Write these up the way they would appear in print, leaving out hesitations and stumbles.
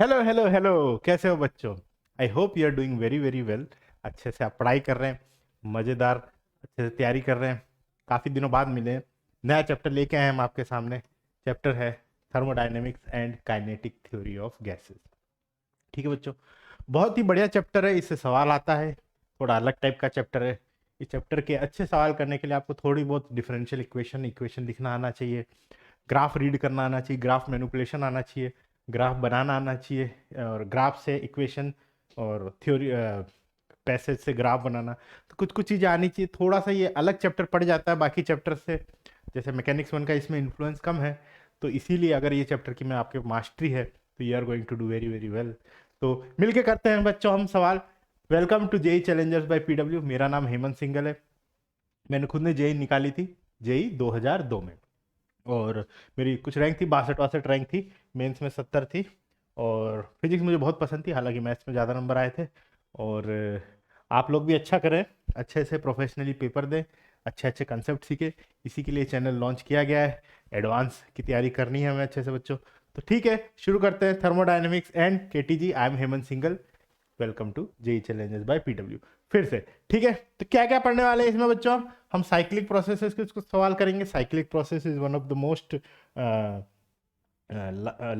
Hello hello hello. कैसे हो बच्चों? I hope you are doing very very well. अच्छे से आप पढ़ाई कर रहे हैं, मज़ेदार अच्छे से तैयारी कर रहे हैं। काफ़ी दिनों बाद मिले हैं। नया चैप्टर लेके आए हैं हम आपके सामने। चैप्टर है thermodynamics and kinetic theory of gases. ठीक है बच्चों, बहुत ही बढ़िया चैप्टर है। इससे सवाल आता है, थोड़ा अलग टाइप का चैप्टर है। इस चैप्टर के अच्छे सवाल करने के लिए आपको थोड़ी बहुत डिफरेंशियल इक्वेशन इक्वेशन लिखना आना चाहिए, ग्राफ रीड करना आना चाहिए, ग्राफ मैनिपुलेशन आना चाहिए, ग्राफ बनाना आना चाहिए, और ग्राफ से इक्वेशन और थ्योरी पैसेज से ग्राफ बनाना। तो कुछ कुछ चीज़ें आनी चाहिए। थोड़ा सा ये अलग चैप्टर पड़ जाता है बाकी चैप्टर से, जैसे मैकेनिक्स वन का इसमें इन्फ्लुएंस कम है। तो इसीलिए अगर ये चैप्टर की मैं आपके मास्टरी है तो you are going to do very very well. तो मिलके करते हैं बच्चों हम सवाल। Welcome to JEE challengers by PW. मेरा नाम हेमंत सिंगल है। मैंने खुद ने जेई निकाली थी, जेई 2002 में। और मेरी कुछ रैंक थी, 62 62 रैंक थी। मेंस में 70 थी। और फिजिक्स मुझे बहुत पसंद थी, हालांकि मैथ्स में ज़्यादा नंबर आए थे। और आप लोग भी अच्छा करें, अच्छे से प्रोफेशनली पेपर दें, अच्छे अच्छे कंसेप्ट सीखे। इसी के लिए चैनल लॉन्च किया गया है। एडवांस की तैयारी करनी है हमें अच्छे से बच्चों। तो ठीक है, शुरू करते हैं। Thermodynamics and KTG, I am Hemant Singhal. Welcome to JEE challenges by PW. फिर से ठीक है, तो क्या क्या पढ़ने वाले हैं इसमें बच्चों? हम साइक्लिक प्रोसेसेस के कुछ सवाल करेंगे। Cyclic process is one of the most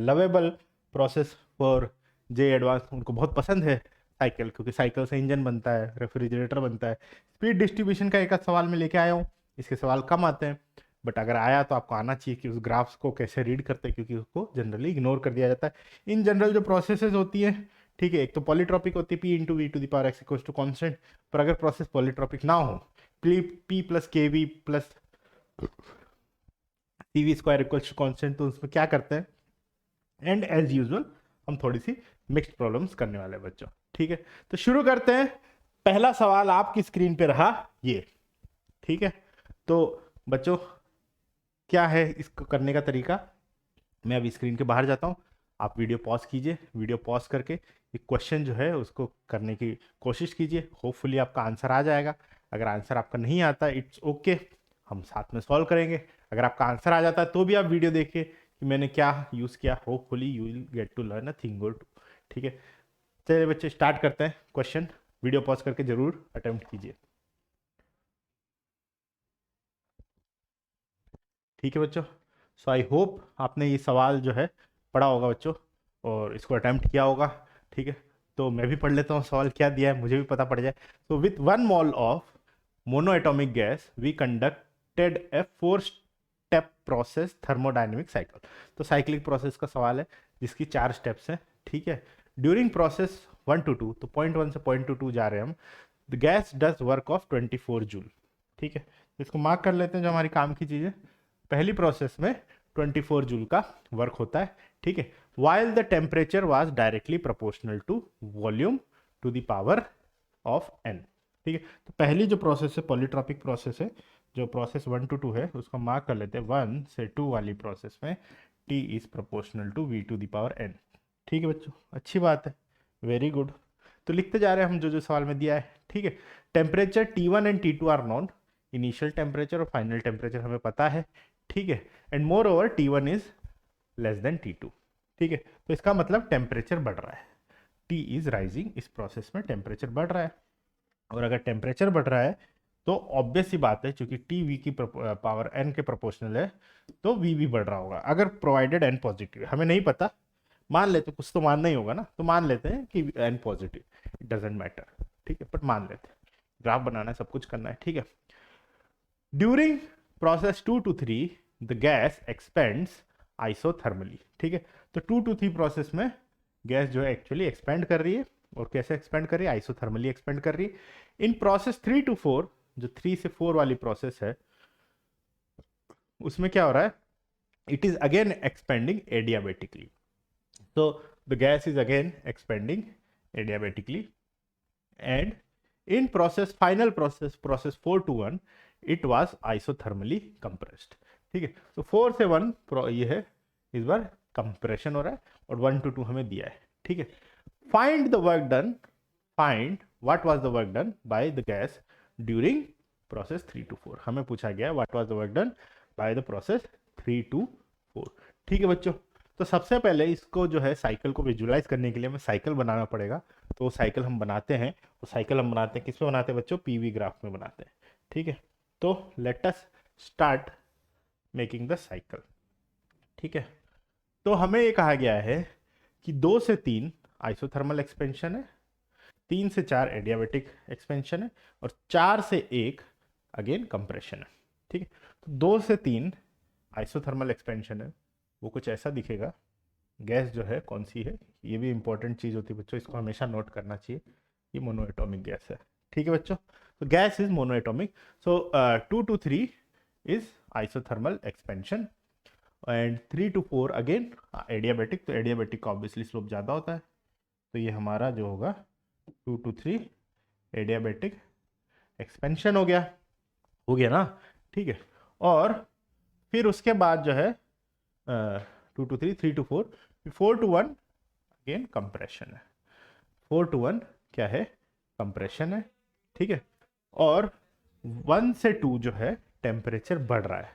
lovable process for J advance. उनको बहुत पसंद है साइकिल, क्योंकि साइकिल से इंजन बनता है, रेफ्रिजरेटर बनता है। स्पीड डिस्ट्रीब्यूशन का एक आध सवाल में लेके आया हूँ। इसके सवाल कम आते हैं, बट अगर आया तो आपको आना चाहिए कि उस ग्राफ्स को कैसे रीड करते हैं, क्योंकि उसको जनरली इग्नोर कर दिया जाता है। इन जनरल जो प्रोसेसेस होती है, ठीक है, एक तो पॉलीट्रॉपिक होती है, P into V to the power X equals to constant. पर अगर प्रोसेस पॉलीट्रॉपिक ना हो, P plus K V plus C V square equals to constant, तो उसमें क्या करते हैं? एंड एज यूजल हम थोड़ी सी मिक्स्ड प्रॉब्लम्स करने वाले हैं बच्चों। ठीक है, तो शुरू करते हैं। पहला सवाल आपकी स्क्रीन पे रहा ये। ठीक है, तो बच्चों क्या है इसको करने का तरीका? मैं अभी स्क्रीन के बाहर जाता हूँ, आप वीडियो पॉज कीजिए। वीडियो पॉज करके ये क्वेश्चन जो है उसको करने की कोशिश कीजिए। होपफुली आपका आंसर आ जाएगा। अगर आंसर आपका नहीं आता, इट्स ओके, हम साथ में सॉल्व करेंगे। अगर आपका आंसर आ जाता है तो भी आप वीडियो देखिए कि मैंने क्या यूज़ किया। Hopefully you will get to learn a thing or two. ठीक है, चलिए बच्चे स्टार्ट करते हैं क्वेश्चन। वीडियो पॉज करके जरूर अटेम्प्ट कीजिए। ठीक है बच्चों, सो आई होप आपने ये सवाल जो है पढ़ा होगा बच्चों, और इसको अटेम्प्ट किया होगा। ठीक है, तो मैं भी पढ़ लेता हूँ सवाल क्या दिया है, मुझे भी पता पड़ जाए। So with 1 mole of monoatomic gas we conducted a 4 step process thermodynamic cycle. तो साइक्लिक प्रोसेस का सवाल है जिसकी 4 स्टेप्स हैं। ठीक है, ड्यूरिंग प्रोसेस 1 to 2, तो पॉइंट 1 से पॉइंट 2 जा रहे हैं हम। The gas does work of 24 joule. ठीक है, इसको मार्क कर लेते हैं जो हमारी काम की चीज़ है। पहली प्रोसेस में 24 जूल का वर्क होता है। ठीक है, while the temperature was directly proportional to volume to the power of N. ठीक है, तो पहली जो प्रोसेस है पॉलीट्रॉपिक प्रोसेस है, जो प्रोसेस 1 to 2 है, उसको मार्क कर लेते हैं। 1 से 2 वाली प्रोसेस में T is proportional to V to the power N. ठीक है बच्चों, अच्छी बात है, वेरी गुड। तो लिखते जा रहे हैं हम जो जो सवाल में दिया है। ठीक है, temperature T1 and T2 are known. Initial temperature और फाइनल टेम्परेचर हमें पता है। ठीक है, and moreover T1 is less than T2। ठीक है, तो इसका मतलब टेम्परेचर बढ़ रहा है, T इज राइजिंग। इस प्रोसेस में टेम्परेचर बढ़ रहा है, और अगर टेम्परेचर बढ़ रहा है तो ऑब्वियस सी बात है, क्योंकि टी वी की पावर एन के प्रोपोर्शनल है, तो वी भी बढ़ रहा होगा। अगर प्रोवाइडेड एन पॉजिटिव, हमें नहीं पता, मान लेते, कुछ तो मानना ही होगा ना, तो मान लेते हैं कि N positive, it doesn't matter. ठीक है, बट मान लेते हैं, ग्राफ बनाना है, सब कुछ करना है। ठीक है, during process 2 to 3 the gas expends isothermally. ठीक है, तो 2 to 3 प्रोसेस में गैस जो है एक्चुअली एक्सपेंड कर रही है। और कैसे एक्सपेंड कर रही है? आइसोथर्मली एक्सपेंड कर रही है। इन प्रोसेस 3 to 4, जो 3 से 4 वाली प्रोसेस है, उसमें क्या हो रहा है? It is again expanding adiabatically. so the gas is again expanding adiabatically, and in final process 4 to 1, it was isothermally compressed। ठीक है, तो 4 से 1 ये है, इस बार कंप्रेशन हो रहा है, और 1 to 2 हमें दिया है। ठीक है, find the work done, find what was the work done by the gas during process 3 to 4। हमें पूछा गया what was the work done by the process 3 to 4। ठीक है बच्चों, तो सबसे पहले इसको जो है साइकिल को विजुलाइज करने के लिए हमें साइकिल बनाना पड़ेगा। तो वो साइकिल हम बनाते हैं, वो साइकिल हम बनाते हैं किस पे बनाते हैं बच्चों, पीवी ग्राफ में बनाते हैं। ठीक है, तो let us start making the cycle. ठीक है, तो हमें ये कहा गया है कि 2 से 3 आइसोथर्मल एक्सपेंशन है, 3 से 4 एडियाबैटिक एक्सपेंशन है, और 4 से 1 अगेन कंप्रेशन है। ठीक है, तो 2 से 3 आइसोथर्मल एक्सपेंशन है, वो कुछ ऐसा दिखेगा। गैस जो है कौन सी है, ये भी इंपॉर्टेंट चीज़ होती है बच्चों, इसको हमेशा नोट करना चाहिए। ये मोनोएटॉमिक गैस है। ठीक है बच्चों, तो gas is monoatomic. So 2 to 3 is isothermal expansion and 3 to 4 again adiabatic. तो एडियाबैटिक का ऑब्वियसली स्लोप ज़्यादा होता है, तो ये हमारा जो होगा 2 to 3 एडियाबैटिक एक्सपेंशन हो गया ना। ठीक है, और फिर उसके बाद जो है 2 to 3, 3 to 4, 4 to 1 again compression है। 4 to 1 क्या है, कंप्रेशन है। ठीक है, और 1 से 2 जो है टेम्परेचर बढ़ रहा है।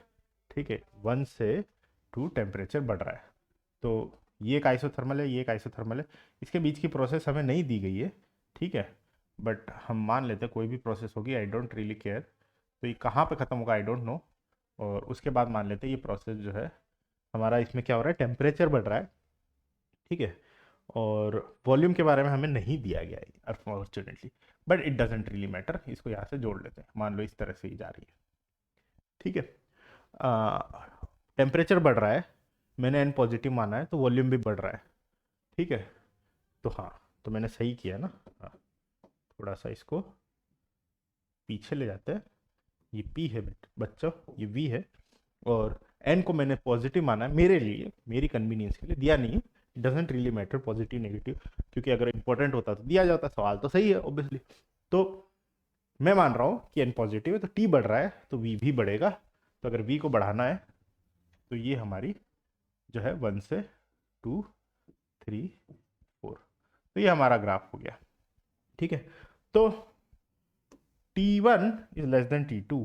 ठीक है, 1 से 2 टेम्परेचर बढ़ रहा है। तो ये एक आइसोथर्मल है, ये एक आइसोथर्मल है, इसके बीच की प्रोसेस हमें नहीं दी गई है। ठीक है, बट हम मान लेते हैं कोई भी प्रोसेस होगी, आई डोंट रियली केयर। तो ये कहाँ पे ख़त्म होगा आई डोंट नो। और उसके बाद मान लेते हैं ये प्रोसेस जो है हमारा, इसमें क्या हो रहा है, टेम्परेचर बढ़ रहा है। ठीक है, और वॉल्यूम के बारे में हमें नहीं दिया गया है unfortunately, but it doesn't really matter. इसको यहाँ से जोड़ लेते हैं, मान लो इस तरह से ही जा रही है। ठीक है, टेम्परेचर बढ़ रहा है, मैंने एन पॉजिटिव माना है, तो वॉल्यूम भी बढ़ रहा है। ठीक है, तो हाँ, तो मैंने सही किया ना। हाँ, थोड़ा सा इसको पीछे ले जाते हैं। ये पी है बच्चों, ये वी है, और एन को मैंने पॉजिटिव माना है मेरे लिए, मेरी कन्वीनियंस के लिए, दिया नहीं। Doesn't really matter positive negative, क्योंकि अगर इंपॉर्टेंट होता तो दिया जाता। सवाल तो सही है ऑब्वियसली। तो मैं मान रहा हूँ कि एन पॉजिटिव है, तो टी बढ़ रहा है तो वी भी बढ़ेगा। तो अगर वी को बढ़ाना है तो ये हमारी जो है 1 से 2 3 4, तो ये हमारा ग्राफ हो गया। ठीक है, तो T1 is less than T2।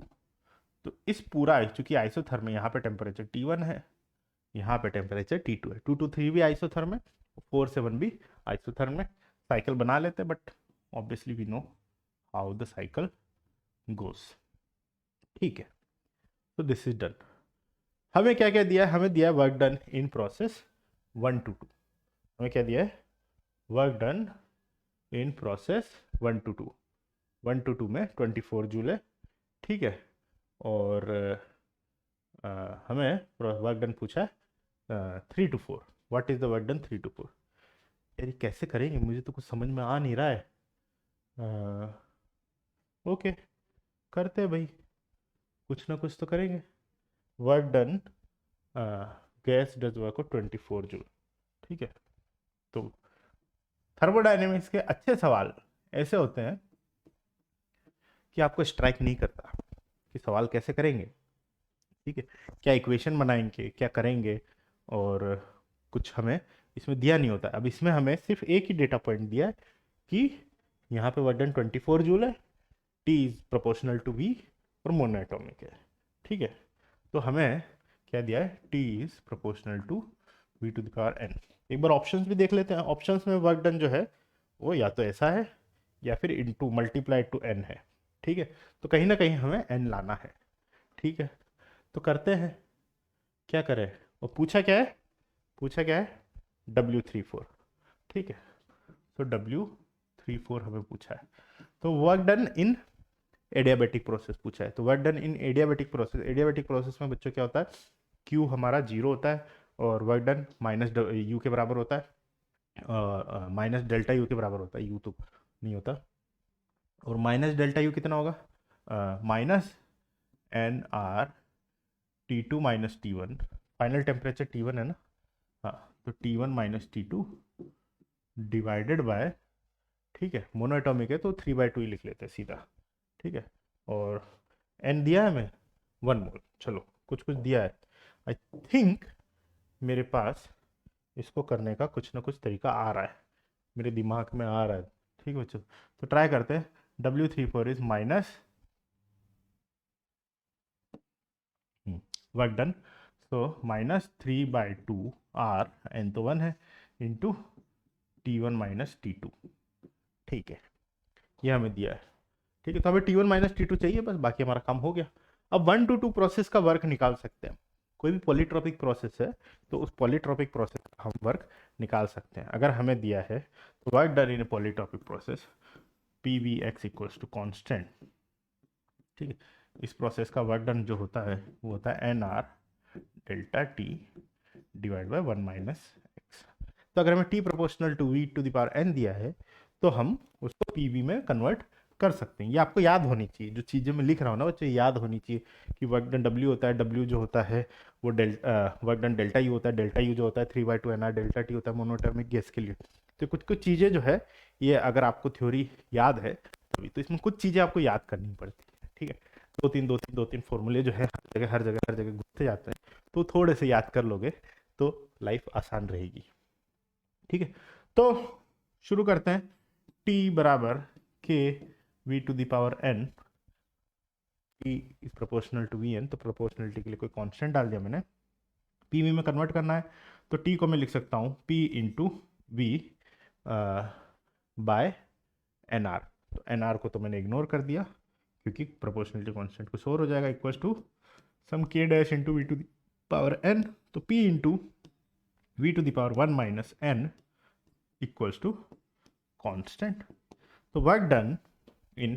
तो इस पूरा, चूंकि आइसोथर्म में यहाँ पे टेम्परेचर T1 है, यहाँ पे टेम्परेचर T2 है, 2 to 3 भी आइसोथर्म है, 4 से 1 भी आइसोथर्म है। साइकिल बना लेते हैं, but obviously we know how the cycle goes. ठीक है, तो दिस इज डन। हमें क्या क्या दिया है, हमें दिया है work done in process 1 to 2। हमें क्या दिया है, work done in process 1 to 2। 1 to 2 में 24 जूल है। ठीक है, और हमें वर्क डन पूछा है 3 to 4। What is the work done 3 to 4? यार ये कैसे करेंगे, मुझे तो कुछ समझ में आ नहीं रहा है। ओके, करते हैं भाई, कुछ ना कुछ तो करेंगे। Work done, gas does work of 24 joule. ठीक है, तो थर्मोडायनेमिक्स के अच्छे सवाल ऐसे होते हैं कि आपको स्ट्राइक नहीं करता कि सवाल कैसे करेंगे। ठीक है, क्या इक्वेशन बनाएंगे, क्या करेंगे, और कुछ हमें इसमें दिया नहीं होता। अब इसमें हमें सिर्फ एक ही डेटा पॉइंट दिया है कि यहाँ पे वर्क डन 24 जूल है, T is proportional to V, और मोनोएटॉमिक है। ठीक है, तो हमें क्या दिया है, T is proportional to V to the power N. एक बार ऑप्शंस भी देख लेते हैं। ऑप्शंस में वर्क डन जो है वो या तो ऐसा है या फिर इनटू मल्टीप्लाई टू एन है। ठीक है, तो कहीं ना कहीं हमें एन लाना है। ठीक है, तो करते हैं, क्या करें। और पूछा क्या है W34। ठीक है, तो W34 हमें पूछा है। तो वर्क डन इन एडियाबेटिक प्रोसेस पूछा है। तो वर्क डन इन एडियाबेटिक प्रोसेस में बच्चों क्या होता है, Q हमारा 0 होता है, और वर्क डन माइनस यू के बराबर होता है, माइनस डेल्टा यू के बराबर होता है, यू तो नहीं होता। और माइनस डेल्टा यू कितना होगा, minus N R T2 minus T1। Final temperature T1 है ना। हाँ, तो T1 minus T2 divided by, ठीक है, मोनोएटॉमिक है तो 3/2 ही लिख लेते हैं सीधा। ठीक है, और एन दिया है हमें 1 मोल। चलो कुछ कुछ दिया है, आई थिंक मेरे पास इसको करने का कुछ ना कुछ तरीका आ रहा है, मेरे दिमाग में आ रहा है। ठीक है बच्चों, तो ट्राई करते हैं। W34 is minus work done, तो -3/2 r, n तो 1 है, इंटू T1 माइनस T2। ठीक है, ये हमें दिया है। ठीक है, तो हमें T1 माइनस T2 चाहिए, बस बाकी हमारा काम हो गया। अब 1 to 2 प्रोसेस का वर्क निकाल सकते हैं। कोई भी पॉलीट्रॉपिक प्रोसेस है तो उस पॉलीट्रॉपिक प्रोसेस का हम वर्क निकाल सकते हैं। अगर हमें दिया है तो work done in a polytropic process PVX equals to constant. ठीक है, इस प्रोसेस का वर्क डन जो होता है वो होता है NR delta T divide by 1 minus X. तो अगर हमें T proportional to V to the power n दिया है तो हम उसको PV में कन्वर्ट कर सकते हैं। ये आपको याद होनी चाहिए, जो चीज़ें मैं लिख रहा हूँ ना बच्चे, याद होनी चाहिए कि वर्क डन W होता है, W जो होता है वो वर्क डन डेल्टा U होता है, डेल्टा U जो होता है 3/2 NR डेल्टा T होता है मोनोटर्मिक गैस के लिए। तो कुछ कुछ चीज़ें जो है ये अगर आपको थ्योरी याद है तभी, तो इसमें कुछ चीज़ें आपको याद करनी पड़ती है। ठीक है, दो तीन फॉर्मूले जो है हर जगह घुसते जाते हैं, तो थोड़े से याद कर लोगे तो लाइफ आसान रहेगी। ठीक है, तो शुरू करते हैं। T बराबर के V to the power n, T is proportional to Vn, तो प्रोपोर्शनलिटी के लिए कोई कांस्टेंट डाल दिया मैंने। PV में कन्वर्ट करना है तो T को मैं लिख सकता हूँ P into V by NR। तो NR को तो मैंने इग्नोर कर दिया क्योंकि प्रोपोर्शनलिटी कांस्टेंट कुछ और हो जाएगा, equals to some K dash into V to the power n, तो P into V to the power 1 minus n equals to constant. तो work done in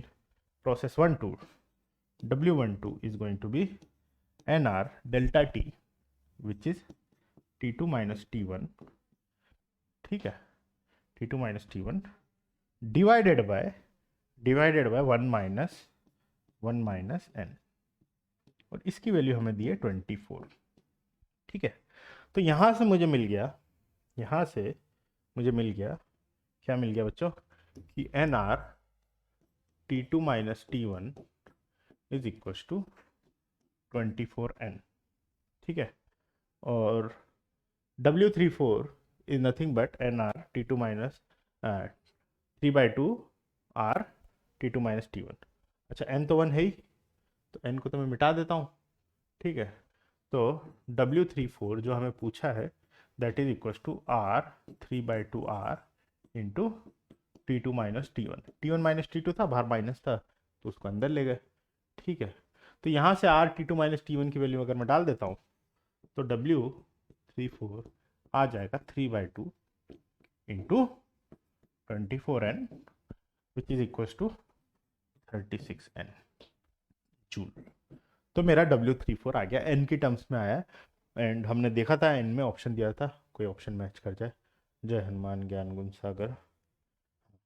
process 1-2 W12 is going to be NR delta T which is T2 minus T1। ठीक है, T2 minus T1 divided by 1 minus n, और इसकी value हमें दी है 24। ठीक है, तो यहाँ से मुझे मिल गया क्या मिल गया बच्चों कि NR T2 minus T1 is equals to 24n। ठीक है, और W34 is nothing but NR T2 minus 3/2 R T2 minus T1। अच्छा, n तो 1 है ही, तो n को तो मैं मिटा देता हूँ। ठीक है, तो W34 जो हमें पूछा है that is equals to R 3/2 R into T2 minus T1। T1 minus T2 था, बाहर माइनस था तो उसको अंदर ले गए। ठीक है, तो यहाँ से R T2 माइनस T1 की वैल्यू अगर मैं डाल देता हूँ तो W34 आ जाएगा 3/2 into 24n which is equals to 36n joule. तो मेरा W34 आ गया, n की टर्म्स में आया, एंड हमने देखा था n में ऑप्शन दिया था, कोई ऑप्शन मैच कर जाए। जय हनुमान ज्ञान गुण सागर,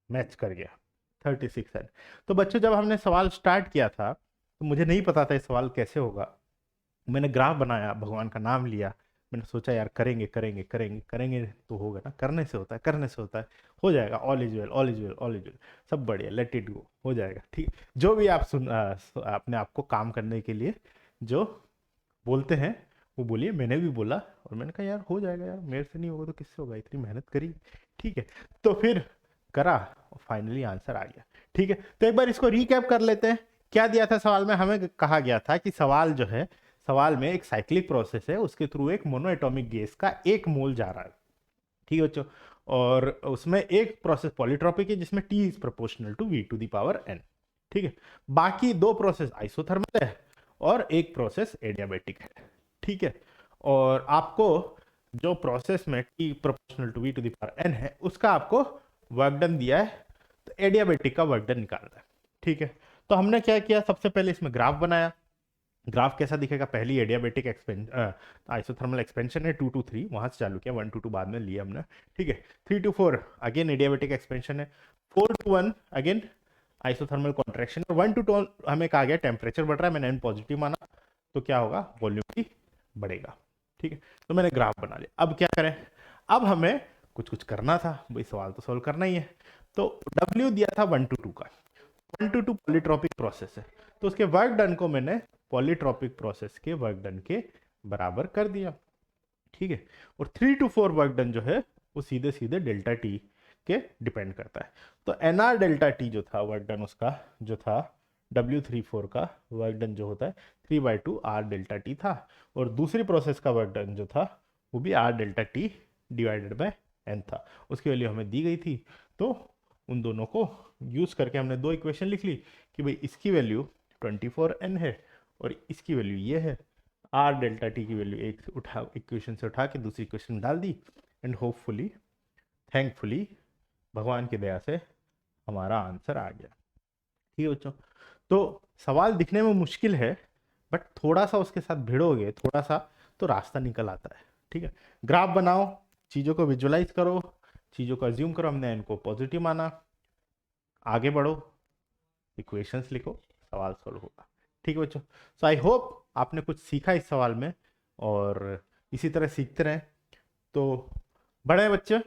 मैच कर गया 36n। तो बच्चों जब हमने सवाल स्टार्ट किया था तो मुझे नहीं पता था ये सवाल कैसे होगा। मैंने ग्राफ बनाया, भगवान का नाम लिया, मैंने सोचा यार करेंगे तो होगा ना, करने से होता है, हो जाएगा। ऑल इज वेल, सब बढ़िया, लेट इट गो, हो जाएगा। ठीक, जो भी आप अपने आप को काम करने के लिए जो बोलते हैं वो बोलिए। मैंने भी बोला और मैंने कहा यार हो जाएगा, यार मेरे से नहीं होगा तो किससे होगा, इतनी मेहनत करी। ठीक है, तो फिर करा और फाइनली आंसर आ गया। ठीक है, तो एक बार इसको रिकैप कर लेते हैं। क्या दिया था सवाल में? हमें कहा गया था कि सवाल में एक साइक्लिक प्रोसेस है, उसके थ्रू एक मोनोएटॉमिक गैस का 1 मोल जा रहा है। ठीक है बच्चों, और उसमें एक प्रोसेस पॉलीट्रॉपिक है जिसमें T is proportional to V to the power n। ठीक है, बाकी 2 प्रोसेस आइसोथर्मल है और एक प्रोसेस एडियाबैटिक है। ठीक है, और आपको जो प्रोसेस में T proportional to V to the power n है उसका आपको वर्क डन दिया है, तो एडियाबैटिक का वर्क डन निकालना है। ठीक है, तो हमने क्या किया, सबसे पहले इसमें ग्राफ बनाया। ग्राफ कैसा दिखेगा? पहली एडियाबैटिक आइसोथर्मल एक्सपेंशन है 2 to 3, वहां से चालू किया, 1 to 2 बाद में लिया हमने। ठीक है, 3 to 4 अगेन एडियाबैटिक एक्सपेंशन है, 4 to 1 अगेन आइसोथर्मल कॉन्ट्रैक्शन, और 1 to 2 हमें कहा गया टेम्परेचर बढ़ रहा है, मैंने n पॉजिटिव माना, तो क्या होगा, वॉल्यूम भी बढ़ेगा। ठीक है, तो मैंने ग्राफ बना लिया। अब क्या करें? अब हमें कुछ करना था भाई, सवाल तो सॉल्व करना ही है। तो W दिया था 1 to 2 का, 1 to 2 पॉलीट्रॉपिक प्रोसेस है, तो उसके वर्क डन को मैंने पॉलीट्रॉपिक प्रोसेस के वर्क डन के बराबर कर दिया। ठीक है, और 3 to 4 वर्क डन जो है वो सीधे सीधे डेल्टा टी के डिपेंड करता है। तो NR डेल्टा टी जो था वर्क डन उसका जो था W34 का वर्क डन जो होता है 3/2 R डेल्टा टी था, और दूसरी प्रोसेस का वर्क डन जो था वो भी R delta T divided by n था। उसकी वैल्यू हमें दी गई थी, तो उन दोनों को यूज करके हमने दो इक्वेशन लिख ली कि भाई इसकी वैल्यू 24n है और इसकी वैल्यू ये है। R डेल्टा टी की वैल्यू एक इक्वेशन से उठा के दूसरी इक्वेशन में डाल दी, एंड होपफुली थैंकफुली भगवान की दया से हमारा आंसर आ गया। ठीक है बच्चों, तो सवाल दिखने में मुश्किल है, बट थोड़ा सा उसके साथ भिड़ोगे थोड़ा सा तो रास्ता निकल आता है। ठीक है, ग्राफ बनाओ, चीज़ों को विजुलाइज करो, चीज़ों को अज्यूम करो, हमने इनको पॉजिटिव माना, आगे बढ़ो, इक्वेशंस लिखो, सवाल सॉल्व होगा। ठीक है बच्चों, सो आई होप आपने कुछ सीखा इस सवाल में, और इसी तरह सीखते रहें। तो बढ़े बच्चे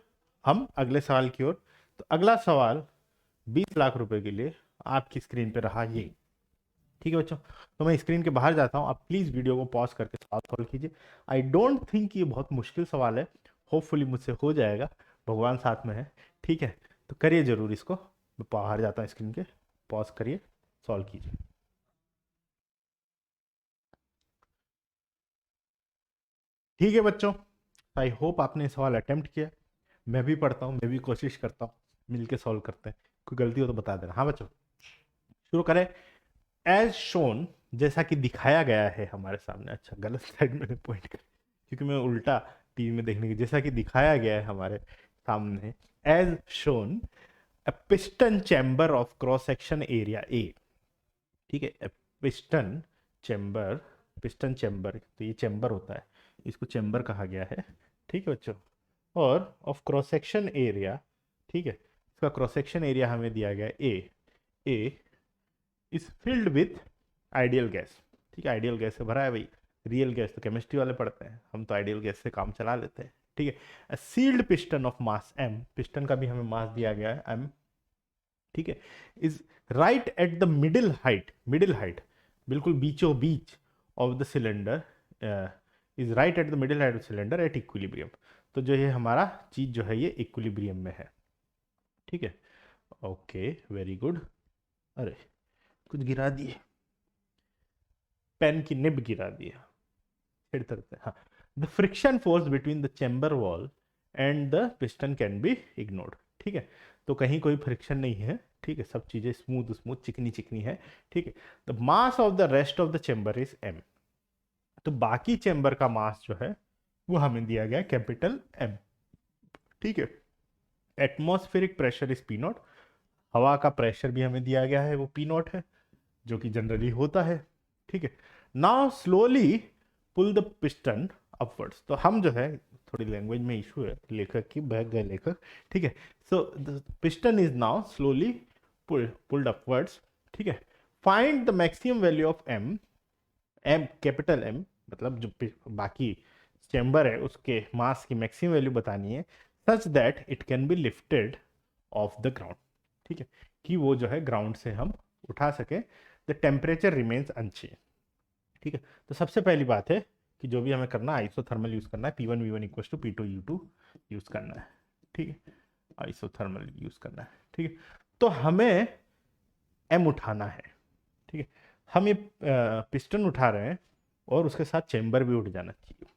हम अगले सवाल की ओर। तो अगला सवाल 20 लाख रुपए के लिए आपकी स्क्रीन पे रहा ये। ठीक है बच्चों, तो मैं स्क्रीन के बाहर जाता हूँ, आप प्लीज़ वीडियो को पॉज करके सवाल सॉल्व कीजिए। आई डोंट थिंक ये बहुत मुश्किल सवाल है, होपफुली मुझसे हो जाएगा, भगवान साथ में है। ठीक है, तो करिए जरूर इसको। मैं बाहर जाता हूँ स्क्रीन के, पॉज करिए, सॉल्व कीजिए। ठीक है बच्चों, आई होप आपने सवाल अटेम्प्ट किया। मैं भी पढ़ता हूँ, मैं भी कोशिश करता हूँ, मिलके सॉल्व करते हैं। कोई गलती हो तो बता देना। हाँ बच्चों, शुरू करें। एज शोन, जैसा कि दिखाया गया है हमारे सामने। अच्छा, गलत साइड में पॉइंट कर, क्योंकि मैं उल्टा टीवी में देखने की, जैसा कि दिखाया गया है हमारे सामने, as shown a piston chamber of cross section area A. ठीक है, पिस्टन चैम्बर, पिस्टन चैम्बर तो ये चैम्बर होता है, इसको चैम्बर कहा गया है। ठीक है बच्चों, और ऑफ क्रॉस सेक्शन एरिया, ठीक है, इसका क्रॉस सेक्शन एरिया हमें दिया गया A. A is filled with ideal gas. ठीक है, आइडियल गैस से भरा है भाई, रियल गैस तो केमिस्ट्री वाले पढ़ते हैं, हम तो आइडियल गैस से काम चला लेते हैं। ठीक है, sealed piston of mass m, piston का भी हमें मास दिया गया है m। ठीक है, is right at the middle height, middle height बिल्कुल बीचों बीच of the cylinder, is right at the middle height of cylinder at equilibrium. तो जो ये हमारा चीज जो है ये इक्विलिब्रियम में है। ठीक है, ओके, वेरी गुड। अरे कुछ गिरा दिए, पेन की निब गिरा दिया, छिड़ते। हाँ, the friction force between the chamber wall and the piston can be ignored. ठीक है, तो कहीं कोई फ्रिक्शन नहीं है। ठीक है, सब चीजें स्मूथ स्मूथ चिकनी चिकनी है। ठीक है, the mass of the rest of the chamber is m। तो बाकी चैम्बर का मास जो है वो हमें दिया गया कैपिटल M। ठीक है, atmospheric pressure is P not, हवा का प्रेशर भी हमें दिया गया है वो P नॉट है, जो कि जनरली होता है। ठीक है, now slowly pull the piston upwards. तो हम जो है, थोड़ी लैंग्वेज में इशू है, लेखक की बहक गए लेखक। ठीक है, so the piston is now slowly pulled upwards. ठीक है, find the maximum value of m, m capital M मतलब जो बाकी चैम्बर है उसके मास की मैक्सिमम वैल्यू बतानी है, such that it can be lifted of the ground. ठीक है, कि वो जो है ग्राउंड से हम उठा सके, द टेम्परेचर रिमेन्स अनचेंज। ठीक है, तो सबसे पहली बात है कि जो भी हमें करना है आइसोथर्मल यूज करना है, P1 V1 equal to P2 U2 use करना है। ठीक है, आइसोथर्मल यूज करना है। ठीक है, तो हमें M उठाना है। ठीक है, हम ये पिस्टन उठा रहे हैं और उसके साथ चेम्बर भी उठ जाना चाहिए।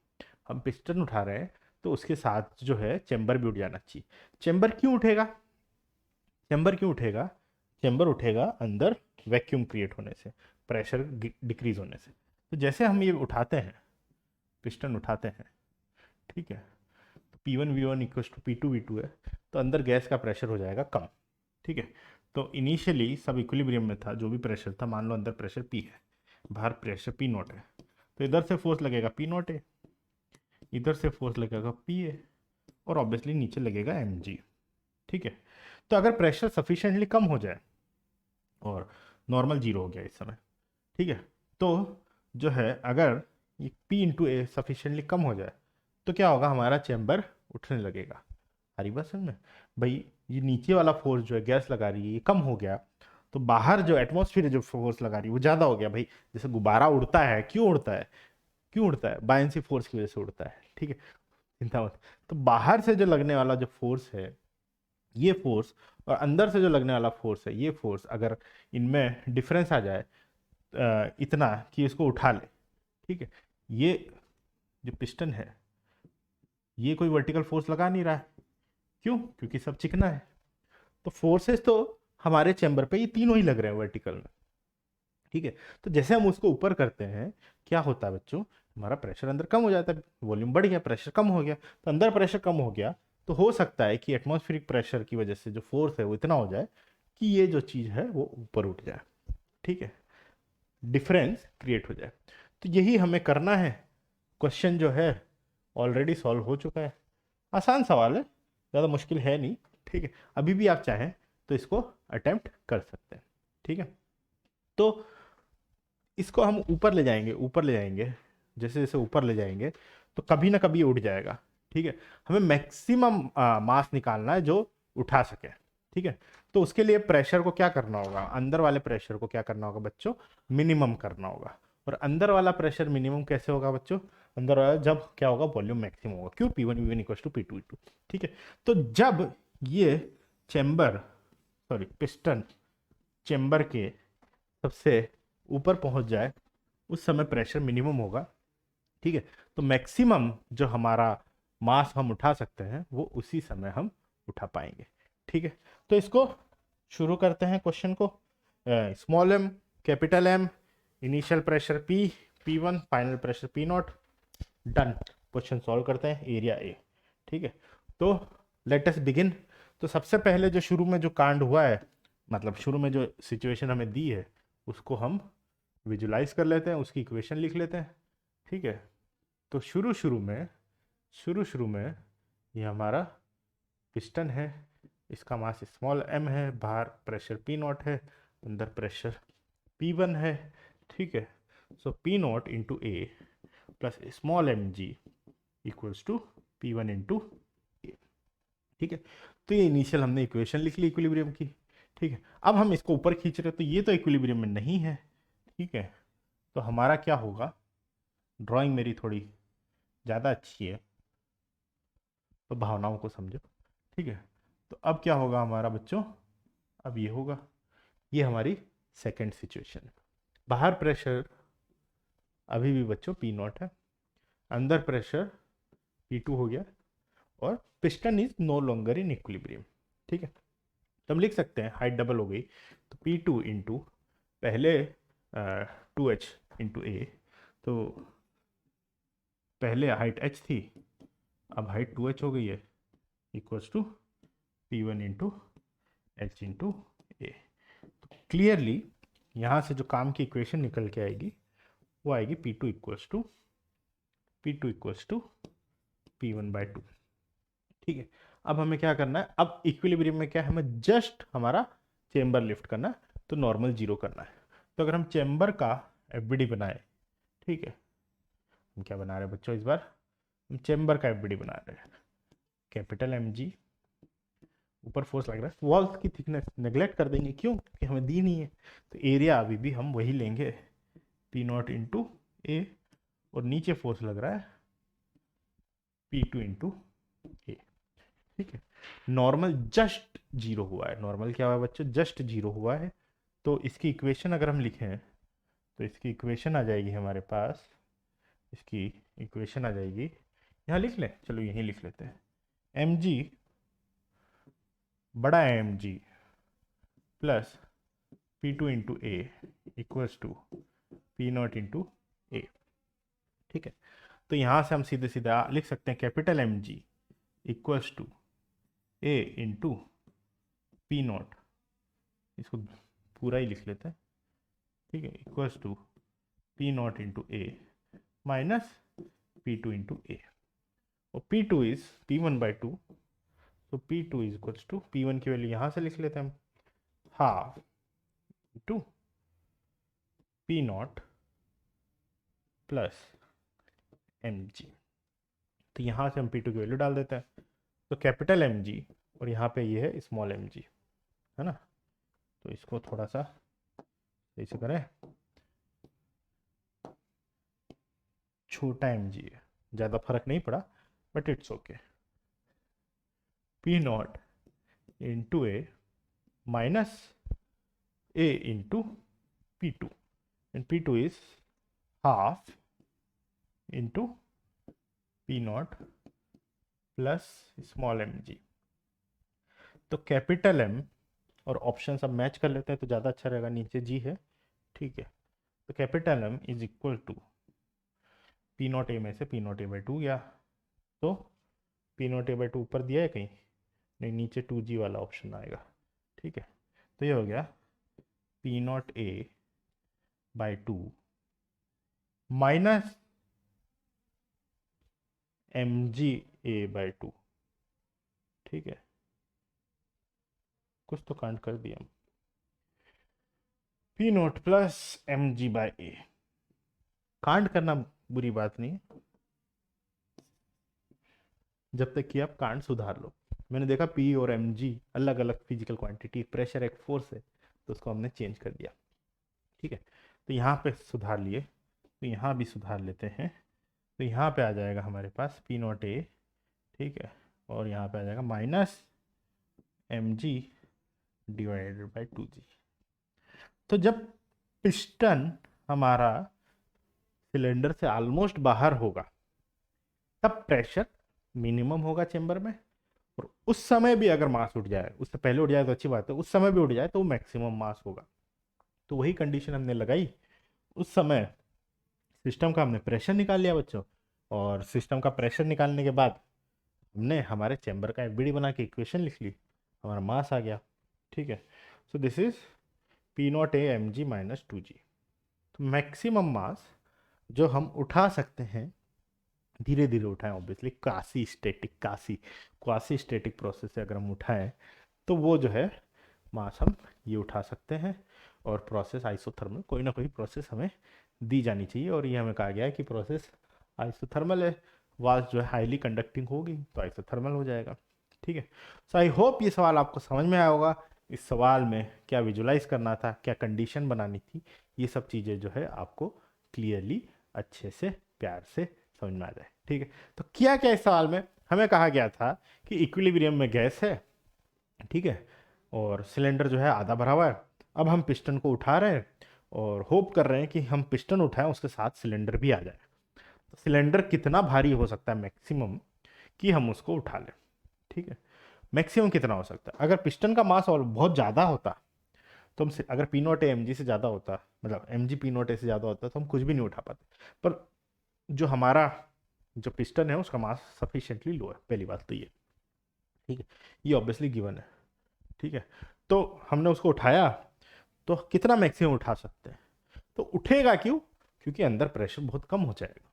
हम पिस्टन उठा रहे हैं तो उसके साथ जो है चेम्बर भी उठ जाना चाहिए। चेम्बर क्यों उठेगा, चेम्बर क्यों उठेगा? चेम्बर उठेगा अंदर वैक्यूम क्रिएट होने से, प्रेशर डिक्रीज होने से। तो जैसे हम ये उठाते हैं, पिस्टन उठाते हैं, ठीक है, तो P1 V1 equal to P2 V2 है, तो अंदर गैस का प्रेशर हो जाएगा कम। ठीक है, तो इनिशियली सब इक्विलिब्रियम में था, जो भी प्रेशर था, मान लो अंदर प्रेशर P है, बाहर प्रेशर P नॉट है, तो इधर से फोर्स लगेगा P नॉट है, इधर से फोर्स लगेगा P है, और ऑब्वियसली नीचे लगेगा mg। ठीक है, तो अगर प्रेशर सफिशिएंटली कम हो जाए, और नॉर्मल जीरो हो गया इस समय, ठीक है, तो जो है अगर ये P इंटू ए सफिशियंटली कम हो जाए तो क्या होगा, हमारा चैम्बर उठने लगेगा। हरी बात समझ में भाई, ये नीचे वाला फोर्स जो है गैस लगा रही है ये कम हो गया, तो बाहर जो एटमॉस्फेयर जो फोर्स लगा रही है वो ज़्यादा हो गया। भाई जैसे गुब्बारा उड़ता है, क्यों उड़ता है, क्यों उड़ता है? बायंसी फोर्स की वजह से उड़ता है। ठीक है, चिंता मत। तो बाहर से जो लगने वाला जो फोर्स है, ये फोर्स और अंदर से जो लगने वाला फोर्स है, ये फोर्स अगर इनमें डिफरेंस आ जाए इतना कि इसको उठा ले, ठीक है, ये जो पिस्टन है ये कोई वर्टिकल फोर्स लगा नहीं रहा है। क्यों? क्योंकि सब चिकना है। तो फोर्सेस तो हमारे चैम्बर पे ये तीनों ही लग रहे हैं वर्टिकल में, ठीक है। तो जैसे हम उसको ऊपर करते हैं, क्या होता है बच्चों, हमारा प्रेशर अंदर कम हो जाता है, वॉल्यूम बढ़ गया, प्रेशर कम हो गया। तो अंदर प्रेशर कम हो गया तो हो सकता है कि एटमॉस्फेरिक प्रेशर की वजह से जो फोर्स है वो इतना हो जाए कि ये जो चीज़ है वो ऊपर उठ जाए, ठीक है, डिफरेंस क्रिएट हो जाए। तो यही हमें करना है। क्वेश्चन जो है ऑलरेडी सॉल्व हो चुका है, आसान सवाल है, ज़्यादा मुश्किल है नहीं, ठीक है। अभी भी आप चाहें तो इसको अटेम्प्ट कर सकते हैं, ठीक है। तो इसको हम ऊपर ले जाएंगे, ऊपर ले जाएंगे, जैसे जैसे ऊपर ले जाएंगे तो कभी ना कभी ये उठ जाएगा, ठीक है। हमें मैक्सिमम मास निकालना है जो उठा सके, ठीक है। तो उसके लिए प्रेशर को क्या करना होगा, अंदर वाले प्रेशर को क्या करना होगा बच्चों, मिनिमम करना होगा। और अंदर वाला प्रेशर मिनिमम कैसे होगा बच्चों, अंदर वाला जब क्या होगा, वॉल्यूम मैक्सिमम होगा। क्यों? P1 इक्वल टू P2 ठीक है। तो जब ये चैम्बर, सॉरी पिस्टन चैम्बर के सबसे ऊपर पहुंच जाए उस समय प्रेशर मिनिमम होगा, ठीक है। तो मैक्सिमम जो हमारा मास हम उठा सकते हैं वो उसी समय हम उठा पाएंगे, ठीक है। तो इसको शुरू करते हैं क्वेश्चन को। Small M, capital M, initial pressure P, P1, final pressure P0, done. Question solve करते हैं, एरिया ए, ठीक है। तो लेट अस बिगिन। तो सबसे पहले जो शुरू में जो कांड हुआ है, मतलब शुरू में जो सिचुएशन हमें दी है उसको हम विजुलाइज कर लेते हैं, उसकी इक्वेशन लिख लेते हैं, ठीक है। तो शुरू शुरू में ये हमारा पिस्टन है, इसका मास स्मॉल m है, बाहर प्रेशर P0 है, अंदर प्रेशर P1 है, ठीक है। So P0 into A plus small M G equals to P1 into A, ठीक है। तो ये इनिशियल हमने इक्वेशन लिख ली इक्विलिब्रियम की, ठीक है। अब हम इसको ऊपर खींच रहे हैं तो ये तो इक्विलिब्रियम में नहीं है, ठीक है। तो हमारा क्या होगा, ड्राइंग मेरी थोड़ी ज़्यादा अच्छी है तो भावनाओं को समझो, ठीक है। तो अब क्या होगा हमारा बच्चों, अब ये होगा, ये हमारी सेकंड सिचुएशन। बाहर प्रेशर अभी भी बच्चों P0 है, अंदर प्रेशर P2 हो गया और piston is no longer in equilibrium, ठीक है। तो हम लिख सकते हैं हाइट डबल हो गई तो P2 इंटू पहले 2h इंटू ए, तो पहले हाइट h थी, अब हाइट 2h हो गई है, equals to P1 into H into A. Clearly यहाँ से जो काम की इक्वेशन निकल के आएगी वो आएगी P2 इक्वल्स टू P1/2, ठीक है। अब हमें क्या करना है, अब इक्विलिब्रियम में क्या है, हमें जस्ट हमारा चेम्बर लिफ्ट करना है, तो नॉर्मल जीरो करना है। तो अगर हम चेम्बर का एफबीडी बनाए, ठीक है, हम क्या बना रहे हैं बच्चों इस बार, हम चेम्बर का एफबीडी बना रहे हैं, कैपिटल एम जी, ऊपर फोर्स लग रहा है, वॉल्स की थिकनेस नेग्लेक्ट कर देंगे, क्यों? क्योंकि हमें दी नहीं है। तो एरिया अभी भी हम वही लेंगे P0 इंटू ए, और नीचे फोर्स लग रहा है P2 इंटू ए, ठीक है। नॉर्मल जस्ट जीरो हुआ है, नॉर्मल क्या हुआ है बच्चों, जस्ट जीरो हुआ है। तो इसकी इक्वेशन अगर हम लिखें तो इसकी इक्वेशन आ जाएगी हमारे पास, इसकी इक्वेशन आ जाएगी, यहाँ लिख लें, चलो यहीं लिख लेते हैं, एम जी बड़ा M G plus P2 into A equals to P0 into A, ठीक है। तो यहाँ से हम सीधे सीधा लिख सकते हैं capital M G equals to A into P0, इसको पूरा ही लिख लेते हैं, ठीक है, equals to P0 into A minus P2 into A, और P2 इज P1/2, तो P2 is equals to P1 की वैल्यू यहाँ से लिख लेते हैं हम, half into P0 plus M G. तो यहाँ से हम P2 की वैल्यू डाल देते हैं, तो कैपिटल एम जी और यहाँ पे ये है स्मॉल एम जी, है ना। तो इसको थोड़ा सा सही से करें, छोटा एम जी है, ज़्यादा फर्क नहीं पड़ा but it's okay. P0 into A minus A into P2, and P2 is half into P naught plus small mg। तो कैपिटल M और ऑप्शन सब मैच कर लेते हैं तो ज़्यादा अच्छा रहेगा, नीचे जी है, ठीक है। तो capital M is equal to P naught A में से P naught A by two गया, तो P naught A by two ऊपर दिया है कहीं नहीं, नीचे 2g वाला ऑप्शन आएगा, ठीक है। तो ये हो गया P naught A by two minus M G A by two, ठीक है। कुछ तो कांड कर दिया, P naught plus M G by A. कांड करना बुरी बात नहीं है, जब तक कि आप कांड सुधार लो। मैंने देखा पी और एम जी अलग अलग फिजिकल क्वांटिटी, प्रेशर एक फोर्स है, तो उसको हमने चेंज कर दिया, ठीक है। तो यहाँ पे सुधार लिए, तो यहाँ भी सुधार लेते हैं। तो यहाँ पे आ जाएगा हमारे पास पी नॉट ए, ठीक है, और यहाँ पे आ जाएगा minus M G divided by two G. तो जब पिस्टन हमारा सिलेंडर से ऑलमोस्ट बाहर होगा तब प्रेशर मिनिमम होगा चेंबर में, और उस समय भी अगर मास उठ जाए, उससे पहले उठ जाए तो अच्छी बात है, उस समय भी उठ जाए तो मैक्सिमम मास होगा। तो वही कंडीशन हमने लगाई, उस समय सिस्टम का हमने प्रेशर निकाल लिया बच्चों, और सिस्टम का प्रेशर निकालने के बाद हमने हमारे चेंबर का एफबीडी बना के इक्वेशन लिख ली, हमारा मास आ गया, ठीक है। So this is P naught A M G minus two G. तो मैक्सिमम मास जो हम उठा सकते हैं, धीरे धीरे उठाएं, ऑब्वियसली क्वासी स्टेटिक प्रोसेस से अगर हम उठाएं तो वो जो है मास हम ये उठा सकते हैं। और प्रोसेस आइसोथर्मल, कोई ना कोई प्रोसेस हमें दी जानी चाहिए, और ये हमें कहा गया है कि प्रोसेस आइसोथर्मल है, वास जो है हाईली कंडक्टिंग होगी तो आइसोथर्मल हो जाएगा, ठीक है। सो आई होप ये सवाल आपको समझ में आया होगा। इस सवाल में क्या विजुलाइज करना था, क्या कंडीशन बनानी थी, ये सब चीज़ें जो है आपको क्लियरली अच्छे से प्यार से समझ में आ जाए, ठीक है। तो किया क्या इस सवाल में, हमें कहा गया था कि इक्विलिब्रियम में गैस है, ठीक है, और सिलेंडर जो है आधा भरा हुआ है। अब हम पिस्टन को उठा रहे हैं और होप कर रहे हैं कि हम पिस्टन उठाएं उसके साथ सिलेंडर भी आ जाए। तो सिलेंडर कितना भारी हो सकता है मैक्सिमम कि हम उसको उठा लें, ठीक है। मैक्सिमम कितना हो सकता है, अगर पिस्टन का मास और बहुत ज़्यादा होता तो हम अगर पी नॉट एम जी से ज़्यादा होता, मतलब M G P naught A से ज़्यादा होता तो हम कुछ भी नहीं उठा पाते। पर जो हमारा जो पिस्टन है उसका मास सफिशिएंटली लो है, पहली बात तो ये, ठीक है, ये ऑब्वियसली गिवन है, ठीक है। तो हमने उसको उठाया, तो कितना मैक्सिमम उठा सकते हैं, तो उठेगा क्यों, क्योंकि अंदर प्रेशर बहुत कम हो जाएगा।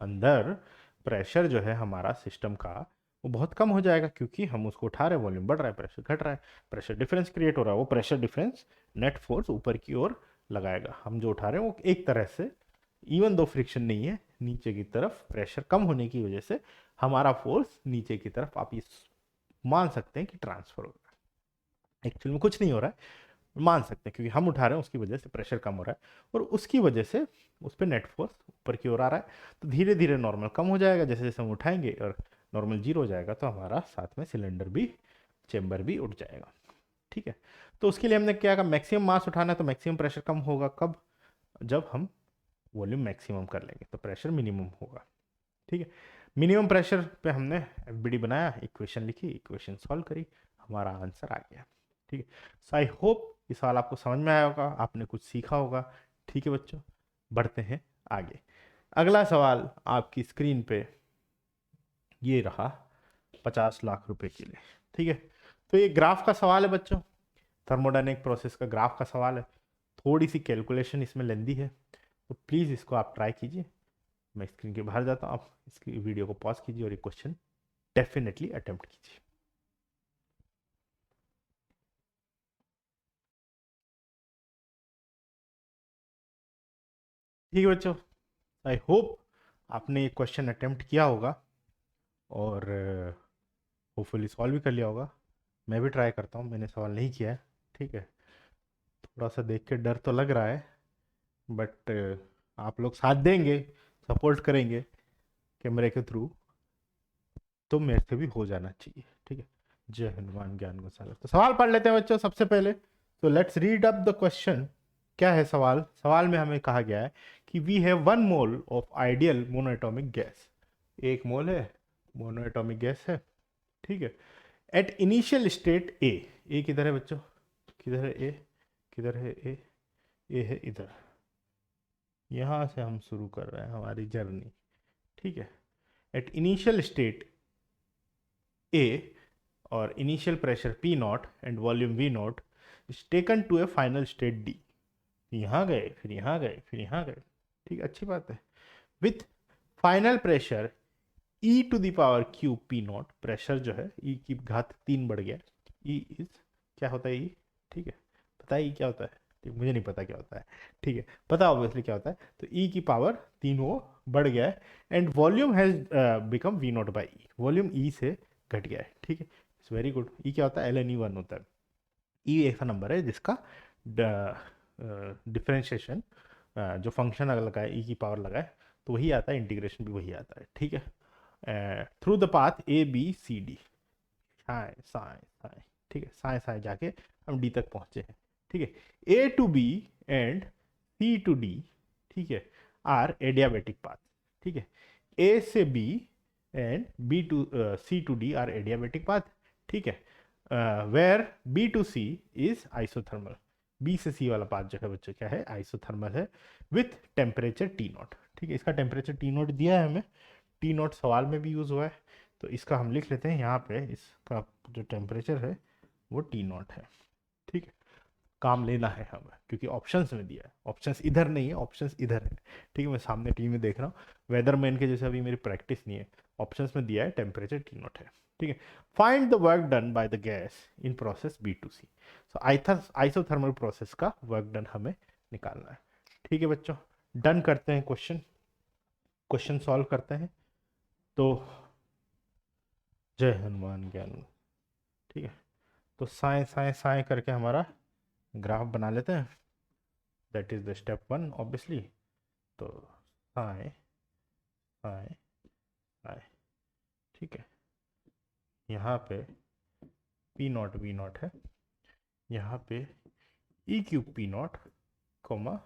अंदर प्रेशर जो है हमारा सिस्टम का वो बहुत कम हो जाएगा, क्योंकि हम उसको उठा रहे हैं, वॉल्यूम बढ़ रहा है, प्रेशर घट रहा है, प्रेशर डिफरेंस क्रिएट हो रहा है। वो प्रेशर डिफरेंस नेट फोर्स ऊपर की ओर लगाएगा। हम जो उठा रहे हैं वो एक तरह से इवन दो फ्रिक्शन नहीं है, नीचे की तरफ प्रेशर कम होने की वजह से हमारा फोर्स नीचे की तरफ आप ये मान सकते हैं कि ट्रांसफर हो रहा है। एक्चुअल में कुछ नहीं हो रहा है, मान सकते हैं, क्योंकि हम उठा रहे हैं उसकी वजह से प्रेशर कम हो रहा है, और उसकी वजह से उस पर नेट फोर्स ऊपर की ओर आ रहा है। तो धीरे धीरे नॉर्मल कम हो जाएगा, जैसे जैसे हम उठाएंगे और नॉर्मल जीरो हो जाएगा, तो हमारा साथ में सिलेंडर भी, चेंबर भी उठ जाएगा, ठीक है। तो उसके लिए हमने क्या कहा, मैक्सिमम मास उठाना है तो मैक्सिमम प्रेशर कम होगा कब, जब हम वॉल्यूम मैक्सिमम कर लेंगे तो प्रेशर मिनिमम होगा, ठीक है। मिनिमम प्रेशर पे हमने एफबीडी बनाया, इक्वेशन लिखी, इक्वेशन सॉल्व करी, हमारा आंसर आ गया, ठीक है। सो आई होप ये सवाल आपको समझ में आया होगा, आपने कुछ सीखा होगा, ठीक है बच्चों। बढ़ते हैं आगे। अगला सवाल आपकी स्क्रीन पे ये रहा 50 लाख रुपए के लिए, ठीक है। तो ये ग्राफ का सवाल है बच्चों, थर्मोडायनेमिक प्रोसेस का ग्राफ का सवाल है। थोड़ी सी कैलकुलेशन इसमें लेंदी है, तो प्लीज़ इसको आप ट्राई कीजिए। मैं स्क्रीन के बाहर जाता हूँ, आप इसकी वीडियो को पॉज कीजिए और ये क्वेश्चन डेफिनेटली अटेम्प्ट कीजिए। ठीक है बच्चों, आई होप आपने ये क्वेश्चन अटेम्प्ट किया होगा और होपफुली सॉल्व भी कर लिया होगा। मैं भी ट्राई करता हूँ, मैंने सवाल नहीं किया है, ठीक है। थोड़ा सा देख के डर तो लग रहा है, बट आप लोग साथ देंगे, सपोर्ट करेंगे कैमरे के थ्रू, तो मेरे से भी हो जाना चाहिए, ठीक है। जय हनुमान ज्ञान गुण सागर। तो सवाल पढ़ लेते हैं बच्चों सबसे पहले। तो let's read up the question. क्या है सवाल? सवाल में हमें कहा गया है कि we have 1 mole of ideal monoatomic gas. 1 mole है, मोनोएटॉमिक गैस है, ठीक है। एट इनिशियल स्टेट ए किधर है बच्चों? किधर है ए? किधर है ए? ए है इधर। यहाँ से हम शुरू कर रहे हैं हमारी जर्नी, ठीक है। एट इनिशियल स्टेट ए और initial pressure P naught and volume V naught is taken to a final state D. यहाँ गए, फिर यहाँ गए, फिर यहाँ गए, ठीक है, अच्छी बात है। With final pressure E to the power Q P naught, pressure जो है ई की घात 3 बढ़ गया। ई इज, क्या होता है ई? ठीक है, पता है ई क्या होता है? ठीक, मुझे नहीं पता क्या होता है, ठीक है, पता ऑब्वियसली क्या होता है। तो ई की पावर 3 वो बढ़ गया है and volume has become V naught by E, volume E से घट गया है, ठीक है। It's very good. ई क्या होता है? ln e1 होता है। ई ऐसा नंबर है जिसका डिफरेंशिएशन जो फंक्शन अगर लगाए ई की पावर लगाए तो वही आता है, इंटीग्रेशन भी वही आता है, ठीक है। Through the path A B C D, साए साए साए, ठीक है, साए साए जाके हम डी तक पहुंचे हैं, ठीक है। A to B and C to D, ठीक है, आर एडियाबेटिक पाथ, ठीक है। ए से B and B to C to D are adiabatic path, ठीक है। Where B to C is isothermal, B से सी वाला पाथ जो है बच्चों क्या है? आइसोथर्मल है विथ टेम्परेचर टी नॉट, ठीक है। इसका टेम्परेचर टी नॉट दिया है हमें, टी नॉट सवाल में भी यूज हुआ है, तो इसका हम लिख लेते हैं यहाँ पे। इसका जो टेम्परेचर है वो टी नॉट है, ठीक है। काम लेना है हमें क्योंकि ऑप्शंस में दिया है, ऑप्शंस इधर नहीं है, ऑप्शंस इधर है, ठीक है। मैं सामने टीवी में देख रहा हूँ, वेदरमैन के जैसे अभी मेरी प्रैक्टिस नहीं है। ऑप्शंस में दिया है टेम्परेचर टी नॉट है, ठीक है। Find the work done by the gas in process B to C. So isothermal process का वर्क डन हमें निकालना है, ठीक है बच्चों। डन करते हैं क्वेश्चन, क्वेश्चन सॉल्व करते हैं। तो जय हनुमान ज्ञान, ठीक है। तो साए साए साए करके हमारा ग्राफ बना लेते हैं। That is the step 1 obviously. तो साए साए साए, ठीक है। यहाँ पे पी नॉट वी नॉट है, यहाँ पे E cube P naught comma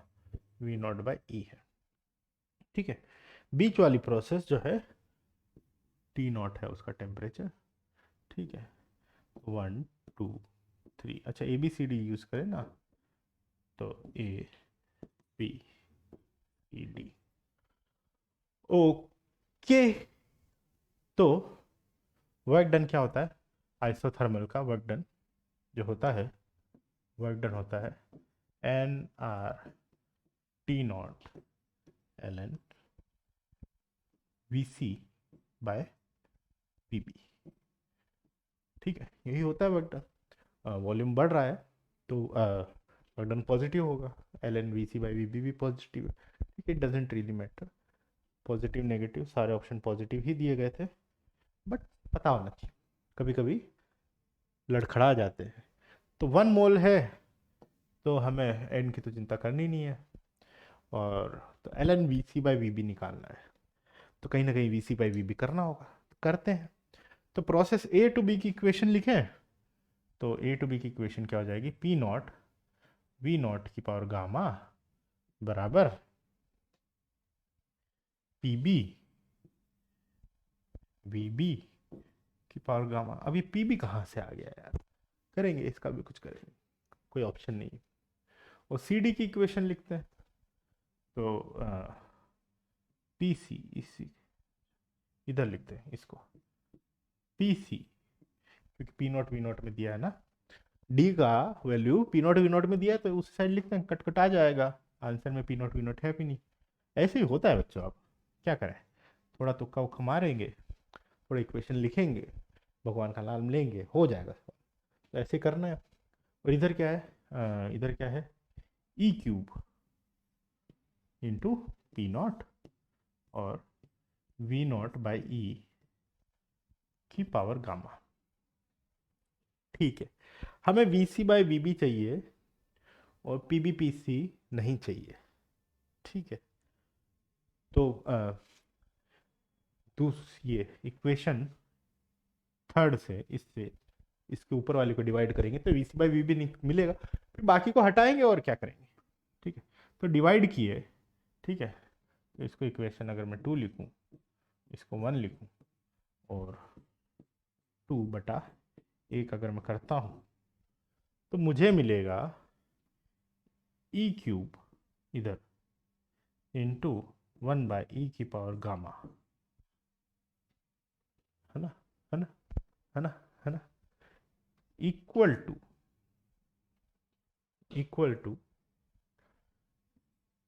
V naught by E है, ठीक है। बीच वाली प्रोसेस जो है टी नॉट है उसका टेम्परेचर, ठीक है। 1 2 3, अच्छा A B C D use करें ना, तो A B C D, okay. तो वर्क डन क्या होता है? आइसोथर्मल का वर्क डन जो होता है, वर्क डन होता है N R T naught L N V C by P B, ठीक है। यही होता है वर्क डन। वॉल्यूम बढ़ रहा है तो वर्क डन पॉजिटिव होगा, L N V C by V B भी पॉजिटिव है, ठीक है। It doesn't really matter, positive negative सारे ऑप्शन पॉजिटिव ही दिए गए थे, बट पता होना चाहिए, कभी कभी लड़खड़ा जाते हैं। तो 1 मोल है तो हमें एन की तो चिंता करनी नहीं है, और तो L N V C by V B निकालना है, तो कहीं ना कहीं V C by V B करना होगा, तो करते हैं। तो प्रोसेस ए टू बी की इक्वेशन लिखें, तो ए टू बी की इक्वेशन क्या हो जाएगी? पी नॉट वी नॉट की पावर गामा बराबर पी बी वी बी की पावर गामा। अभी पी बी कहाँ से आ गया यार? करेंगे, इसका भी कुछ करेंगे, कोई ऑप्शन नहीं। और सी डी की इक्वेशन लिखते हैं, तो पी सी, इसी इधर लिखते हैं इसको, पी सी, क्योंकि पी नॉट वी नॉट में दिया है ना, डी का value P naught we naught में दिया है तो उस साइड लिखते हैं, कट आ जाएगा। आंसर में पी नॉट वी नॉट है भी नहीं। ऐसे ही होता है बच्चों, आप क्या करें, थोड़ा तुक्का उक्का मारेंगे, थोड़ा इक्वेशन लिखेंगे, भगवान का नाम लेंगे, हो जाएगा। तो ऐसे करना है। और इधर क्या है? इधर क्या है? E cube into P naught और वी नॉट बाई ई की पावर गामा, ठीक है। हमें V C by V B चाहिए और पी बी पी सी नहीं चाहिए, ठीक है। तो ये इक्वेशन थर्ड से, इससे इसके ऊपर वाले को डिवाइड करेंगे तो V C by V B मिलेगा, फिर बाकी को हटाएंगे और क्या करेंगे, ठीक है। तो डिवाइड किए, ठीक है, तो इसको इक्वेशन अगर मैं 2 लिखूं, इसको 1 लिखूं, और 2/1 अगर मैं करता हूं, तो मुझे मिलेगा ई क्यूब इधर इंटू 1/e⁻⁻, है ना, है ना, है ना, है ना, इक्वल टू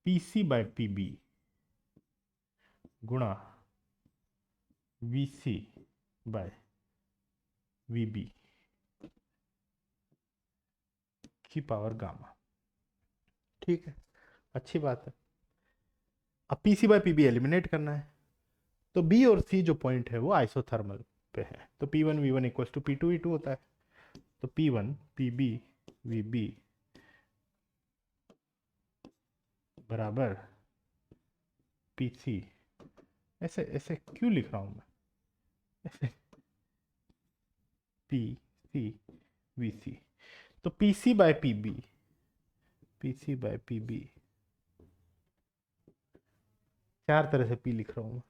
PC/PB गुणा VC/VB की पावर गामा। ठीक है, अच्छी बात है। अब PC/PB एलिमिनेट करना है, तो B और C जो पॉइंट है वो आइसोथर्मल पे है, तो P1 V1 equals to P2 V2 होता है, तो P1 PB VB बराबर PC, ऐसे ऐसे क्यों लिख रहा हूं मैं, ऐसे PC VC, तो PC/PB चार तरह से P लिख रहा हूं मैं,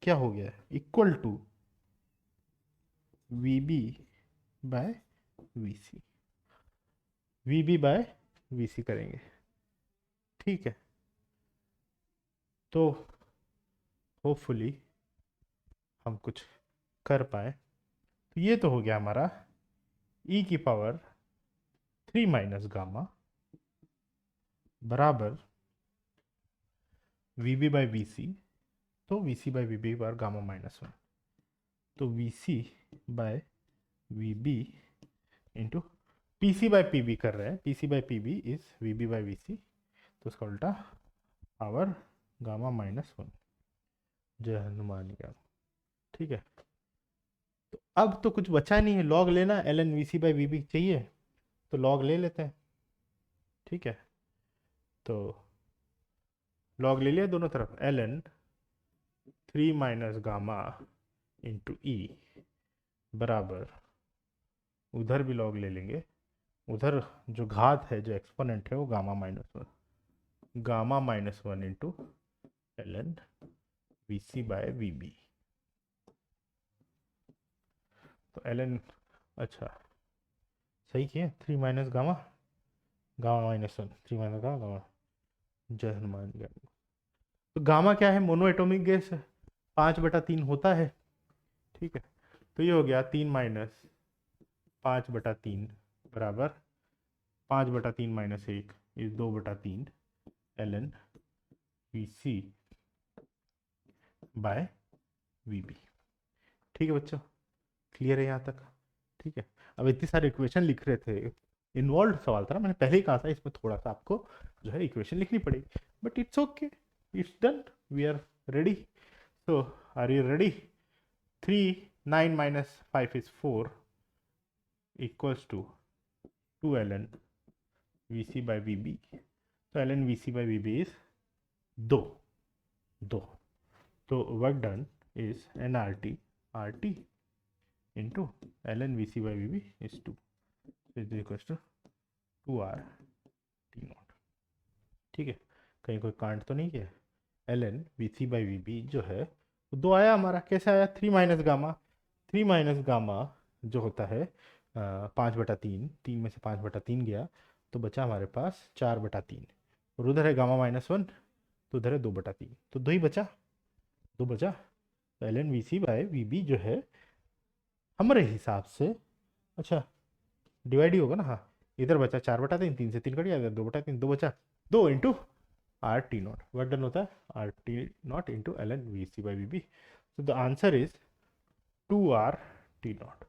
क्या हो गया, इक्वल टू VB/VC, VB/VC करेंगे, ठीक है। तो होपफुली हम कुछ कर पाए। तो ये तो हो गया हमारा e⁻³ गामा बराबर VB/VC, तो VC/VB बार गामा-1, तो VC/VB इंटू PC/PB कर रहे हैं, PC/PB इज VB/VC, तो उसका उल्टा पावर गामा-1, जय हनुमान ज्ञान, ठीक है। तो अब तो कुछ बचा नहीं है, लॉग लेना, ln VC/VB चाहिए तो लॉग ले लेते हैं, ठीक है। तो लॉग ले लिया दोनों तरफ, ln 3 - गामा इंटू ई बराबर, उधर भी लॉग ले लेंगे, उधर जो घात है, जो एक्सपोनेंट है वो गामा-1 इंटू ln VC/VB, तो ln, अच्छा सही किए, 3 - गामा, गामा-1, 3 - गामा, जय हनुमान ज्ञान। तो गामा क्या है, मोनो एटॉमिक गैस है, 5/3 होता है, ठीक है। तो ये हो गया 3 - 5/3 बराबर 5/3 - 1 इज 2/3 ln VC/VB, ठीक है बच्चों, क्लियर है यहाँ तक, ठीक है। अब इतनी सारे इक्वेशन लिख रहे थे, इन्वॉल्व सवाल था ना, मैंने पहले ही कहा था इसमें थोड़ा सा आपको जो है इक्वेशन लिखनी पड़ेगी, but it's okay, it's done, we are ready. So are you ready? 3 9 - 5 is 4 equals to 2 ln VC/VB, तो ln VC/VB is 2, तो work done is nRT RT into ln VC/VB is 2 is equals to 2R/T0, ठीक है। कहीं कोई कांड तो नहीं किया, ln VC/VB जो है तो 2 आया हमारा, कैसे आया, 3 - गामा, 3 - गामा जो होता है 5/3, 3 में से 5/3 गया तो बचा हमारे पास 4/3, और उधर है गामा-1 तो उधर है 2/3, तो 2 ही बचा, 2 बचा, तो ln VC/VB जो है हमारे हिसाब से, अच्छा डिवाइड ही होगा ना, हाँ, इधर बचा 4/3, 3 से 3 कट गया, इधर 2/3, 2 बचा, 2 इंटू RT0, वर्क डन होता है RT0 इंटू ln VC/VB, तो द आंसर इज 2R/T0।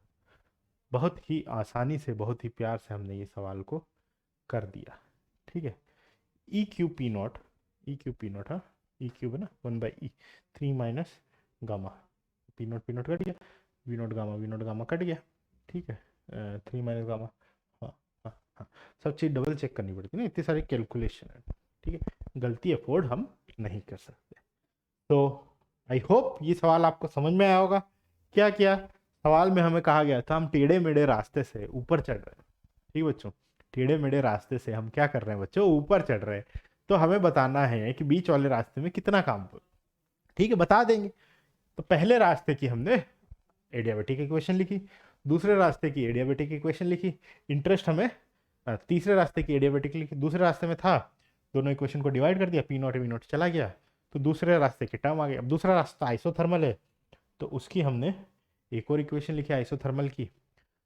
बहुत ही आसानी से, बहुत ही प्यार से हमने ये सवाल को कर दिया, ठीक है। E⁻P0, हाँ, E³ है ना, 1/E, 3 - गामा, P0 कट गया, V0 गामा कट गया, ठीक है, 3 - गामा, हाँ हाँ हाँ, सब चीज़ डबल चेक करनी पड़ती है ना, इतनी सारी कैलकुलेशन है, ठीक है, गलती अफोर्ड हम नहीं कर सकते। तो आई होप ये सवाल आपको समझ में आया होगा। क्या किया, सवाल में हमें कहा गया था हम टेढ़े मेढ़े रास्ते से ऊपर चढ़ रहे हैं। ठीक बच्चों, टेढ़े मेढ़े रास्ते से हम क्या कर रहे हैं बच्चों, ऊपर चढ़ रहे हैं। तो हमें बताना है कि बीच वाले रास्ते में कितना काम हुआ। ठीक है, बता देंगे। तो पहले रास्ते की हमने एडियाबेटिक इक्वेशन लिखी, दूसरे रास्ते की एडियाबेटिक इक्वेशन लिखी, इंटरेस्ट हमें तीसरे रास्ते की एडियाबेटिक लिखी। दूसरे रास्ते में था, दोनों इक्वेशन को डिवाइड कर दिया, पी नॉट वी नॉट चला गया, तो दूसरे रास्ते के टर्म आ गए। अब दूसरा रास्ता आइसोथर्मल है, तो उसकी हमने एक और इक्वेशन लिखी आइसोथर्मल की।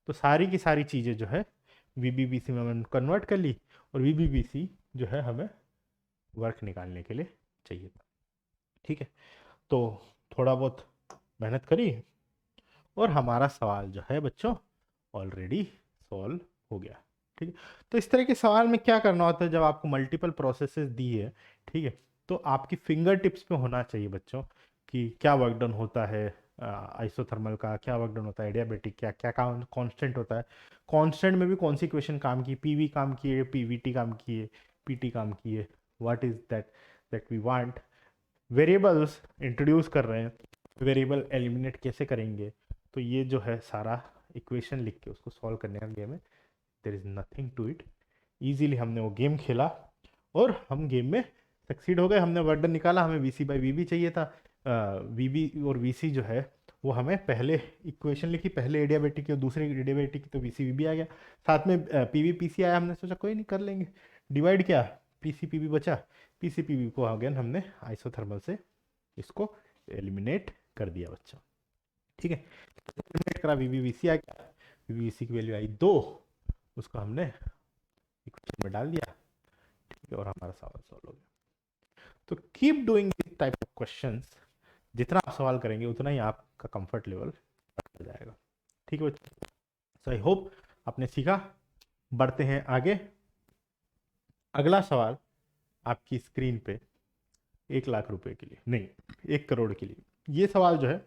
तो सारी की सारी चीज़ें जो है वीबीबीसी में हमने कन्वर्ट कर ली, और वीबीबीसी जो है हमें वर्क निकालने के लिए चाहिए था। ठीक है, तो थोड़ा बहुत मेहनत करी और हमारा सवाल जो है बच्चों ऑलरेडी सॉल्व हो गया। ठीक है, तो इस तरह के सवाल में क्या करना होता है जब आपको मल्टीपल प्रोसेसेस दी है, ठीक है, तो आपकी फिंगर टिप्स पे होना चाहिए बच्चों कि क्या वर्क डन होता है आइसोथर्मल का, क्या वर्क डन होता है एडियाबेटिक, क्या क्या काम कांस्टेंट होता है, कांस्टेंट में भी कौन सी इक्वेशन काम की, पीवी काम की है, पीवीटी काम की है, पीटी काम की है, what is that that we want. Variables introduce कर रहे हैं, वेरिएबल एलिमिनेट कैसे करेंगे, तो ये जो है सारा इक्वेशन लिख के उसको सॉल्व करने का गेम है। There is nothing to it. Easily हमने वो गेम खेला और हम गेम में सक्सीड हो गए। हमने वर्डन निकाला, हमें V C by V B चाहिए था। वी बी और वी सी जो है वो हमें पहले इक्वेशन लिखी, पहले एडियाबेटिक की और दूसरी एडियाबेटिक की, तो वी सी वी बी आ गया। साथ में पी वी पी सी आया, हमने सोचा कोई नहीं कर लेंगे, डिवाइड किया, पी सी पी बी बचा, पी सी पी बी को अगेन हमने आइसोथर्मल से इसको एलिमिनेट कर दिया बच्चा। ठीक है, एलिमिनेट करा, वी बी वी सी आ गया, वी बी सी की वैल्यू आई 2, उसको हमने इक्वेशन में डाल दिया। ठीक है, और हमारा सवाल सॉल्व हो गया। तो keep doing this type of questions, जितना आप सवाल करेंगे उतना ही आपका कंफर्ट लेवल बढ़ जाएगा। ठीक है बच्चों, सो आई होप आपने सीखा। बढ़ते हैं आगे। अगला सवाल आपकी स्क्रीन पे 1 लाख रुपए के लिए नहीं, 1 करोड़ के लिए। ये सवाल जो है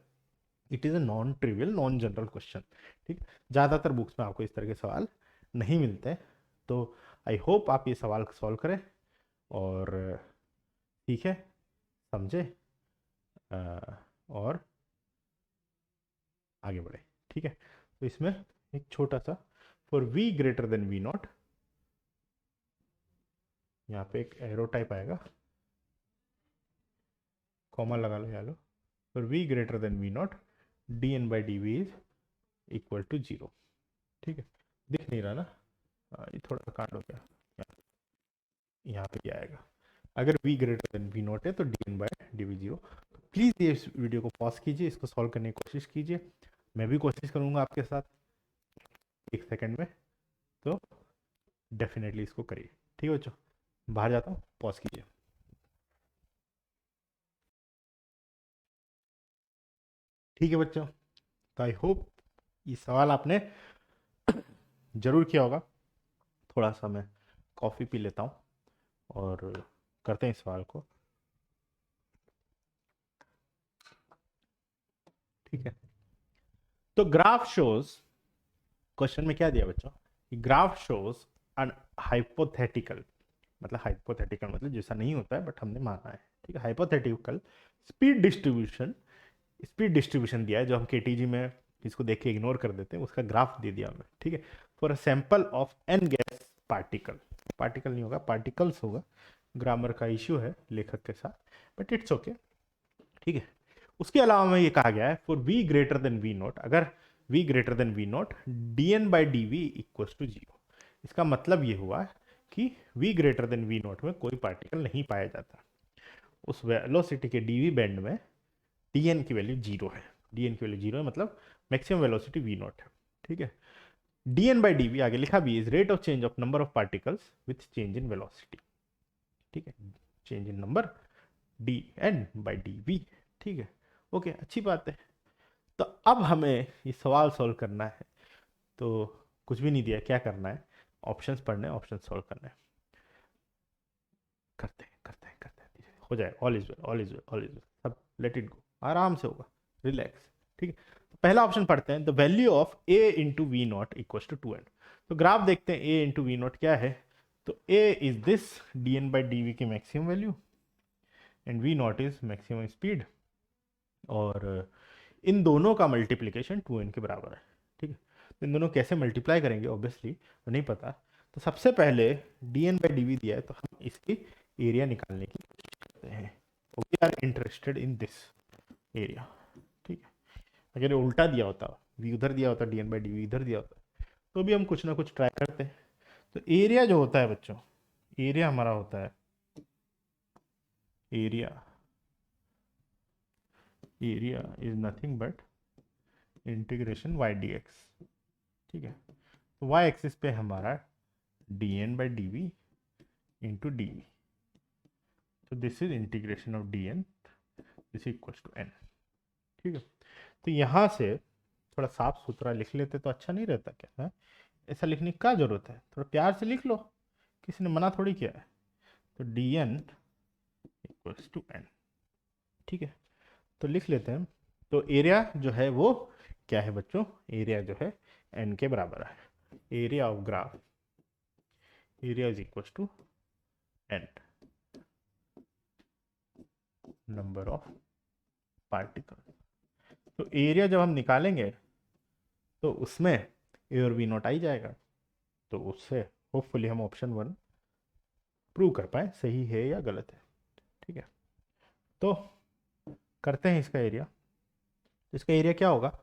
it is a non trivial non general question. ठीक, ज़्यादातर बुक्स में आपको इस तरह के सवाल नहीं मिलते हैं। तो आई होप आप ये सवाल सॉल्व करें और सीखें, समझे और आगे बढ़े। ठीक है, तो इसमें एक छोटा सा for V greater than V naught, यहाँ पे एक एरो टाइप आएगा, कॉमा लगा लो, यहाँ लो, for V greater than V naught D N by D V is equal to 0। ठीक है, दिख नहीं रहा ना, ये थोड़ा काट हो गया, यहाँ पे क्या आएगा, अगर v greater than v naught है तो D N by D V 0। तो प्लीज़ ये इस वीडियो को पॉज कीजिए, इसको सॉल्व करने की कोशिश कीजिए, मैं भी कोशिश करूँगा आपके साथ 1 सेकंड में। तो डेफिनेटली इसको करिए। ठीक है बच्चों, बाहर जाता हूँ, पॉज कीजिए। ठीक है बच्चों, तो आई होप ये सवाल आपने जरूर किया होगा। थोड़ा सा मैं कॉफ़ी पी लेता हूँ और करते हैं इस सवाल को। ठीक है, तो ग्राफ शोज, क्वेश्चन में क्या दिया बच्चों, ग्राफ शोज अन हाइपोथेटिकल, मतलब हाइपोथेटिकल मतलब जैसा नहीं होता है बट हमने माना है। ठीक है, hypothetical speed distribution, speed distribution दिया है जो हम केटीजी में इसको देख के इग्नोर कर देते हैं, उसका ग्राफ दे दिया हमें। ठीक है, for a sample of N gas particle, particle नहीं होगा पार्टिकल्स होगा, ग्रामर का इश्यू है लेखक के साथ, बट इट्स ओके। ठीक है, उसके अलावा में ये कहा गया है for V greater than V naught, अगर v greater than V naught D N by D V equal to 0। इसका मतलब ये हुआ कि v greater than V naught में कोई पार्टिकल नहीं पाया जाता, उस वेलोसिटी के डी वी बैंड में dn की वैल्यू 0 है, dn की वैल्यू 0 है, मतलब मैक्सिमम वेलोसिटी v नॉट है। ठीक है, dn बाई डी वी आगे लिखा भी is rate of change of number of particles with change in velocity. ठीक है, change in number D N by D V. ठीक है, ओके, अच्छी बात है। तो अब हमें ये सवाल सॉल्व करना है, तो कुछ भी नहीं दिया, क्या करना है, ऑप्शंस पढ़ने हैं, ऑप्शन सॉल्व करना है, करते हैं करते हैं करते हैं, हो जाए, all is well all is well all is well, सब लेट इट गो, आराम से होगा, रिलैक्स। ठीक है, तो पहला ऑप्शन पढ़ते हैं, the value of a into V naught equal to 2n। तो ग्राफ देखते हैं a इंटू वी नॉट क्या है, तो a is this D N by D V की maximum value and V naught is maximum speed, और इन दोनों का मल्टीप्लिकेशन 2n के बराबर है। ठीक है, तो इन दोनों कैसे मल्टीप्लाई करेंगे ऑब्वियसली तो नहीं पता। तो सबसे पहले dn बाई डी दिया है तो हम इसकी एरिया निकालने की कोशिश करते हैं। We are interested in this area. ठीक है, अगर ये उल्टा दिया होता, v उधर दिया होता, dn बाई डी इधर दिया होता, तो भी हम कुछ ना कुछ ट्राई करते हैं। तो एरिया जो होता है बच्चों, एरिया हमारा होता है, area area is nothing but integration Y D X. ठीक है, तो वाई एक्सिस पे हमारा D N by D V into D we. तो this is integration of D N, this equals to N. ठीक है, तो यहाँ से थोड़ा साफ सुथरा लिख लेते तो अच्छा नहीं रहता क्या है? ऐसा लिखने की क्या जरूरत है, थोड़ा प्यार से लिख लो, किसी ने मना थोड़ी किया है। तो D N equals to N. ठीक है, तो लिख लेते हैं। तो एरिया जो है वो क्या है बच्चों, एरिया जो है एन के बराबर है। Area of graph, area is equals to N number of particle. तो एरिया जब हम निकालेंगे तो उसमें ए और वी नॉट आ ही जाएगा, तो उससे होपफुली हम ऑप्शन 1 प्रूव कर पाए सही है या गलत है। ठीक है, तो करते हैं इसका एरिया। इसका एरिया क्या होगा,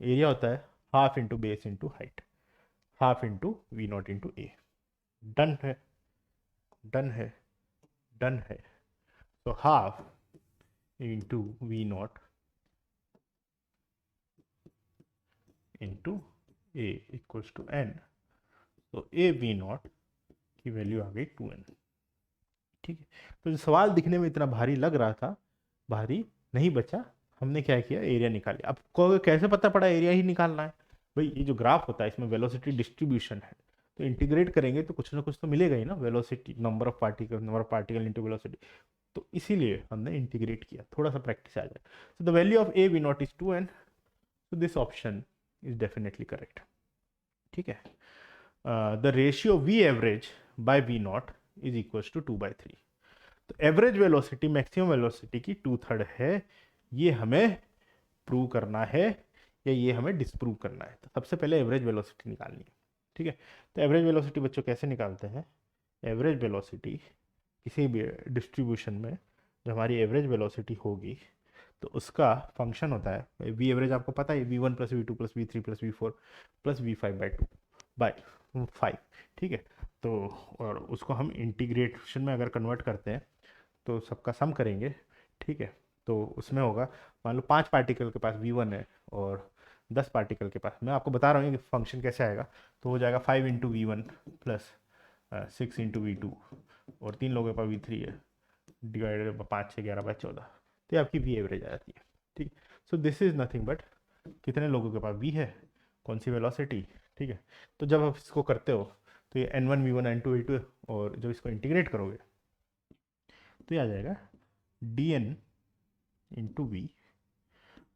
एरिया होता है half into base into height, half into V naught into A. Done है, डन है, डन है। तो half into V naught into A equals to N. तो ए वी नॉट की वैल्यू आ गई 2n। ठीक है, तो जो सवाल दिखने में इतना भारी लग रहा था, भारी नहीं बचा। हमने क्या किया, एरिया निकालिया। अब को कैसे पता पड़ा एरिया ही निकालना है? भाई ये जो ग्राफ होता है इसमें वेलोसिटी डिस्ट्रीब्यूशन है, तो इंटीग्रेट करेंगे तो कुछ ना कुछ तो मिलेगा ही ना, velocity number of particle into velocity. तो इसीलिए हमने इंटीग्रेट किया, थोड़ा सा प्रैक्टिस आ जाए। So the value of A V naught is 2n, so this option is definitely correct. ठीक है, the ratio V average by V naught is equals to 2/3। तो एवरेज वेलोसिटी मैक्सिमम वेलोसिटी की 2/3 है, ये हमें प्रूव करना है या ये हमें डिसप्रूव करना है। तो सबसे पहले एवरेज वेलोसिटी निकालनी है। ठीक है, तो एवरेज वेलोसिटी बच्चों कैसे निकालते हैं? एवरेज वेलोसिटी किसी भी डिस्ट्रीब्यूशन में जो हमारी एवरेज वेलोसिटी होगी तो उसका फंक्शन होता है वी एवरेज, आपको पता है V 1 plus V 2 plus V 3 plus V 4 plus V 5 by 2 by 5। ठीक है, तो और उसको हम इंटीग्रेशन में अगर कन्वर्ट करते हैं तो सबका सम करेंगे। ठीक है, तो उसमें होगा, मान लो 5 पार्टिकल के पास v1 है और 10 पार्टिकल के पास, मैं आपको बता रहा हूँ कि फंक्शन कैसे आएगा। तो हो जाएगा 5 into V one plus 6 into V two, और 3 लोगों के पास v3 है, डिवाइडेड बाई 5 6 11 बाई 14, तो ये आपकी वी एवरेज आ जाती है। ठीक, सो दिस इज नथिंग बट कितने लोगों के पास v है, कौन सी वेलोसिटी। ठीक है, तो जब आप इसको करते हो तो ये n1 v1 n2 v2, और जब इसको इंटीग्रेट करोगे तो ये आ जाएगा D N into V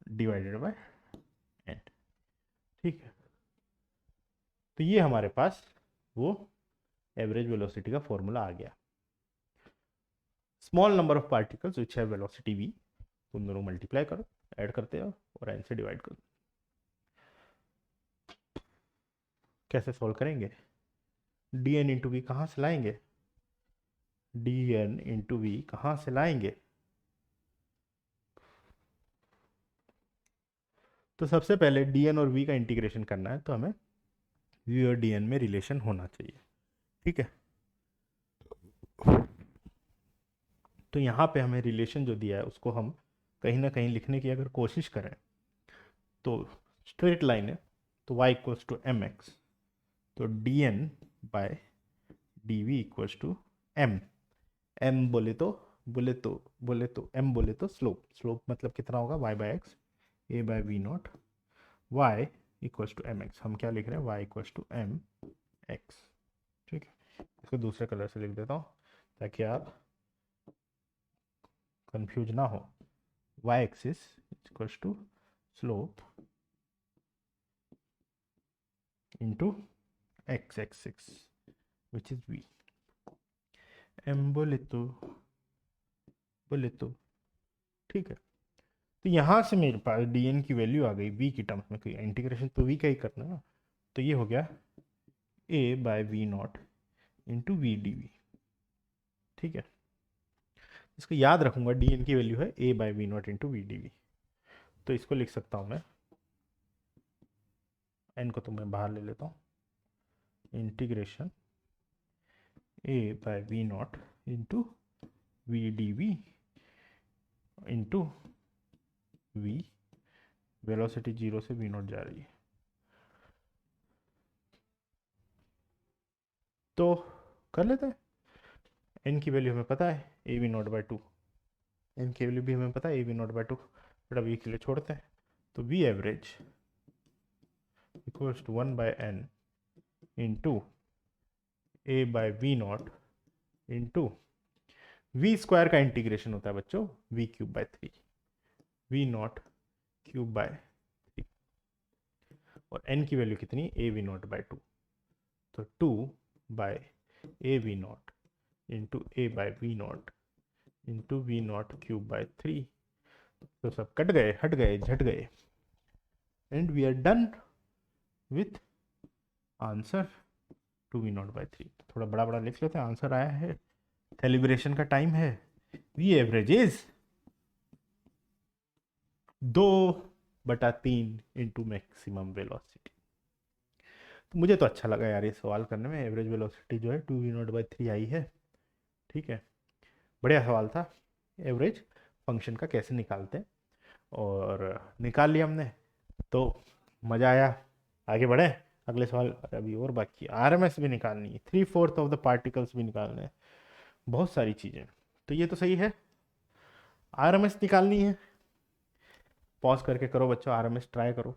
divided by N. ठीक है, तो ये हमारे पास वो एवरेज वेलोसिटी का फॉर्मूला आ गया। Small number of particles which have velocity v, तुम दोनों मल्टीप्लाई करो, ऐड करते हो और एन से डिवाइड करो। कैसे सॉल्व करेंगे? डी एन इंटू वी कहाँ से लाएंगे, डी एन इंटू वी कहाँ से लाएंगे? तो सबसे पहले डी एन और वी का इंटीग्रेशन करना है, तो हमें वी और डी एन में रिलेशन होना चाहिए। ठीक है, तो यहाँ पे हमें रिलेशन जो दिया है उसको हम कहीं ना कहीं लिखने की अगर कोशिश करें तो स्ट्रेट लाइन है, तो y equals to M X, तो D N by D V equals to M. M बोले तो एम बोले तो स्लोप, स्लोप मतलब कितना होगा y by X, A by V naught, y equals to M X. हम क्या लिख रहे हैं, y equals to M X. ठीक है, इसको दूसरे कलर से लिख देता हूँ ताकि आप कंफ्यूज ना हो। y axis equals to slope into x axis which is v। M बोले तो ठीक है, तो यहाँ से मेरे पास dn की वैल्यू आ गई v की टर्म्स में, कोई इंटीग्रेशन तो v का ही करना ना, तो ये हो गया a by V naught into V D V. ठीक है, इसको याद रखूंगा, dn की वैल्यू है a by V naught into V D we. तो इसको लिख सकता हूँ मैं, n को तो मैं बाहर ले लेता हूँ, integration a by V naught into V D V into v, velocity 0 से v नॉट जा रही है। तो कर लेते हैं, n की वैल्यू हमें पता है A V naught by two, N की वैल्यू भी हमें पता है A V naught by two, but अब ये के लिए छोड़ते हैं। तो V average equals to 1 by N into A by V naught into V square का इंटीग्रेशन होता है बच्चों V cube by 3, V naught cube by 3, और एन की वैल्यू कितनी, A V naught by two, तो 2 by A V naught into A by V naught into V naught cube by 3। तो सब कट गए, हट गए, झट गए, and we are done with answer 2 V naught by 3। थोड़ा बड़ा बड़ा लिख लेते हैं, आंसर आया है, सेलिब्रेशन का टाइम है। V average is 2/3 into maximum velocity. तो मुझे तो अच्छा लगा यार ये सवाल करने में, एवरेज वेलोसिटी जो है 2 वी नॉट बाई 3 आई है। ठीक है, बढ़िया सवाल था, एवरेज फंक्शन का कैसे निकालते हैं, और निकाल लिया हमने, तो मज़ा आया। आगे बढ़े, अगले सवाल अभी और बाकी, आरएमएस भी निकालनी है, 3/4 ऑफ द पार्टिकल्स भी निकालने हैं, बहुत सारी चीज़ें। तो ये तो सही है, आरएमएस निकालनी है। पॉज करके करो बच्चों, आरएमएस ट्राई करो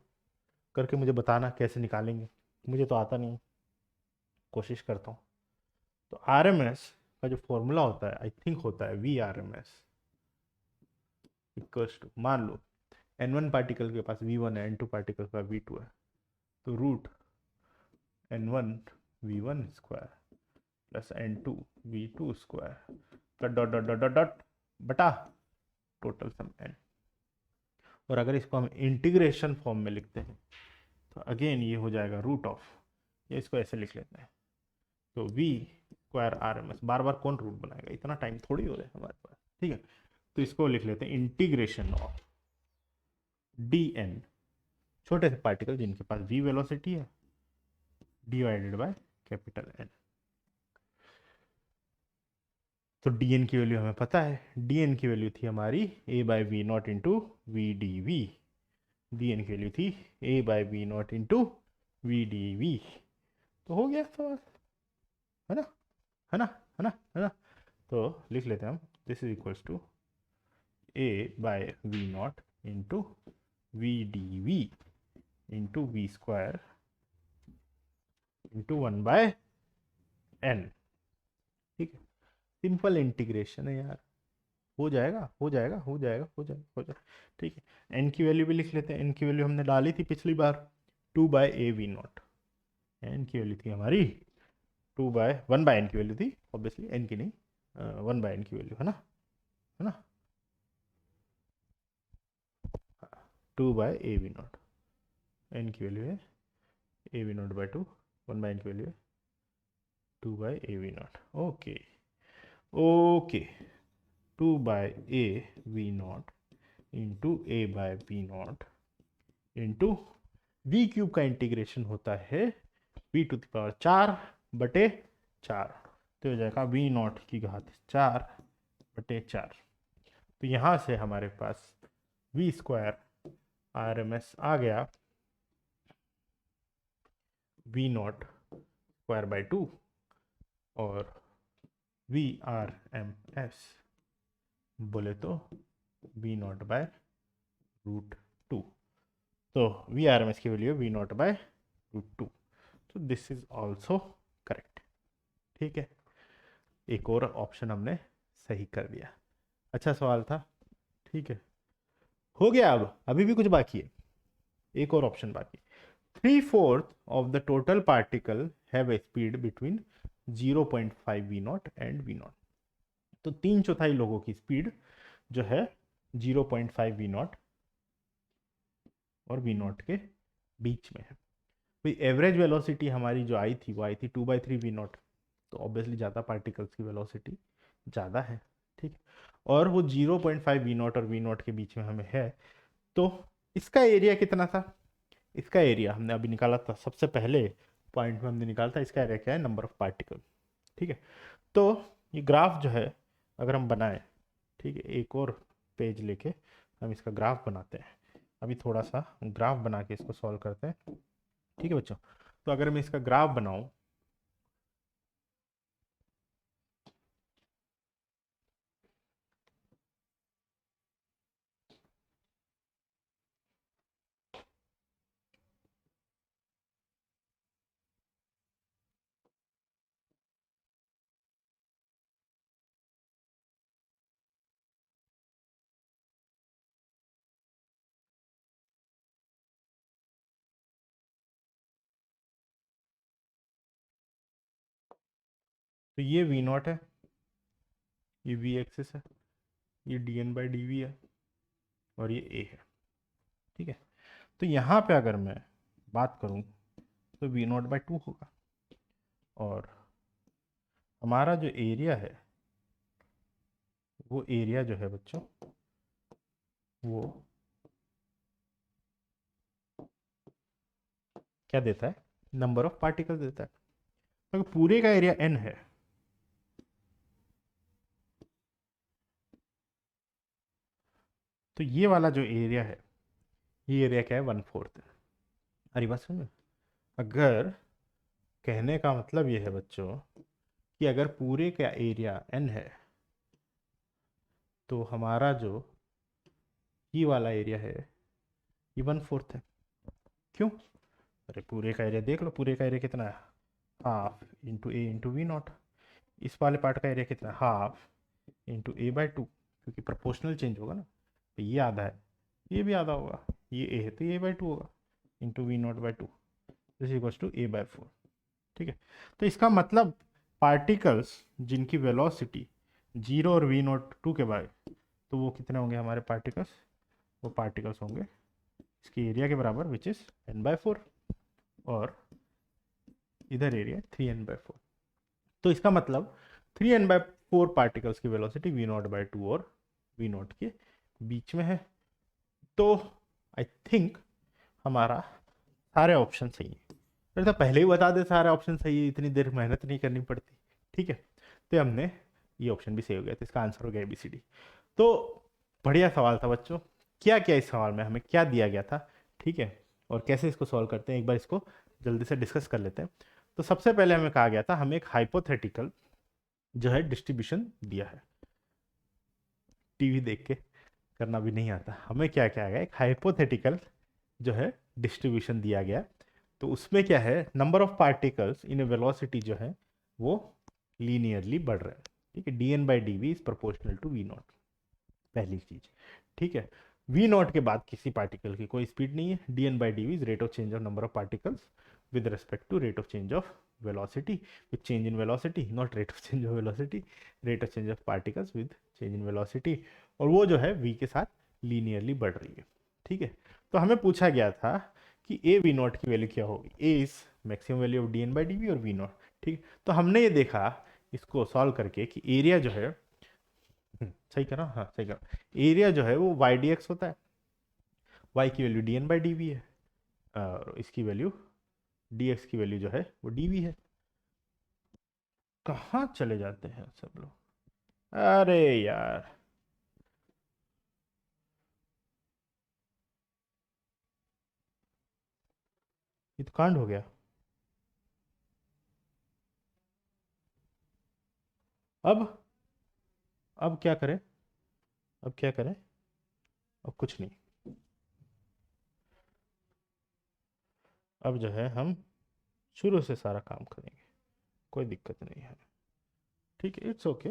करके, मुझे बताना कैसे निकालेंगे, मुझे तो आता नहीं, कोशिश करता हूँ। तो आरएमएस का जो फॉर्मूला होता है, आई थिंक होता है V R M S equals to, मान लो n1 पार्टिकल के पास v1 है, n2 पार्टिकल का v2 है, तो root n1 v1 square plus n2 v2 square dot dot dot dot dot बटा टोटल सम n। और अगर इसको हम इंटीग्रेशन फॉर्म में लिखते हैं तो अगेन ये हो जाएगा रूट ऑफ, या इसको ऐसे लिख लेते हैं, तो v square R M S, बार बार कौन रूट बनाएगा, इतना टाइम थोड़ी हो रहा है हमारे पास। ठीक है, तो इसको लिख लेते हैं इंटीग्रेशन ऑफ डी एन, छोटे से पार्टिकल जिनके पास v वेलोसिटी है, डिवाइडेड बाय कैपिटल N। तो dn की वैल्यू हमें पता है, dn की वैल्यू थी हमारी a by V naught into V D V, dn की वैल्यू थी a by V naught into V D we. तो हो गया सवाल, है ना, है ना, है ना, है ना। तो लिख लेते हैं हम, this is equals to a by V naught into V D V into V square into 1 by n। ठीक है, सिंपल इंटीग्रेशन है यार, हो जाएगा, हो जाएगा, हो जाएगा, हो जाएगा, हो जाएगा। ठीक है, n की वैल्यू भी लिख लेते हैं, n की वैल्यू हमने डाली थी पिछली बार 2 by A V naught, N की वैल्यू थी हमारी 1 बाय एन की वैल्यू थी ऑब्वियसली, n की नहीं, 1 बाय एन की वैल्यू, है ना, है ना, 2 by A V naught, N की वैल्यू है A V naught by 2, 1 by N की वैल्यू है 2 by A V naught. Okay okay, 2 by A V naught into A by V naught into V cube का integration होता है we to the power 4/4, तो हो जाएगा we naught की घात 4/4। तो यहाँ से हमारे पास V square R M S आ गया वी नॉट स्क्वायर बाय 2, और वी आर एम एस बोले तो वी नॉट बाय रूट 2। तो वी आर एम एस की वैल्यू है वी नॉट बाय रूट 2, तो दिस इज ऑल्सो करेक्ट। ठीक है, एक और ऑप्शन हमने सही कर दिया, अच्छा सवाल था। ठीक है, हो गया, अब अभी भी कुछ बाकी है, एक और ऑप्शन बाकी। 3/4 of the total particle have a speed between 0.5 V naught and V naught. तो 3/4 लोगों की स्पीड जो है 0.5 वी नॉट और वी नॉट के बीच में है। भाई एवरेज वेलोसिटी हमारी जो आई थी वो आई थी 2/3 वी नॉट, तो ऑब्वियसली ज़्यादा पार्टिकल्स की वेलोसिटी ज़्यादा है, ठीक है। और वो 0.5 वी नॉट और वी नॉट के बीच में हमें है, तो इसका एरिया कितना था? इसका एरिया हमने अभी निकाला था, सबसे पहले पॉइंट में हमने निकाला था इसका एरिया क्या है, नंबर ऑफ पार्टिकल, ठीक है। तो ये ग्राफ जो है अगर हम बनाएं, ठीक है, एक और पेज लेके हम इसका ग्राफ बनाते हैं। अभी थोड़ा सा ग्राफ बना के इसको सॉल्व करते हैं, ठीक है बच्चों। तो अगर मैं इसका ग्राफ बनाऊं, तो ये वी नॉट है, ये वी एक्सिस है, ये D N by D V है, और ये ए है, ठीक है। तो यहाँ पे अगर मैं बात करूँ तो वी नॉट बाई 2 होगा, और हमारा जो एरिया है वो एरिया जो है बच्चों वो क्या देता है, नंबर ऑफ पार्टिकल देता है। तो पूरे का एरिया n है, तो ये वाला जो एरिया है ये एरिया क्या है, 1/4 है। अरे बात समझ, अगर कहने का मतलब ये है बच्चों कि अगर पूरे का एरिया n है तो हमारा जो ये वाला एरिया है ये 1/4 है। क्यों? अरे पूरे का एरिया देख लो, पूरे का एरिया कितना है, half into A into V naught. इस वाले पार्ट का एरिया कितना है, हाफ इंटू ए बाई 2, क्योंकि प्रोपोर्शनल चेंज होगा ना, तो ये आधा है, ये भी आधा होगा, ये ए है तो ए बाई 2 होगा, into V naught by 2 this equals to A by 4, ठीक है। तो इसका मतलब पार्टिकल्स जिनकी वेलोसिटी 0 और वी नॉट 2 के बाद, तो वो कितने होंगे हमारे पार्टिकल्स, वो पार्टिकल्स होंगे इसके एरिया के बराबर, विच इज़ n/4, और इधर एरिया 3n/4। तो इसका मतलब 3n/4 पार्टिकल्स की वेलोसिटी v0/2 और v0 के बीच में है। तो आई थिंक हमारा सारे ऑप्शन सही है। अरे तो पहले ही बता दे सारे ऑप्शन सही है, इतनी देर मेहनत नहीं करनी पड़ती, ठीक है। तो हमने ये ऑप्शन भी सही हो गया, तो इसका आंसर हो गया ABCD। तो बढ़िया सवाल था बच्चों, क्या क्या इस सवाल में हमें क्या दिया गया था, ठीक है, और कैसे इसको सॉल्व करते हैं, एक बार इसको जल्दी से डिस्कस कर लेते हैं। तो सबसे पहले हमें कहा गया था हमें एक हाइपोथेटिकल जो है डिस्ट्रीब्यूशन दिया है, टीवी देख के करना भी नहीं आता हमें, क्या क्या है, एक हाइपोथेटिकल जो है डिस्ट्रीब्यूशन दिया गया। तो उसमें क्या है, number of particles in a velocity जो है वो लीनियरली बढ़ रहे हैं, ठीक है, D N by D V is proportional to V naught, पहली चीज, ठीक है। वी नॉट के बाद किसी पार्टिकल की कोई स्पीड नहीं है, D N by D V is rate of change of number of particles with respect to rate of change of velocity, with change in velocity, not rate of change of velocity, rate of change of particles with change in velocity, और वो जो है v के साथ linearly बढ़ रही है, ठीक है। तो हमें पूछा गया था कि ए वी नॉट की वैल्यू क्या होगी, A is maximum value of D N by D V और वी नॉट, ठीक। तो हमने ये देखा इसको सॉल्व करके कि एरिया जो है सही करा, हाँ सही करा, एरिया जो है वो वाई डी एक्स होता है, वाई की value D N by D V है, और इसकी वैल्यू डी एक्स की वैल्यू जो है वो डी वी है। कहाँ चले जाते हैं सब लोग, अरे यार, ये तो कांड हो गया। अब अब क्या करें, अब क्या करें, अब कुछ नहीं, अब जो है हम शुरू से सारा काम करेंगे, कोई दिक्कत नहीं है, ठीक है, इट्स ओके,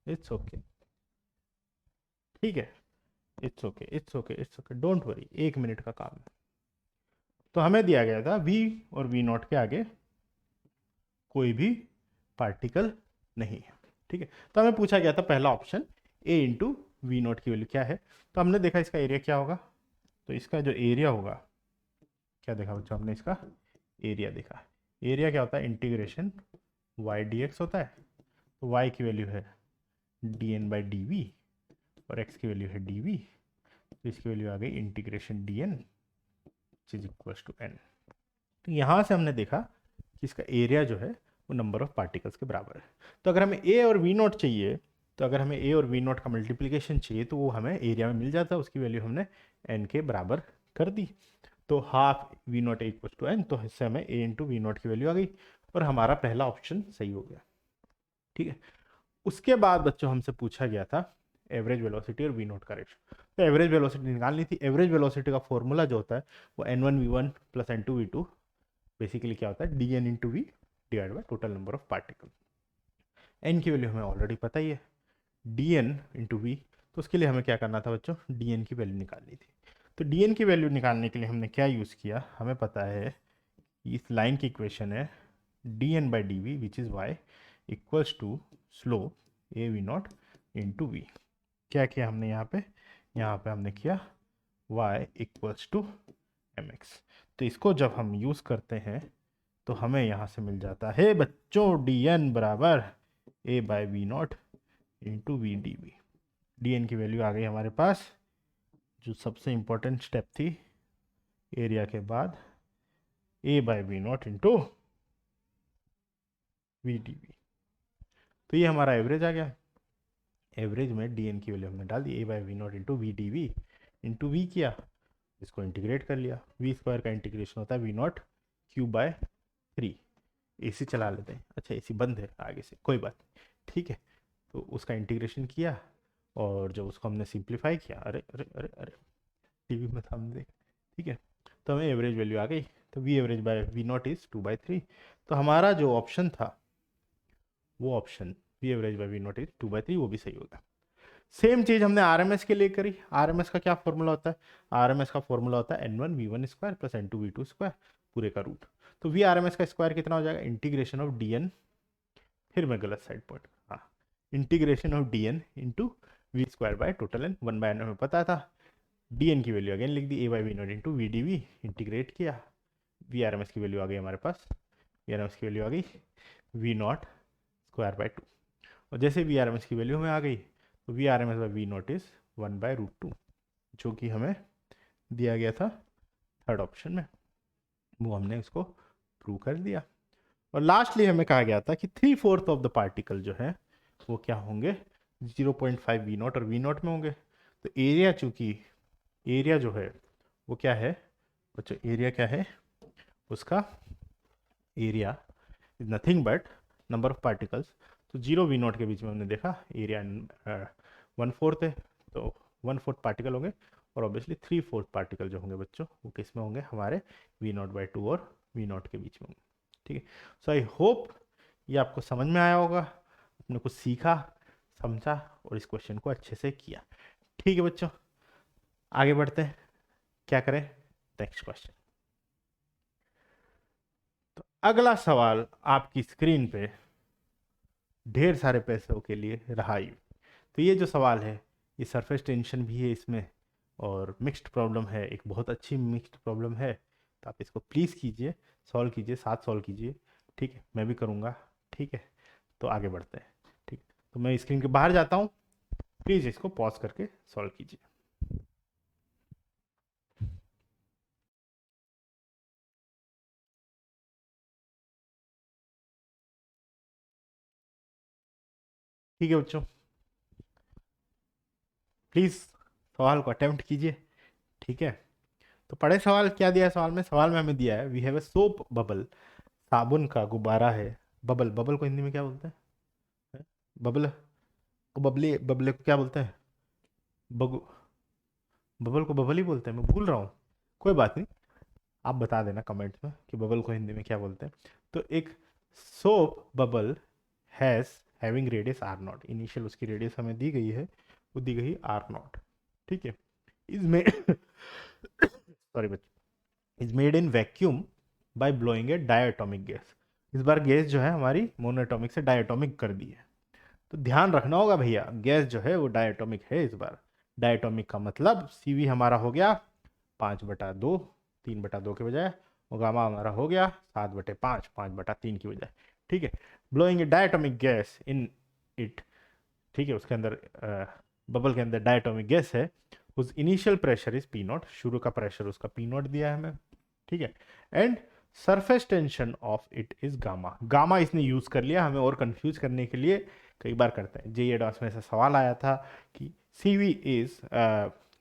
इट्स ओके, ठीक है, it's okay, it's okay, it's okay, don't worry, 1 minute का काम है। तो हमें दिया गया था v और v नॉट के आगे कोई भी पार्टिकल नहीं है, ठीक है। तो हमें पूछा गया था पहला option a into V naught की वैल्यू क्या है। तो हमने देखा इसका एरिया क्या होगा, तो इसका जो एरिया होगा, क्या देखा बच्चों हमने, इसका एरिया देखा। एरिया क्या होता है, इंटीग्रेशन वाई डी एक्स होता है। तो वाई की वैल्यू है D N by D V और एक्स की वैल्यू है डी वी, तो इसकी वैल्यू आ गई integration D N is equal to N. तो यहाँ से हमने देखा कि इसका एरिया जो है वो नंबर ऑफ पार्टिकल्स के बराबर है। तो अगर हमें ए और वी नॉट चाहिए, तो अगर हमें ए और वी नॉट का मल्टीप्लिकेशन चाहिए तो वो हमें एरिया में मिल जाता है, उसकी वैल्यू हमने एन के बराबर कर दी। तो half V naught A equal to N, तो इससे हमें ए इंटू वी नॉट की वैल्यू आ गई और हमारा पहला ऑप्शन सही हो गया। ठीक है, उसके बाद बच्चों हमसे पूछा गया था एवरेज वेलोसिटी और वी नॉट का रेशियो। तो एवरेज वेलोसिटी निकालनी थी। एवरेज वेलोसिटी का फॉर्मूला जो होता है वो n1v1 प्लस n2v2 बेसिकली क्या होता है, D N into V divide by total number of particle. N की वैल्यू हमें ऑलरेडी पता ही है, डी एन इंटू वी, तो उसके लिए हमें क्या करना था बच्चों, डी एन की वैल्यू निकालनी थी। तो डी एन की वैल्यू निकालने के लिए हमने क्या यूज़ किया, हमें पता है इस लाइन की इक्वेशन है D N by D V which is Y equals to slope a V naught into V. क्या किया हमने यहाँ पे हमने किया y equals to M X. तो इसको जब हम यूज़ करते हैं तो हमें यहाँ से मिल जाता है बच्चों डी एन बराबर A by V naught into V D V. D N की वैल्यू आ गई हमारे पास, जो सबसे इम्पोर्टेंट स्टेप थी एरिया के बाद, A by V naught into V D we. तो ये हमारा एवरेज आ गया। एवरेज में डी एन की वैल्यू हमने डाल दी A by V naught into V D V, into V किया, इसको इंटीग्रेट कर लिया। वी स्क्वायर का इंटीग्रेशन होता है वी नॉट क्यू बाय 3। एसी चला लेते हैं, अच्छा एसी बंद है आगे से, कोई बात नहीं, ठीक है। तो उसका इंटीग्रेशन किया और जब उसको हमने सिंप्लीफाई किया, अरे अरे अरे अरे टीवी में था हमने, ठीक है, तो हमें एवरेज वैल्यू आ गई। तो V average by V naught is 2/3। तो हमारा जो ऑप्शन था वो option V average by V naught is 2/3, वो भी सही होगा। सेम चीज़ हमने आरएमएस के लिए करी। आरएमएस का क्या फॉर्मूला होता है, आरएमएस का फॉर्मूला होता है n1v1 square plus n2v2 square पूरे का रूट। तो वी आरएमएस का स्क्वायर कितना हो जाएगा, इंटीग्रेशन ऑफ डी एन, फिर मैं गलत साइड पॉइंट, हाँ, integration of D N into V square by total N, 1/n हमें पता था। डी एन की वैल्यू अगेन लिख दी, A by V naught into V D V, integrate किया, वी आर एम एस की वैल्यू आ गई हमारे पास, वी आर एम एस की वैल्यू आ गई वी नॉट स्क्वायर बाय 2। और जैसे वी आर एम एस की वैल्यू हमें आ गई, तो V R M S by V naught is 1/√2, जो कि हमें दिया गया था थर्ड ऑप्शन में, वो हमने उसको प्रूव कर दिया। और लास्टली हमें कहा गया था कि 3/4 ऑफ द पार्टिकल जो है वो क्या होंगे, 0.5 वी नॉट और वी नॉट में होंगे। तो एरिया, चूंकि एरिया जो है वो क्या है बच्चों, एरिया क्या है, उसका area is nothing but number of particles. तो 0 वी नॉट के बीच में हमने देखा एरिया 1/4 है, तो 1/4 पार्टिकल होंगे, और ऑब्वियसली 3/4 पार्टिकल जो होंगे बच्चों वो किस में होंगे, हमारे v0/2 और v0 के बीच में होंगे। ठीक है, सो आई होप ये आपको समझ में आया होगा, आपने कुछ सीखा, समझा और इस क्वेश्चन को अच्छे से किया। ठीक है बच्चों, आगे बढ़ते हैं, क्या करें, नेक्स्ट क्वेश्चन। तो अगला सवाल आपकी स्क्रीन पे ढेर सारे पैसों के लिए रहा ही। तो ये जो सवाल है ये सरफेस टेंशन भी है इसमें, और मिक्स्ड प्रॉब्लम है, एक बहुत अच्छी मिक्स्ड प्रॉब्लम है। तो आप इसको प्लीज़ कीजिए, सॉल्व कीजिए, साथ सॉल्व कीजिए, ठीक है, मैं भी करूँगा, ठीक है। तो आगे बढ़ते हैं, ठीक। तो मैं स्क्रीन के बाहर जाता हूँ, प्लीज़ इसको पॉज करके सॉल्व कीजिए। ठीक है बच्चों, प्लीज़ सवाल को अटेम्प्ट कीजिए, ठीक है। तो पढ़े सवाल, क्या दिया है सवाल में, सवाल में हमें दिया है we have a soap bubble, साबुन का गुब्बारा है। बबल, बबल को हिंदी में क्या बोलते हैं, बबल को, बबली, बबले को क्या बोलते हैं, बगु, बबल को बबल ही बोलते हैं, मैं भूल रहा हूँ, कोई बात नहीं, आप बता देना कमेंट्स में कि बबल को हिंदी में क्या बोलते हैं। तो एक soap bubble has having radius R naught, initial उसकी रेडियस हमें दी गई है, वो दी गई आर नॉट, ठीक है। इसमें सॉरी बच्चे, is made in vacuum by blowing a diatomic gas. इस बार गैस जो है हमारी मोनोएटॉमिक से डायटोमिक कर दी है। तो ध्यान रखना होगा भैया, गैस जो है वो डायटोमिक है इस बार। डायटोमिक का मतलब CV हमारा हो गया 5/2, 3/2 के बजाय, और गामा हमारा हो गया 7/5, 5/3 की बजाय। ठीक है, blowing a diatomic gas in it, ठीक है, उसके अंदर बबल के अंदर डायटोमिक गैस है, उस इनिशियल प्रेशर इज P0, शुरू का प्रेशर उसका P0 दिया है हमें। ठीक है, and surface tension of it is gamma. Gamma इसने यूज कर लिया हमें और कंफ्यूज करने के लिए, कई बार करते हैं। JEE एडवांस में ऐसा सवाल आया था कि CV is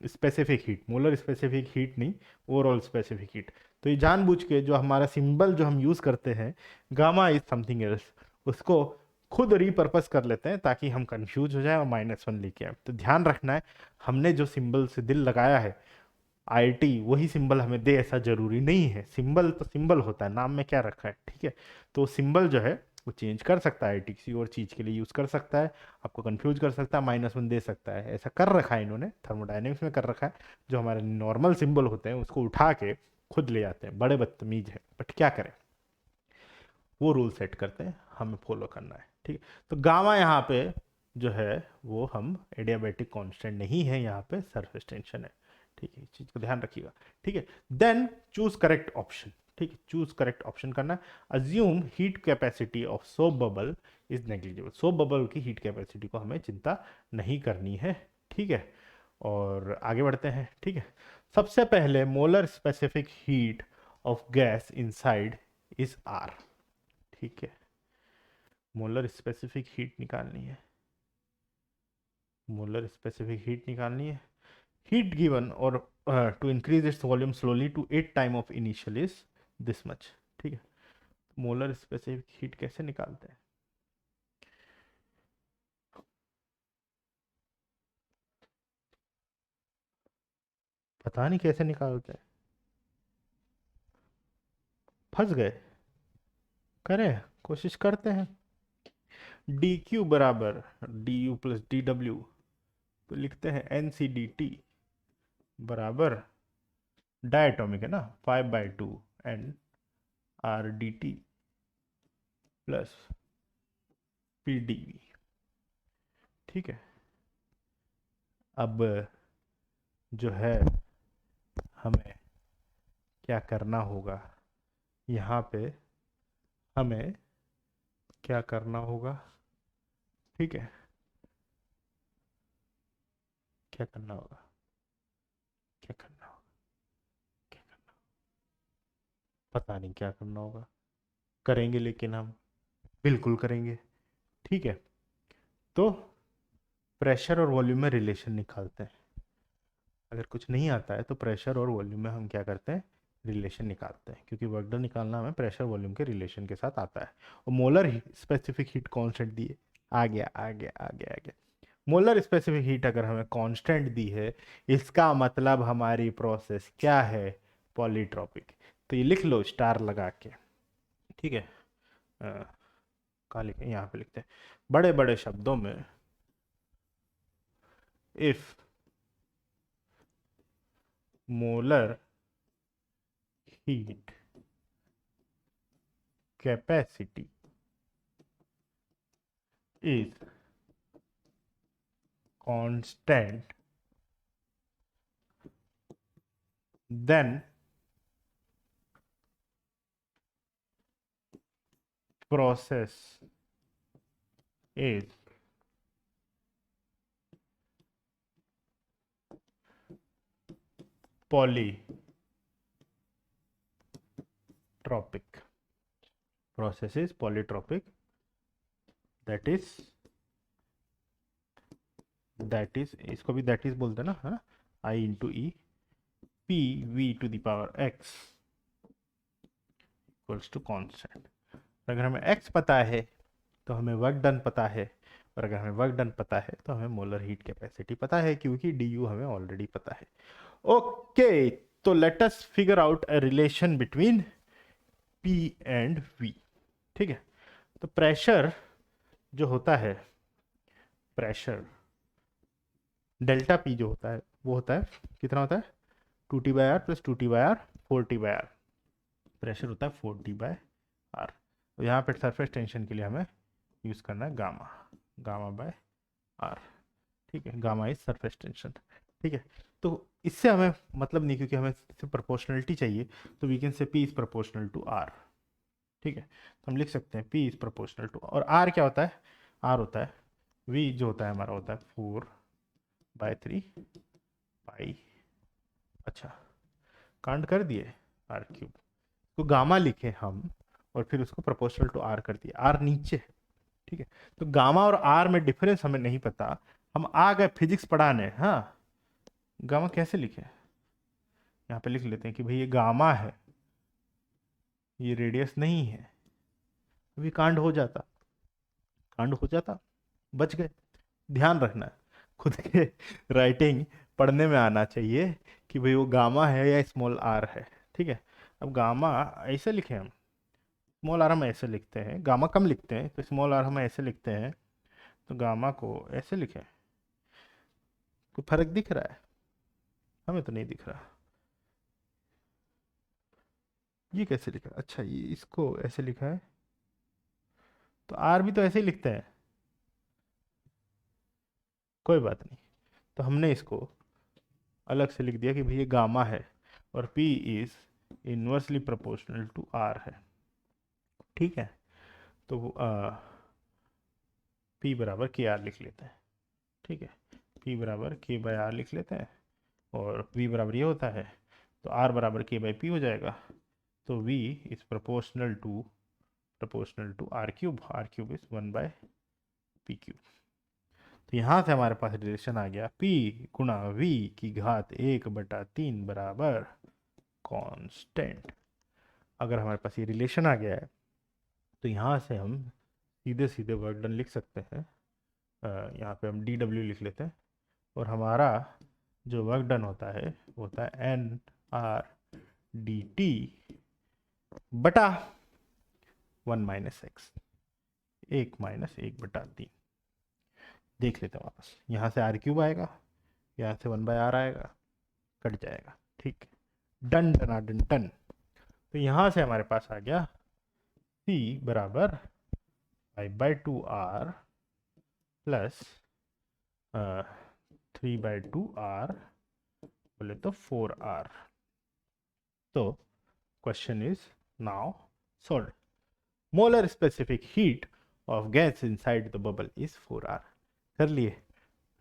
specific heat, molar specific heat नहीं, ओवरऑल स्पेसिफिक हीट। तो ये जानबूझ के जो हमारा सिंबल जो हम यूज करते हैं, गामा इज समथिंग एल्स, उसको खुद रीपर्पस कर लेते हैं ताकि हम कंफ्यूज हो जाए और -1 लेके आए। तो ध्यान रखना है, हमने जो सिंबल से दिल लगाया है IT वही सिंबल हमें दे ऐसा जरूरी नहीं है। सिंबल तो सिंबल होता है, नाम में क्या रखा है। ठीक है, तो सिंबल जो है वो चेंज कर सकता है, IT किसी और चीज के लिए यूज कर सकता है, आपको कंफ्यूज कर सकता है, -1 दे सकता है। ऐसा कर रखा है इन्होंने, थर्मोडायनेमिक्स में कर रखा है। जो हमारे नॉर्मल सिंबल होते हैं उसको उठा के खुद ले आते हैं, बड़े बदतमीज है, बट क्या करें, वो रूल सेट करते हैं, हमें फॉलो करना है। ठीक है, तो गामा यहाँ पे जो है वो हम एडियाबैटिक कांस्टेंट नहीं है, यहाँ पे सरफेस टेंशन है। ठीक है, इस चीज को ध्यान रखिएगा। ठीक है, देन चूज करेक्ट ऑप्शन। ठीक है, चूज करेक्ट ऑप्शन करना है। Assume heat capacity of soap bubble is negligible. Soap bubble की हीट कैपेसिटी को हमें चिंता नहीं करनी है। ठीक है, और आगे बढ़ते हैं। ठीक है, सबसे पहले molar specific heat of gas inside is R। ठीक है, मोलर स्पेसिफिक हीट निकालनी है, मोलर स्पेसिफिक हीट निकालनी है। हीट गिवन और to increase its volume slowly to 8 time of initial is this much. ठीक है, मोलर स्पेसिफिक हीट कैसे निकालते हैं? पता नहीं कैसे निकालते हैं, फंस गए, करें कोशिश करते हैं। DQ बराबर DU प्लस DW, तो लिखते हैं NCDT बराबर, डायटोमिक है ना, 5/2 एंड RDT प्लस PdV। ठीक है, अब जो है हमें क्या करना होगा, यहाँ पे हमें क्या करना होगा? ठीक है, क्या करना होगा, क्या करना होगा, क्या करना, पता नहीं क्या करना होगा, करेंगे लेकिन हम बिल्कुल करेंगे। ठीक है, तो प्रेशर और वॉल्यूम में रिलेशन निकालते हैं। अगर कुछ नहीं आता है तो प्रेशर और वॉल्यूम में हम क्या करते हैं, रिलेशन निकालते हैं, क्योंकि वर्क डन निकालना हमें प्रेशर वॉल्यूम के रिलेशन के साथ आता है। और मोलर स्पेसिफिक हीट कांस्टेंट दिए, आ गया आ गया आ गया आ गया। मोलर स्पेसिफिक हीट अगर हमें कांस्टेंट दी है, इसका मतलब हमारी प्रोसेस क्या है, पॉलीट्रॉपिक। तो ये लिख लो स्टार लगा के। ठीक है, कहाँ लिखे, यहाँ पे लिखते हैं बड़े बड़े शब्दों में, if molar heat capacity is constant, then process is polytropic, process is polytropic, that is इसको भी that is बोलते हैं ना, है ना, I into E P V to the power X equals to constant। अगर हमें X पता है तो हमें वर्क डन पता है, और अगर हमें वर्क डन पता है तो हमें मोलर हीट कैपेसिटी पता है, क्योंकि DU हमें ऑलरेडी पता है। ओके, तो let us figure out a relation between P and V। ठीक है, तो प्रेशर जो होता है, प्रेशर डेल्टा P जो होता है वो होता है, कितना होता है, 2T/R plus 2T/R 4T/R। Pressure होता है 4T/R। तो यहाँ पे सरफेस टेंशन के लिए हमें यूज करना है गामा। गामा बाय आर, ठीक है, गामा इज सरफेस टेंशन, ठीक है। तो इससे हमें मतलब नहीं, क्योंकि हमें सिर्फ प्रोपोर्शनलिटी चाहिए, तो we can say P is proportional to R, ठीक है। तो हम लिख सकते हैं पी इज प्रोपोर्शनल टू, और आर क्या होता है, आर होता है वी जो होता है हमारा होता है 4/3 पाई, अच्छा कांड कर दिए आर क्यूब, तो गामा लिखे हम और फिर उसको प्रोपोर्शनल टू आर कर दिया, आर नीचे है, ठीक है। तो गामा और आर में डिफरेंस हमें नहीं पता, हम आ गए फिजिक्स पढ़ाने, हाँ गामा कैसे लिखे, यहाँ पे लिख लेते हैं कि भाई ये गामा है, ये रेडियस नहीं है, अभी कांड हो जाता, कांड हो जाता, बच गए। ध्यान रखना है खुद के राइटिंग पढ़ने में आना चाहिए कि भाई वो गामा है या स्मॉल आर है, ठीक है। अब गामा ऐसे लिखें हम, स्मॉल आर हम ऐसे लिखते हैं, गामा कम लिखते हैं तो स्मॉल आर हम ऐसे लिखते हैं, तो गामा को ऐसे लिखें, कोई फर्क दिख रहा है, हमें तो नहीं दिख रहा, ये कैसे लिखा, अच्छा ये इसको ऐसे लिखा है, तो आर भी तो ऐसे ही लिखते हैं, कोई बात नहीं, तो हमने इसको अलग से लिख दिया कि भाई ये गामा है और P is inversely proportional to R है, ठीक है। तो P बराबर के आर लिख लेते हैं, ठीक है, P बराबर के बाय आर लिख लेते हैं, और V बराबर ये होता है, तो R बराबर के बाई पी हो जाएगा, तो V is proportional to R cube is 1/p cube. तो यहाँ से हमारे पास रिलेशन आ गया P गुणा V की घात 1/3 बराबर कांस्टेंट। अगर हमारे पास ये रिलेशन आ गया है तो यहाँ से हम सीधे सीधे वर्क डन लिख सकते हैं, यहाँ पे हम dw लिख लेते हैं, और हमारा जो वर्क डन होता है वो होता है nr/dt बटा 1 - x, 1 - 1/3। देख लेते हैं वापस, यहाँ से आर क्यूब आएगा, यहाँ से 1/r आएगा, कट जाएगा, ठीक, डन डना डन डन। तो यहाँ से हमारे पास आ गया c बराबर 5/2r प्लस 3/2r बोले तो 4r। तो question is now solve, molar specific heat of gas inside the bubble is 4r। कर लिए,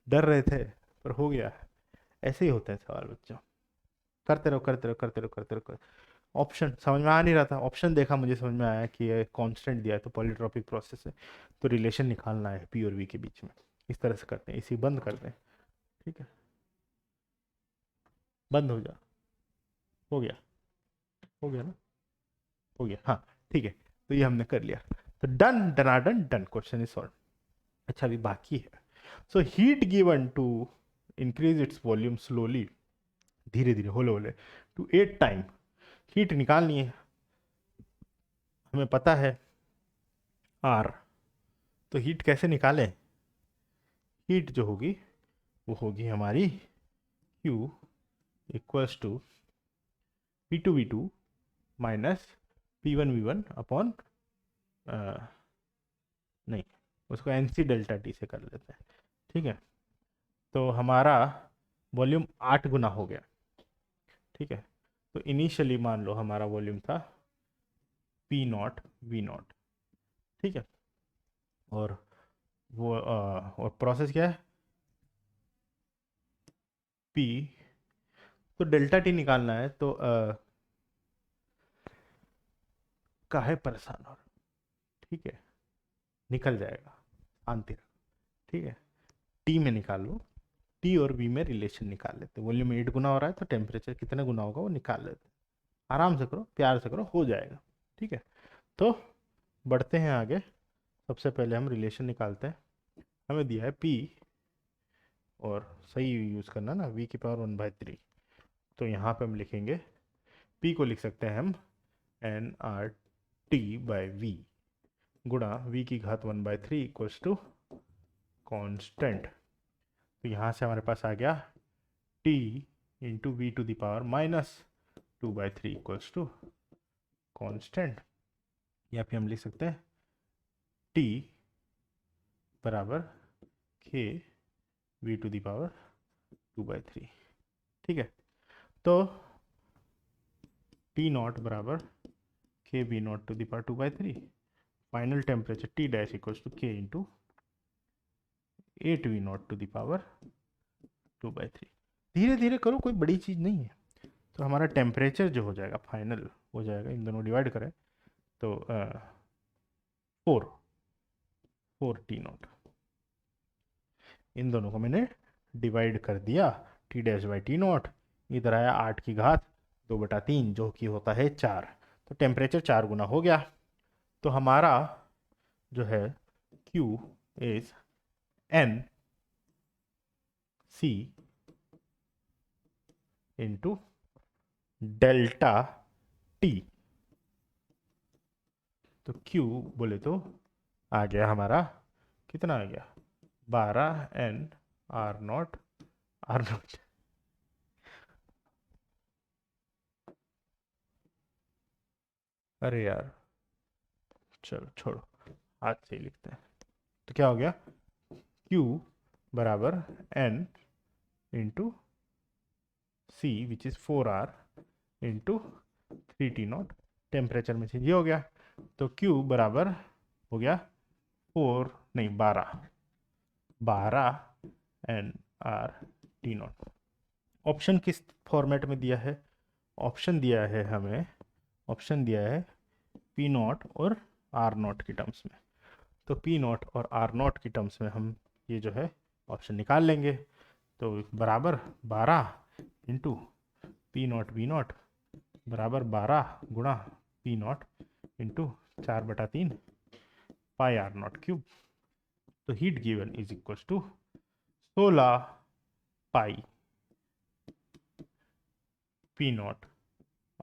डर रहे थे पर हो गया, ऐसे ही होते हैं सवाल बच्चों, करते रहो करते रहो करते रहो करते रहो। ऑप्शन समझ में आ नहीं रहा था, ऑप्शन देखा मुझे समझ में आया कि ये कांस्टेंट दिया है तो पॉलीट्रॉपिक प्रोसेस है, तो रिलेशन निकालना है पी और वी के बीच में, इस तरह से करते हैं, इसी बंद करते हैं, ठीक है, बंद हो जा, हो गया, हो गया ना, हो गया, हाँ ठीक है। तो ये हमने कर लिया, तो डन डनाडन डन, क्वेश्चन इज सॉल्व। अच्छा अभी बाकी है, so heat given to increase its volume slowly, धीरे धीरे होले होले, टू 8 टाइम, हीट निकालनी है, हमें पता है आर, तो हीट कैसे निकालें, हीट जो होगी वो होगी हमारी Q equals to P2V2 minus P1V1 upon, नहीं उसको NC डेल्टा T से कर लेते हैं, ठीक है। तो हमारा वॉल्यूम 8 गुना हो गया, ठीक है। तो इनिशियली मान लो हमारा वॉल्यूम था P0 V0, ठीक है, और वो और प्रोसेस क्या है P, तो डेल्टा टी निकालना है, तो काहे परेशान हो, ठीक है, निकल जाएगा, शांति रखो, ठीक है, टी में निकाल लो, टी और वी में रिलेशन निकाल लेते, वॉल्यूम 8 गुना हो रहा है तो टेम्परेचर कितने गुना होगा वो निकाल लेते, आराम से करो प्यार से करो हो जाएगा, ठीक है। तो बढ़ते हैं आगे, सबसे पहले हम रिलेशन निकालते हैं, हमें दिया है पी, और सही यूज़ करना ना, वी की पावर 1/3, तो यहाँ पे हम लिखेंगे पी को लिख सकते हैं हम nRT/v गुणा वी की घात 1/3 इक्वल्स टू कॉन्स्टेंट। तो यहाँ से हमारे पास आ गया t into V to the power -2/3 equals to constant, या फिर हम लिख सकते हैं t बराबर के वी टू दी पावर 2/3। ठीक है, तो टी नॉट बराबर K B naught to the power 2/3, final temperature T dash equals to K into 8 V naught to the power 2/3। धीरे धीरे करो, कोई बड़ी चीज़ नहीं है। तो हमारा टेम्परेचर जो हो जाएगा फाइनल हो जाएगा, इन दोनों डिवाइड करें तो 4 टी नॉट, इन दोनों को मैंने डिवाइड कर दिया, T dash by T not, इधर आया 8 की घात 2/3 जो कि होता है 4। तो टेम्परेचर 4 गुना हो गया। तो हमारा जो है Q is N C into delta T. तो Q बोले तो आ गया हमारा, कितना आ गया, 12 N R0। अरे यार चलो छोड़ो, हाथ से ही लिखते हैं। तो क्या हो गया, Q बराबर N into C which is 4R into 3T0, temperature में चेंज हो गया। तो Q बराबर हो गया 4 नहीं 12 NR ऑप्शन किस फॉर्मेट में दिया है, ऑप्शन दिया है हमें, ऑप्शन दिया है पी नॉट और आर नॉट की टर्म्स में। तो पी नॉट और आर नॉट की टर्म्स में हम ये जो है ऑप्शन निकाल लेंगे। तो बराबर 12 into P naught B naught बराबर 12 गुणा P naught into 4/3 pi R naught cube. तो heat given is equals to 16 pi P naught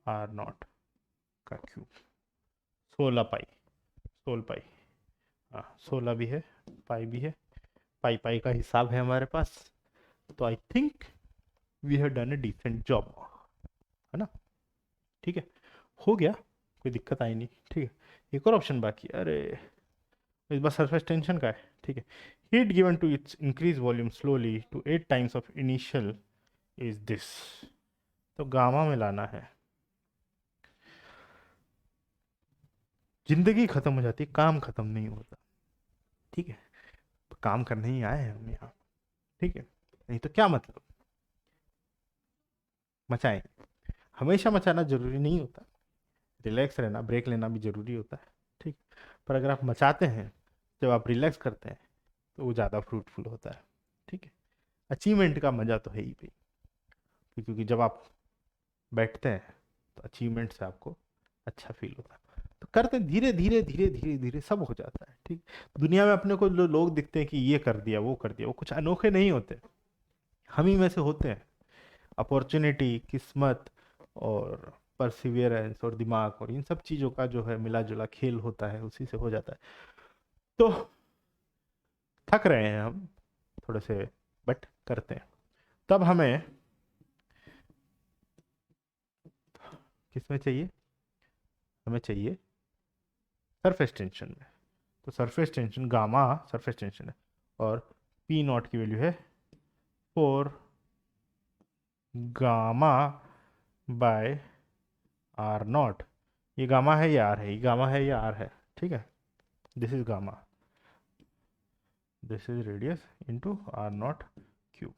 R naught का क्यूब। 16 पाई, हाँ 16 भी है, पाई भी है, पाई पाई का हिसाब है हमारे पास। तो I think we have done a decent job, है ना। ठीक है, हो गया, कोई दिक्कत आई नहीं। ठीक है, एक और ऑप्शन बाकी, अरे इस बार सरफेस टेंशन का है। ठीक है, heat given to its increase volume slowly to 8 times of initial is this. तो गामा में लाना है, जिंदगी खत्म हो जाती है, काम खत्म नहीं होता। ठीक है, काम करने ही आए हैं हम यहाँ। ठीक है, नहीं तो क्या मतलब, मचाएं, हमेशा मचाना जरूरी नहीं होता, रिलैक्स रहना, ब्रेक लेना भी जरूरी होता है। ठीक, पर अगर आप मचाते हैं, जब आप रिलैक्स करते हैं, तो वो ज़्यादा फ्रूटफुल होता है। ठीक है, अचीवमेंट का मज़ा तो है ही भाई, क्योंकि जब आप बैठते हैं तो अचीवमेंट से आपको अच्छा फील होता है। तो करते धीरे धीरे धीरे धीरे धीरे सब हो जाता है। ठीक, दुनिया में अपने को जो लोग दिखते हैं कि ये कर दिया वो कर दिया, वो कुछ अनोखे नहीं होते, हम ही में से होते हैं। अपॉर्चुनिटी, किस्मत और परसिवियरेंस और दिमाग और इन सब चीज़ों का जो है मिला जुला खेल होता है, उसी से हो जाता है। तो थक रहे हैं हम थोड़े से, बट करते हैं। तब हमें किसमें चाहिए, हमें चाहिए सरफेस टेंशन में। तो surface tension gamma surface tension है, और पी नॉट की वैल्यू है 4 गामा बाय आर नॉट। ये गामा है या आर है, ये गामा है या आर है। ठीक है, this is gamma, this is radius into R naught cube.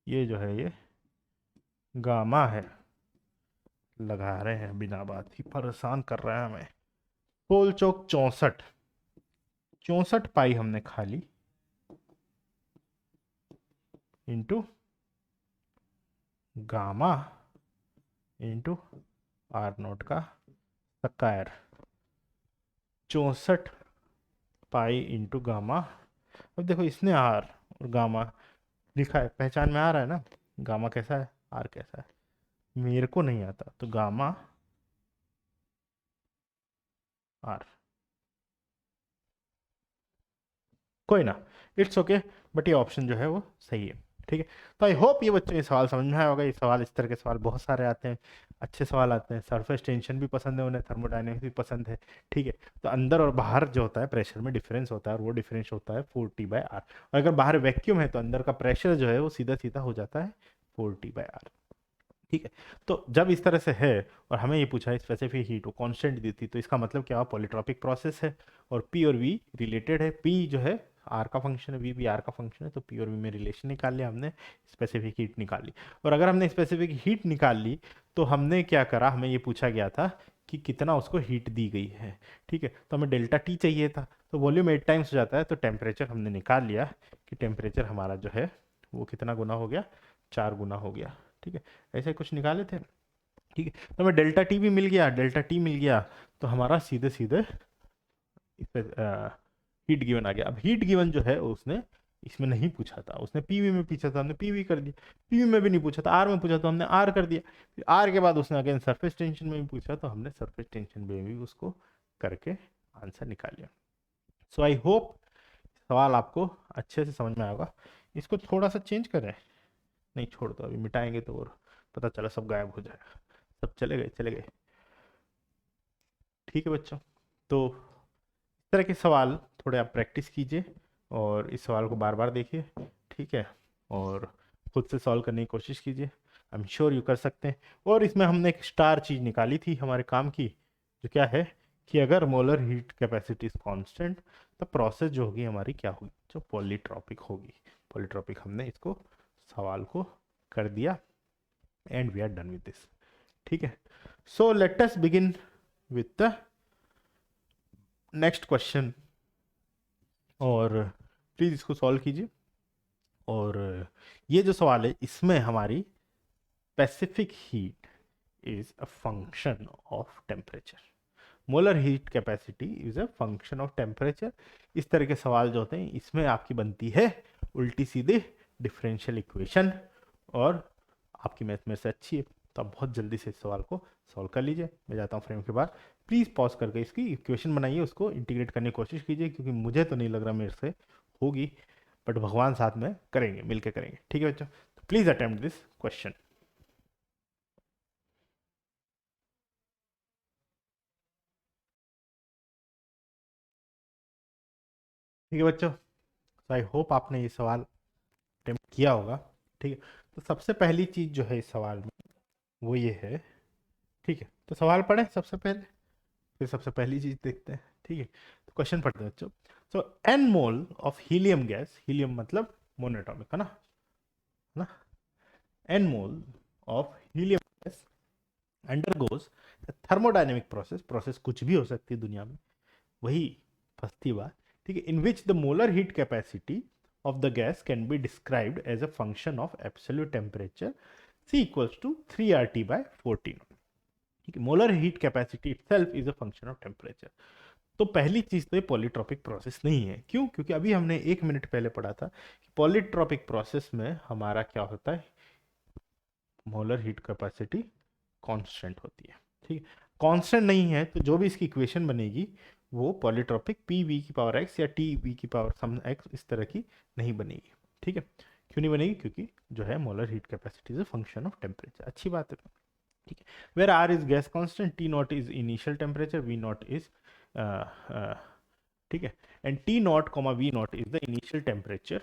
ये जो है ये गामा है, लगा रहे हैं बिना बात ही, परेशान कर रहा है हमें। पोल चौक 64, 64 पाई हमने खा ली into gamma into R naught का स्क्वायर। 64 pi into gamma. अब देखो इसने आर और गामा लिखा है, पहचान में आ रहा है ना, गामा कैसा है, आर कैसा है, मेरे को नहीं आता। तो गामा आर, कोई ना, इट्स ओके, बट ये ऑप्शन जो है वो सही है। ठीक है। तो आई होप ये बच्चों ये सवाल समझ में आया होगा। ये सवाल, इस तरह के सवाल बहुत सारे आते हैं, अच्छे सवाल आते हैं। सरफेस टेंशन भी पसंद है उन्हें, थर्मोडायनेमिक्स भी पसंद है। ठीक है। तो अंदर और बाहर जो होता है प्रेशर में डिफरेंस होता है, और वो डिफरेंस होता है 4T/R। और अगर बाहर वैक्यूम है तो अंदर का प्रेशर जो है वो सीधा सीधा हो जाता है 4T/R। ठीक है। तो जब इस तरह से है और हमें ये पूछा है स्पेसिफिक हीट वो कांस्टेंट दी थी, तो इसका मतलब क्या, पॉलीट्रॉपिक प्रोसेस है और पी और वी रिलेटेड है। पी जो है आर का फंक्शन है, वी भी आर का फंक्शन है, तो पी और वी में रिलेशन निकाल लिया हमने, स्पेसिफिक हीट निकाल ली। और अगर हमने स्पेसिफिक हीट निकाल ली तो हमने क्या करा, हमें ये पूछा गया था कि कितना उसको हीट दी गई है। ठीक है। तो हमें डेल्टा टी चाहिए था, तो वॉल्यूम 8 टाइम्स हो जाता है, तो टेम्परेचर हमने निकाल लिया कि टेम्परेचर हमारा जो है वो कितना गुना हो गया, 4 गुना हो गया। ठीक है। ऐसे कुछ निकाले थे। ठीक है। तो हमें डेल्टा टी भी मिल गया, डेल्टा टी मिल गया, तो हमारा सीधे सीधे इस पे हीट गिवन आ गया। अब हीट गिवन जो है उसने इसमें नहीं पूछा था, उसने पीवी में पूछा था, हमने पीवी कर दिया। पीवी में भी नहीं पूछा था, आर में पूछा तो हमने आर कर दिया। फिर आर के बाद उसने अगेन सरफेस टेंशन में भी पूछा, तो हमने सरफेस टेंशन में भी उसको करके आंसर निकाल लिया। सो आई होप सवाल आपको अच्छे से समझ में आएगा। इसको थोड़ा सा चेंज करें, नहीं छोड़ दो, अभी मिटाएंगे तो और पता चला सब गायब हो जाएगा। सब चले गए, चले गए। ठीक है बच्चों, तो इस तरह के सवाल थोड़े आप प्रैक्टिस कीजिए और इस सवाल को बार बार देखिए। ठीक है। और खुद से सॉल्व करने की कोशिश कीजिए, आई एम श्योर यू कर सकते हैं। और इसमें हमने एक स्टार चीज़ निकाली थी हमारे काम की, जो क्या है कि अगर molar heat capacity is constant तो प्रोसेस जो होगी हमारी क्या होगी, जो पॉलीट्रॉपिक होगी। पॉलीट्रॉपिक हमने इसको सवाल को कर दिया and we are done with this. ठीक है। So let us begin with the next question, और प्लीज इसको सॉल्व कीजिए। और ये जो सवाल है इसमें हमारी specific heat is a function of temperature, molar heat capacity is a function of temperature. इस तरह के सवाल जो होते हैं इसमें आपकी बनती है उल्टी सीधी डिफरेंशियल इक्वेशन, और आपकी मैथ में से अच्छी है तो आप बहुत जल्दी से इस सवाल को सॉल्व कर लीजिए। मैं जाता हूँ फ्रेम के बाद, प्लीज़ पॉज करके इसकी इक्वेशन बनाइए, उसको इंटीग्रेट करने की कोशिश कीजिए, क्योंकि मुझे तो नहीं लग रहा मेरे से होगी, बट भगवान साथ में करेंगे, मिलके करेंगे। ठीक है बच्चों, तो प्लीज़ अटेम्प्ट दिस क्वेश्चन। ठीक है बच्चों, तो आई होप आपने ये सवाल अटेम्प्ट किया होगा। ठीक है। तो सबसे पहली चीज़ जो है इस सवाल में वो ये है, ठीक है, तो सवाल पढ़ें सबसे पहले, फिर सबसे पहली चीज़ देखते हैं। ठीक है। तो क्वेश्चन पढ़ते हैं बच्चों। So N mole of helium gas, helium मतलब मोनोएटॉमिक है ना, N mole of helium gas undergoes thermodynamic process, process कुछ भी हो सकती है दुनिया में, वही फंसती बात। ठीक है। In which the molar heat capacity of the gas can be described as a function of absolute temperature C equals to 3RT by 14। ठीक है। Molar heat capacity itself is a function of temperature। तो पहली चीज तो ये polytropic process नहीं है। क्यों? क्योंकि अभी हमने 1 मिनट पहले पढ़ा था कि पॉलीट्रॉपिक प्रोसेस में हमारा क्या होता है, मोलर हीट कैपेसिटी कांस्टेंट होती है। ठीक है। कांस्टेंट नहीं है तो जो भी इसकी इक्वेशन बनेगी वो पॉलीट्रॉपिक पी वी की पावर एक्स या टी वी की पावर सम एक्स इस तरह की नहीं बनेगी। ठीक है। क्यों नहीं बनेगी? क्योंकि जो है molar heat capacity is a function of temperature. अच्छी बात है। ठीक है। Where R is gas constant, T naught is initial temperature, V naught is, ठीक है, and T naught comma V naught is the initial temperature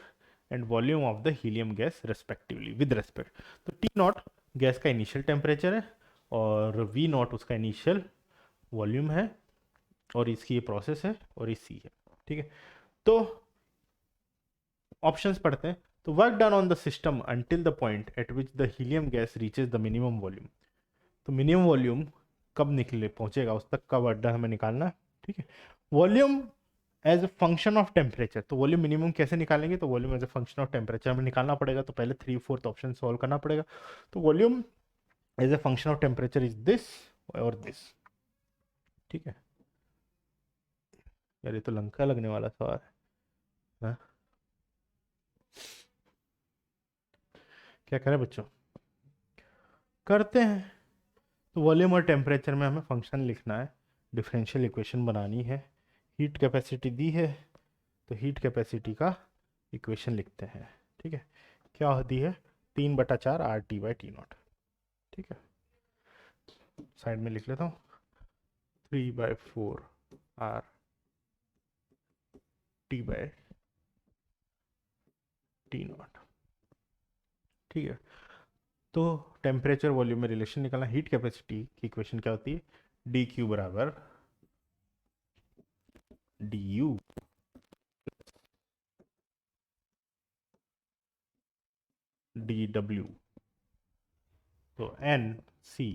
and volume of the helium gas respectively with respect. तो T naught gas का initial temperature है और V naught उसका initial volume है, और इसकी ये प्रोसेस है और ये सी है। ठीक है। तो ऑप्शंस पढ़ते हैं। तो work done on the system until the point eight which the helium gas reaches the minimum volume. तो मिनिमम वॉल्यूम कब निकले पहुंचेगा उस तक का वर्क डन हमें निकालना है। ठीक है। Volume as a function of temperature, तो वॉल्यूम मिनिमम कैसे निकालेंगे, तो volume as a function of temperature हमें निकालना पड़ेगा, तो पहले 3/4 ऑप्शन सॉल्व करना पड़ेगा। तो volume as a function of temperature is this और दिस। ठीक है। यार ये तो लंका लगने वाला सवाल है। हाँ? क्या करें बच्चों, करते हैं। तो वॉल्यूम और टेम्परेचर में हमें फंक्शन लिखना है, डिफरेंशियल इक्वेशन बनानी है। हीट कैपेसिटी दी है तो हीट कैपेसिटी का इक्वेशन लिखते हैं। ठीक है। क्या होती है 3/4 R T by T naught. ठीक है, साइड में लिख लेता हूँ 3/4 R T by T naught. ठीक है, तो टेम्परेचर वॉल्यूम में रिलेशन निकालना, हीट कैपेसिटी की इक्वेशन क्या होती है, डी क्यू बराबर डी यू डी डब्ल्यू। तो N C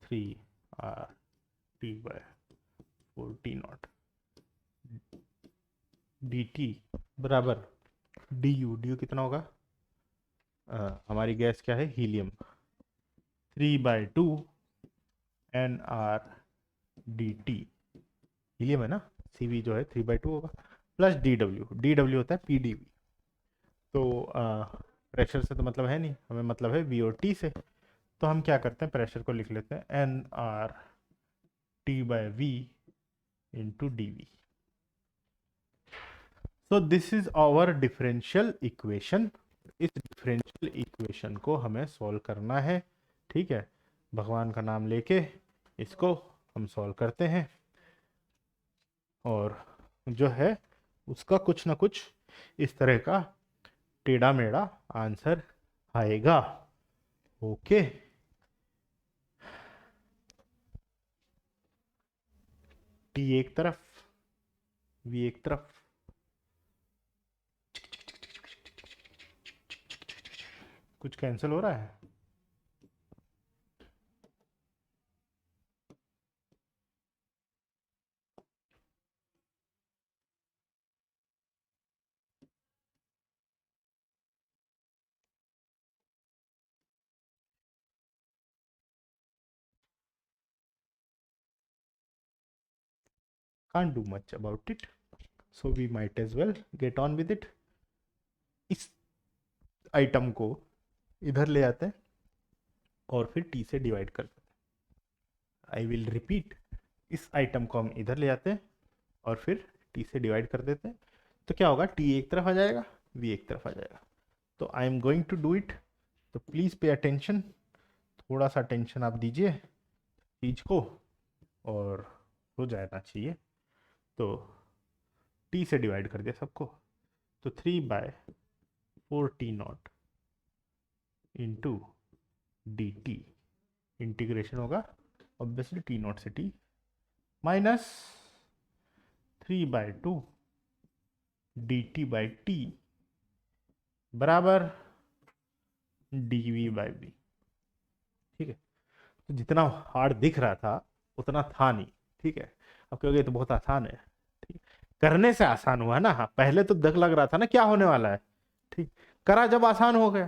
3 R T by 4 T naught D T बराबर डी यू। डी यू कितना होगा, हमारी गैस क्या है, helium, 3/2 N R D T, helium है ना, सी वी जो है 3/2 होगा, plus D W. D W होता है पी डी वी। तो प्रेशर से तो मतलब है नहीं, हमें मतलब है वी और टी से। तो हम क्या करते हैं, प्रेशर को लिख लेते हैं N R T by V into D V. So this is our differential equation. इस डिफरेंशियल इक्वेशन को हमें सॉल्व करना है। ठीक है, भगवान का नाम लेके इसको हम सॉल्व करते हैं, और जो है उसका कुछ ना कुछ इस तरह का टेढ़ा मेढ़ा आंसर आएगा। ओके, टी एक तरफ, वी एक तरफ, कुछ कैंसिल हो रहा है, can't do much about it, so we might as well get on with it। इस आइटम को इधर ले आते हैं और फिर टी से डिवाइड करते हैं। आई विल रिपीट, इस आइटम को हम इधर ले आते हैं और फिर टी से डिवाइड कर देते हैं। तो क्या होगा, टी एक तरफ आ जाएगा, वी एक तरफ आ जाएगा। तो I am going to do it, तो प्लीज़ पे अटेंशन, थोड़ा सा टेंशन आप दीजिए चीज को, और हो जाना चाहिए। तो टी से डिवाइड कर दिया सबको, तो 3/4 T naught into D T, integration होगा ऑब्वियसली टी नॉट से T, minus 3/2 D T by T बराबर डी वी बाई वी। ठीक है, तो जितना हार्ड दिख रहा था उतना था नहीं। ठीक है, अब कहोगे तो बहुत आसान है, ठीक, करने से आसान हुआ ना। हाँ, पहले तो दग लग रहा था ना क्या होने वाला है, ठीक, करा जब आसान हो गया।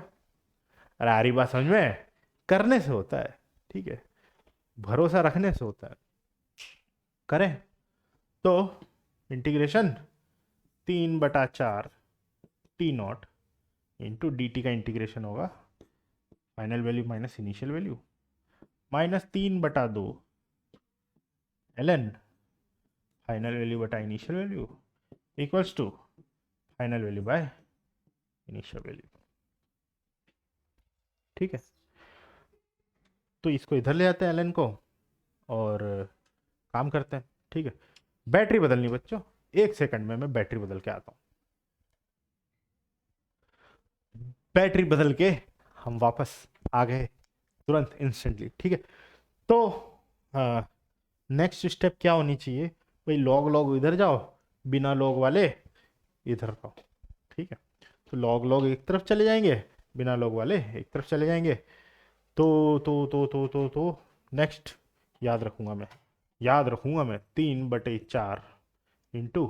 अरे आ रही बात समझ में, करने से होता है, ठीक है, भरोसा रखने से होता है। करें तो integration 3/4 T naught into D T का इंटीग्रेशन होगा final value minus initial value, minus 3/2 ln final value बटा initial value equals to final value by initial value. ठीक है, तो इसको इधर ले आते हैं ln को और काम करते हैं। ठीक है, बैटरी बदलनी बच्चों, 1 सेकंड में मैं बैटरी बदल के आता हूँ। बैटरी बदल के हम वापस आ गए तुरंत, इंस्टेंटली। ठीक है, तो नेक्स्ट स्टेप क्या होनी चाहिए भाई, लॉग लॉग इधर जाओ, बिना लॉग वाले इधर रहो। ठीक है, तो लॉग लॉग एक तरफ चले जाएंगे, बिना लॉग वाले एक तरफ चले जाएंगे। तो नेक्स्ट याद रखूंगा मैं 3/4 into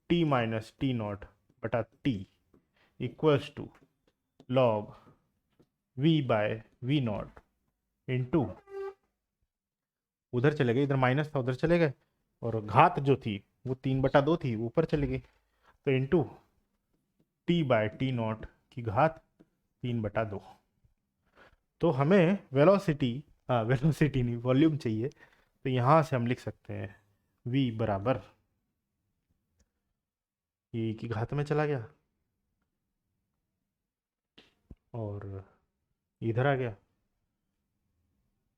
T minus T naught बटा T equals to log V by V naught into, उधर चले गए, इधर माइनस था उधर चले गए, और घात जो थी वो 3/2 थी, ऊपर चली गई, तो into T by T naught की घात 3/2। तो हमें वेलोसिटी, हाँ वेलोसिटी नहीं वॉल्यूम चाहिए, तो यहाँ से हम लिख सकते हैं v बराबर, ये की घात में चला गया, और इधर आ गया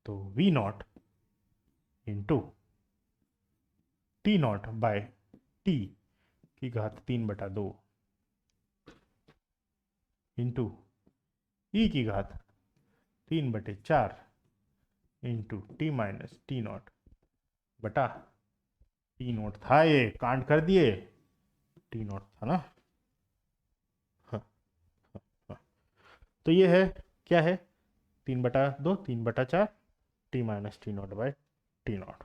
तो V naught into T naught by T की घात 3/2 इंटू ई की घात 3/4 into T minus T naught बटा टी नॉट था, ये कांड कर दिए, टी नॉट था ना। हाँ, हाँ, हाँ। तो ये है, क्या है, 3/2 3/4 T minus T naught by T naught,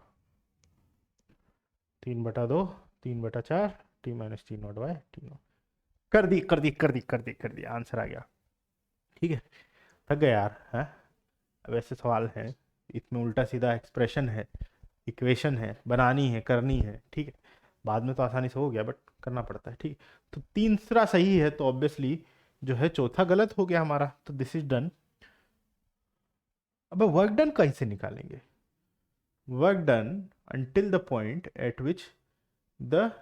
3/2 3/4 T minus T naught by T naught. कर दी आंसर आ गया। ठीक है, थक गए यार, है वैसे सवाल है, इसमें उल्टा सीधा एक्सप्रेशन है, इक्वेशन है, बनानी है, करनी है। ठीक है, बाद में तो आसानी से हो गया, बट करना पड़ता है। ठीक है, तो तीसरा सही है, तो ऑब्वियसली जो है चौथा गलत हो गया हमारा, तो दिस इज डन। अब वर्क डन कैसे निकालेंगे? Work done until the point at which the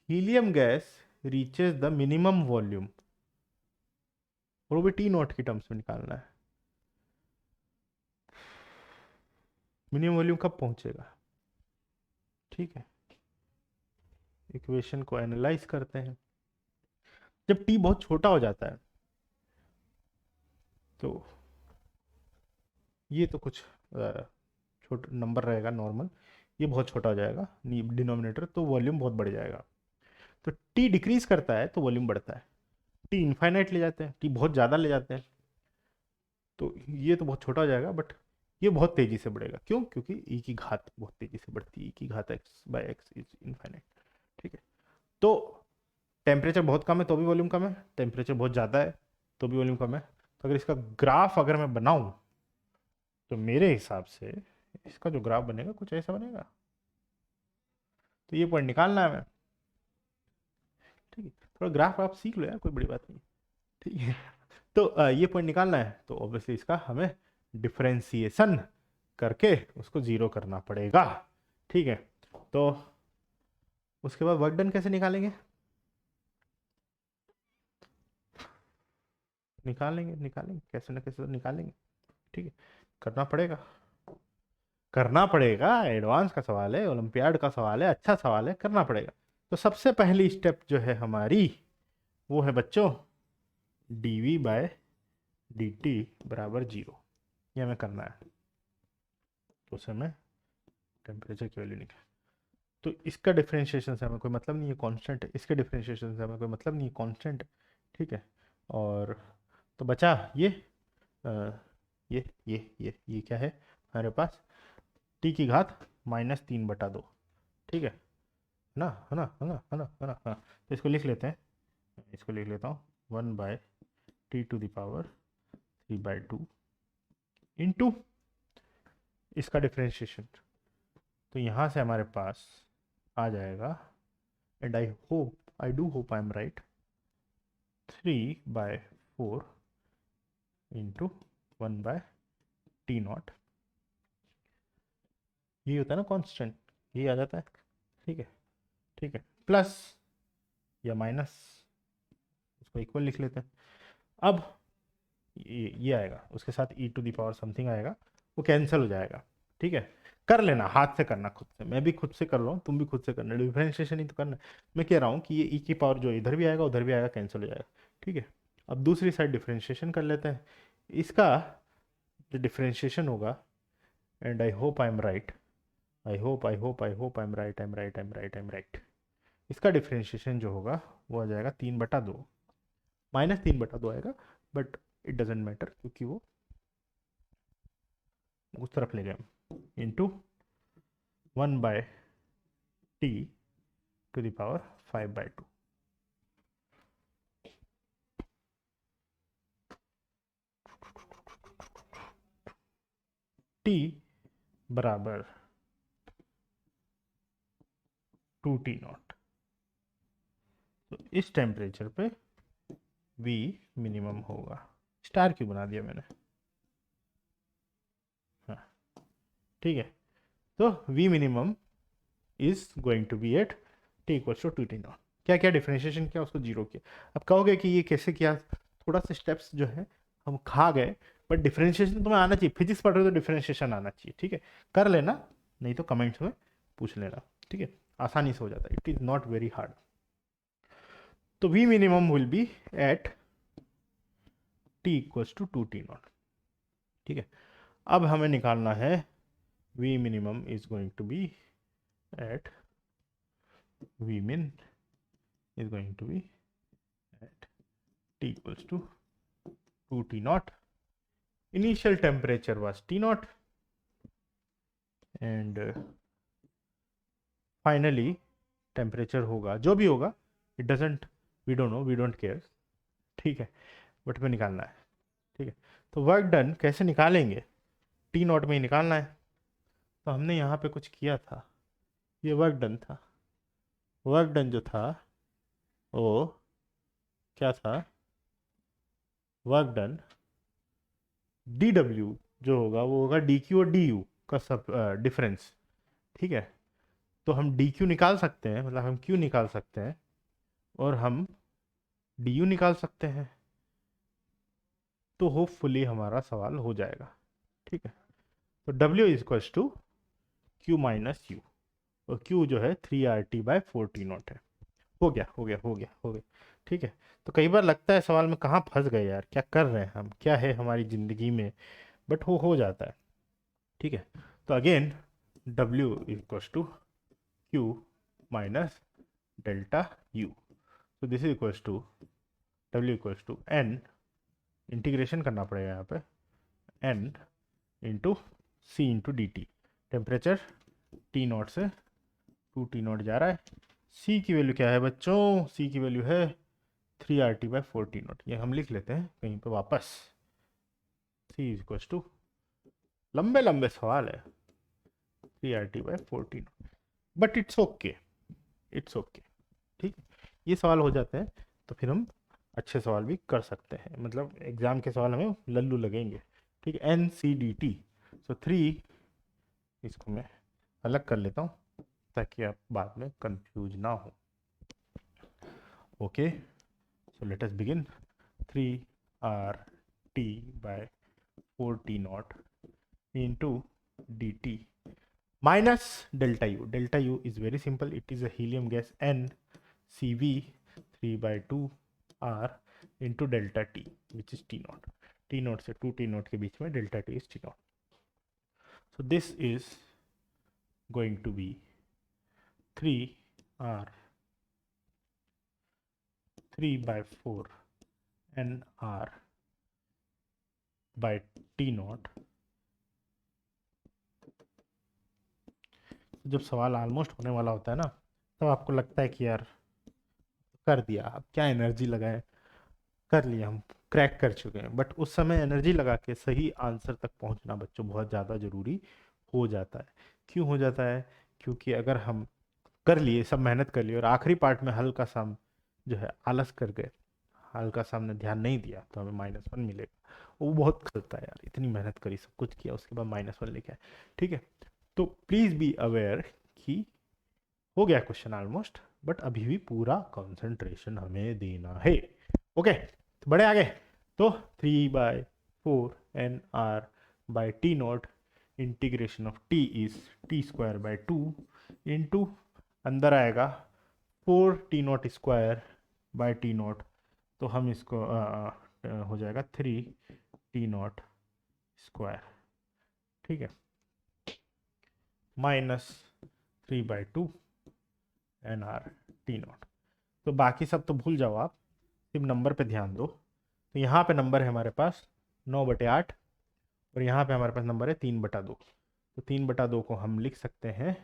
helium gas reaches the minimum volume, और वो भी टी नॉट की टर्म्स में निकालना है। मिनिमम वॉल्यूम कब पहुंचेगा? ठीक है, इक्वेशन को एनालाइज करते हैं। जब टी बहुत छोटा हो जाता है तो ये तो कुछ छोटा नंबर रहेगा नॉर्मल, ये बहुत छोटा हो जाएगा डिनोमिनेटर, तो वॉल्यूम बहुत बढ़ जाएगा। तो टी डिक्रीज करता है तो वॉल्यूम बढ़ता है। टी इनफाइनाइट ले जाते हैं, टी बहुत ज़्यादा ले जाते हैं, तो ये तो बहुत छोटा हो जाएगा, बट ये बहुत तेजी से बढ़ेगा। क्यों? क्योंकि ई की घात बहुत तेजी से बढ़ती है, ई की घात X by X is infinite. ठीक है, तो टेम्परेचर बहुत कम है तो भी वॉल्यूम कम है, टेम्परेचर बहुत ज़्यादा है तो भी वॉल्यूम कम है। तो अगर इसका ग्राफ अगर मैं बनाऊं तो मेरे हिसाब से इसका जो ग्राफ बनेगा कुछ ऐसा बनेगा। तो ये पॉइंट निकालना है हमें। ठीक है, थोड़ा ग्राफ आप सीख लो यार, कोई बड़ी बात नहीं। ठीक है, तो ये पॉइंट निकालना है, तो ऑब्वियसली इसका हमें डिफरेंशिएशन करके उसको जीरो करना पड़ेगा। ठीक है, तो उसके बाद वर्क डन कैसे निकालेंगे? निकालेंगे कैसे ना कैसे तो निकालेंगे। ठीक है, करना पड़ेगा, करना पड़ेगा, एडवांस का सवाल है, ओलंपियाड का सवाल है, अच्छा सवाल है, करना पड़ेगा। तो सबसे पहली स्टेप जो है हमारी वो है बच्चों dv बाय dt बराबर 0, ये हमें करना है। तो उसे हमें टेम्परेचर की वैल्यू निकाल, तो इसका डिफरेंशिएशन से हमें कोई मतलब नहीं है, कांस्टेंट है, इसके डिफरेंशिएशन से हमें कोई मतलब नहीं है, कांस्टेंट है। ठीक है, और तो बचा ये अ, ये क्या है हमारे पास, टी की घात -3/2। ठीक है ना, हाँ, तो इसको लिख लेते हैं, इसको लिख लेता हूँ 1/t⁻³ इंटू इसका डिफरेंशिएशन। तो यहाँ से हमारे पास आ जाएगा, and I do hope I am right, 3/4 into 1/t0, ये होता है ना कांस्टेंट, ये आ जाता है। ठीक है, ठीक है, प्लस या माइनस, इसको इक्वल लिख लेते हैं। अब ये आएगा, उसके साथ e⁻ समथिंग आएगा, वो कैंसिल हो जाएगा। ठीक है, कर लेना, हाथ से करना, खुद से, मैं भी खुद से कर रहा हूँ, तुम भी खुद से करना, डिफरेंशिएशन ही तो करना है। मैं कह रहा हूँ कि ये ई की पावर जो इधर भी आएगा उधर भी आएगा, कैंसिल हो जाएगा। ठीक है, अब दूसरी साइड डिफरेंशिएशन कर लेते हैं। इसका जो डिफरेंशिएशन होगा, and I hope I am right, I am right, इसका डिफरेंशिएशन जो होगा वो आ जाएगा 3/2, -3/2 आएगा, बट इट डजेंट मैटर क्योंकि वो उस तरफ ले गए हम, इंटू 1/t⁵ t बराबर 2T0। तो इस टेम्परेचर पे V मिनिमम होगा, स्टार क्यों बना दिया मैंने, हाँ ठीक है, तो V minimum is going to be at T = 2T0। क्या क्या डिफरेंशिएशन किया, उसको जीरो किया। अब कहोगे कि ये कैसे किया, थोड़ा सा स्टेप्स जो है हम खा गए, बट डिफरेंशिएशन तुम्हें आना चाहिए, फिजिक्स पढ़ रहे हो तो डिफरेंशिएशन आना चाहिए, ठीक है। कर लेना, नहीं तो कमेंट्स में पूछ लेना, ठीक है, आसानी से हो जाता है, it is not very hard. तो V minimum will be at T equals to 2T0, ठीक है। अब हमें निकालना है V minimum is going to be at V min is going to be at T equals to 2T0. Initial temperature was T0 and finally temperature होगा जो भी होगा, it doesn't, we don't know, we don't care, ठीक है, but में निकालना है, ठीक है। तो वर्क डन कैसे निकालेंगे, T0 में ही निकालना है। तो हमने यहाँ पे कुछ किया था, ये वर्क डन था, वर्क डन जो था वो क्या था, वर्क डन dw जो होगा वो होगा dq और du का सब डिफरेंस, ठीक है। तो हम dq निकाल सकते हैं, मतलब हम q निकाल सकते हैं और हम du निकाल सकते हैं, तो होपफुली हमारा सवाल हो जाएगा, ठीक है। तो w is equals to q minus u, और q जो है 3RT/4T0 है। हो गया हो गया हो गया हो गया, ठीक है। तो कई बार लगता है सवाल में कहाँ फंस गए यार, क्या कर रहे हैं हम, क्या है हमारी ज़िंदगी में, बट हो जाता है, ठीक है। तो again w equals to q minus delta u, तो this is equals to w equals to n, integration करना पड़ेगा यहाँ पे, n into C into D T, temperature T0 से 2T0 जा रहा है, c की वैल्यू क्या है बच्चों, c की वैल्यू है 3RT/4T0, ये हम लिख लेते हैं कहीं पे वापस, c इज इक्वल्स टू, लंबे लंबे सवाल है, 3RT/4T0, but it's okay, it's okay, ठीक है। ये सवाल हो जाते हैं तो फिर हम अच्छे सवाल भी कर सकते हैं, मतलब एग्जाम के सवाल हमें लल्लू लगेंगे, ठीक है। NCDT, सो 3, इसको मैं अलग कर लेता हूँ ताकि आप बाद में कंफ्यूज ना हो, okay. So let us begin, 3RT/4T0 into dt minus delta u. Delta u is very simple, it is a helium gas NCV 3/2 R into delta T which is T0. T0 से 2T0 के बीच में delta T is T0. So this is going to be 3R 3/4 NR by T0। जब सवाल almost होने वाला होता है ना, तब आपको लगता है कि यार कर दिया, अब क्या एनर्जी लगाए, कर लिया, हम क्रैक कर चुके हैं, बट उस समय एनर्जी लगा के सही आंसर तक पहुंचना बच्चों बहुत ज़्यादा ज़रूरी हो जाता है। क्यों हो जाता है, क्योंकि अगर हम कर लिए, सब मेहनत कर लिए और आखिरी पार्ट में हल्का सा हम जो है आलस कर गए, हल्का सा हमने ध्यान नहीं दिया, तो हमें -1 मिलेगा। वो बहुत खलता है यार, इतनी मेहनत करी, सब कुछ किया, उसके बाद -1 लेके आए, ठीक है। तो प्लीज़ बी अवेयर कि हो गया क्वेश्चन ऑलमोस्ट, बट अभी भी पूरा कंसंट्रेशन हमें देना है, ओके। तो बड़े आगे, तो 3/4 NR/T0 integration of T is T²/2 into अंदर आएगा 4T0² तो हम इसको हो जाएगा 3T0², ठीक है, -3/2 NR/T0। तो बाकी सब तो भूल जाओ आप, सिर्फ नंबर पे ध्यान दो। तो यहाँ पे नंबर है हमारे पास 9/8 और यहाँ पे हमारे पास नंबर है 3/2। तो 3/2 को हम लिख सकते हैं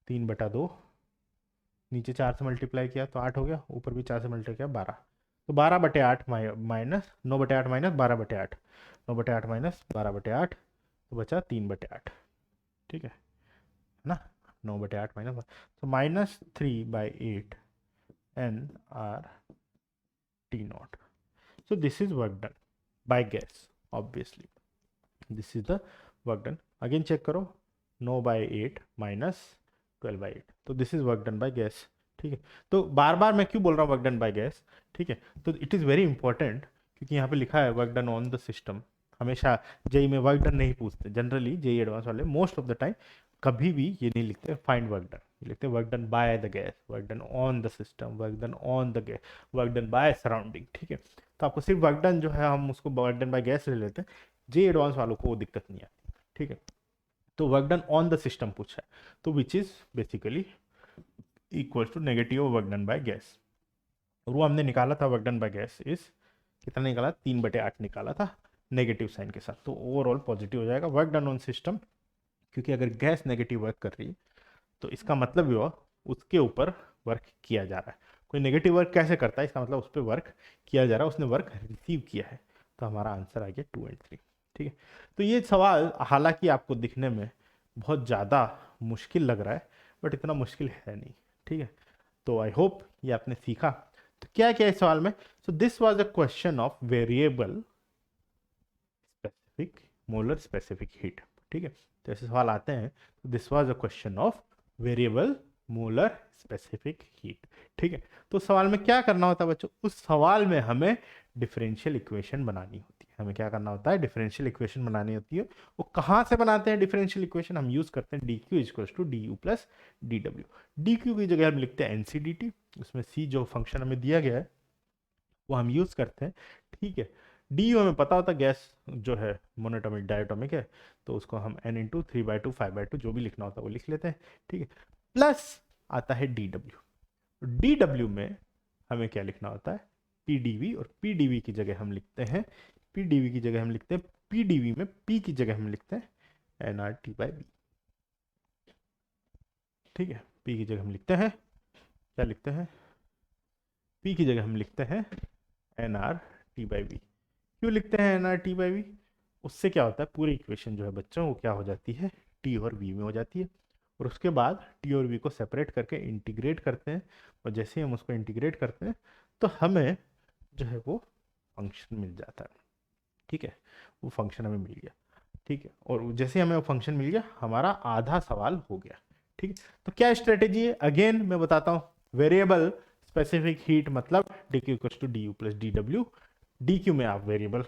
3/2, नीचे 4 से मल्टीप्लाई किया तो 8 हो गया, ऊपर भी 4 से मल्टीप्लाई किया 12, तो 12/8 माइनस 9/8 माइनस 12/8, 9/8 माइनस 12/8 तो बचा 3/8, ठीक है ना, 9/8 माइनस, तो -3/8 NR/T0। So this is work done by guess, obviously this is the work done। again check करो, 9/8 minus 12/8, तो this is work done by gas, ठीक है। तो बार बार मैं क्यों बोल रहा हूँ वर्क डन बाय गैस, ठीक है, तो इट इज़ वेरी इंपॉर्टेंट, क्योंकि यहाँ पे लिखा है work done on the system. हमेशा जेई में वर्क डन नहीं पूछते, जनरली जेई एडवांस वाले मोस्ट ऑफ द टाइम कभी भी ये नहीं लिखते फाइंड वर्क डन, ये लिखते work done by the gas, work done on the system, work done on the gas, work done by surrounding. ठीक है, तो आपको सिर्फ वर्क डन जो है हम उसको वर्क डन बाय गैस ले लेते हैं, जेई एडवांस वालों को वो दिक्कत नहीं आती। ठीक है, तो work done on the system पूछा है, तो which is basically equal to negative work done by gas. और वो हमने निकाला था work done by gas is कितना निकाला, 3/8 निकाला था नेगेटिव साइन के साथ, तो ओवरऑल पॉजिटिव हो जाएगा वर्क डन ऑन सिस्टम। क्योंकि अगर गैस नेगेटिव वर्क कर रही है तो इसका मतलब हुआ उसके ऊपर वर्क किया जा रहा है। कोई नेगेटिव वर्क कैसे करता है, इसका मतलब उस पर वर्क किया जा रहा है, उसने वर्क रिसीव किया है। तो हमारा आंसर आ गया 2 और 3। ठीक है, तो ये सवाल हालांकि आपको दिखने में बहुत ज़्यादा मुश्किल लग रहा है, बट इतना मुश्किल है नहीं। ठीक है, तो आई होप ये आपने सीखा। तो क्या क्या है इस सवाल में, so this was a question of variable specific molar specific heat. ठीक है, तो ऐसे सवाल आते हैं, तो this was a question of variable molar specific heat. ठीक है, तो सवाल में क्या करना होता है बच्चों, उस सवाल में हमें डिफरेंशियल इक्वेशन बनानी होती है। हमें क्या करना होता है, डिफरेंशियल इक्वेशन बनानी होती है। वो कहाँ से बनाते हैं डिफरेंशियल इक्वेशन, हम यूज करते हैं D Q equals to D U plus D W. D Q की जगह हम लिखते हैं एन सी डी टी, उसमें सी जो फंक्शन हमें दिया गया है वो हम यूज करते हैं। ठीक है, डी यू हमें पता होता है गैस जो है मोनोटोमिक डायटोमिक है, तो उसको हम एन इंटू 3/2 5/2 जो भी लिखना होता है वो लिख लेते हैं। ठीक है, प्लस आता है डी डब्ल्यू। डी डब्ल्यू में हमें क्या लिखना होता है, पी डी वी, और पी डी वी की जगह हम लिखते हैं, पी डी वी की जगह हम लिखते हैं, पी डी वी में पी की जगह हम लिखते हैं N R T by V. ठीक है, पी की जगह हम लिखते हैं, क्या लिखते हैं, पी की जगह हम लिखते हैं N R T by V. क्यों लिखते हैं N R T by V, उससे क्या होता है पूरी इक्वेशन जो है बच्चों वो क्या हो जाती है, टी और वी में हो जाती है। और उसके बाद टी और वी को सेपरेट करके इंटीग्रेट करते हैं, और जैसे ही हम उसको इंटीग्रेट करते हैं तो हमें जो है वो फंक्शन मिल जाता है। ठीक है, वो फंक्शन हमें मिल गया। ठीक है, और जैसे हमें वो फंक्शन मिल गया हमारा आधा सवाल हो गया। ठीक है, तो क्या स्ट्रेटेजी है, अगेन मैं बताता हूँ। वेरिएबल स्पेसिफिक हीट मतलब D Q equals to D U plus D W. D Q में आप वेरिएबल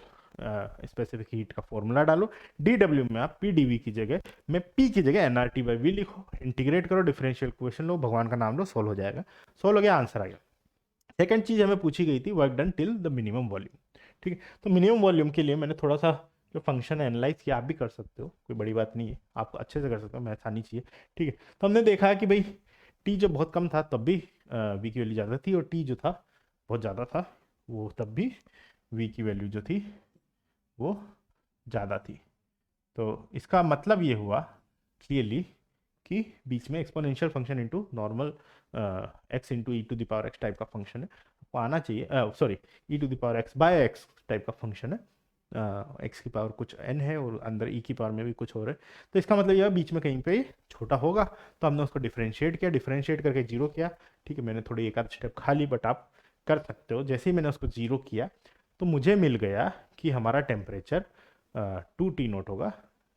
स्पेसिफिक हीट का फॉर्मूला डालो, डी डब्ल्यू में आप पी डी वी की जगह में पी की जगह N R T by V लिखो, इंटीग्रेट करो, डिफरेंशियल इक्वेशन लो, भगवान का नाम लो, सोल्व हो जाएगा। सोल्व हो गया, आंसर आ गया। सेकेंड चीज हमें पूछी गई थी work done till the minimum volume. ठीक है, तो मिनिमम वॉल्यूम के लिए मैंने थोड़ा सा जो फंक्शन है एनालाइज किया, आप भी कर सकते हो, कोई बड़ी बात नहीं है, आप अच्छे से कर सकते हो, मैथ आनी चाहिए। ठीक है, तो हमने देखा कि भाई टी जब बहुत कम था तब भी वी की वैल्यू ज़्यादा थी, और टी जो था बहुत ज़्यादा था वो तब भी वी की वैल्यू जो थी वो ज़्यादा थी। तो इसका मतलब ये हुआ क्लियरली कि बीच में exponential function into normal X into E to the power X type का फंक्शन है, आपको आना चाहिए, sorry E to the power X by X type का फंक्शन है। एक्स की पावर कुछ एन है और अंदर ई की पावर में भी कुछ और है, तो इसका मतलब यह बीच में कहीं पे छोटा होगा, तो हमने उसको डिफरेंशिएट किया, डिफरेंशिएट करके जीरो किया। ठीक है, मैंने थोड़ी एक आध स्टेप खा ली, बट आप कर सकते हो। जैसे ही मैंने उसको जीरो किया तो मुझे मिल गया कि हमारा टेम्परेचर 2T0 होगा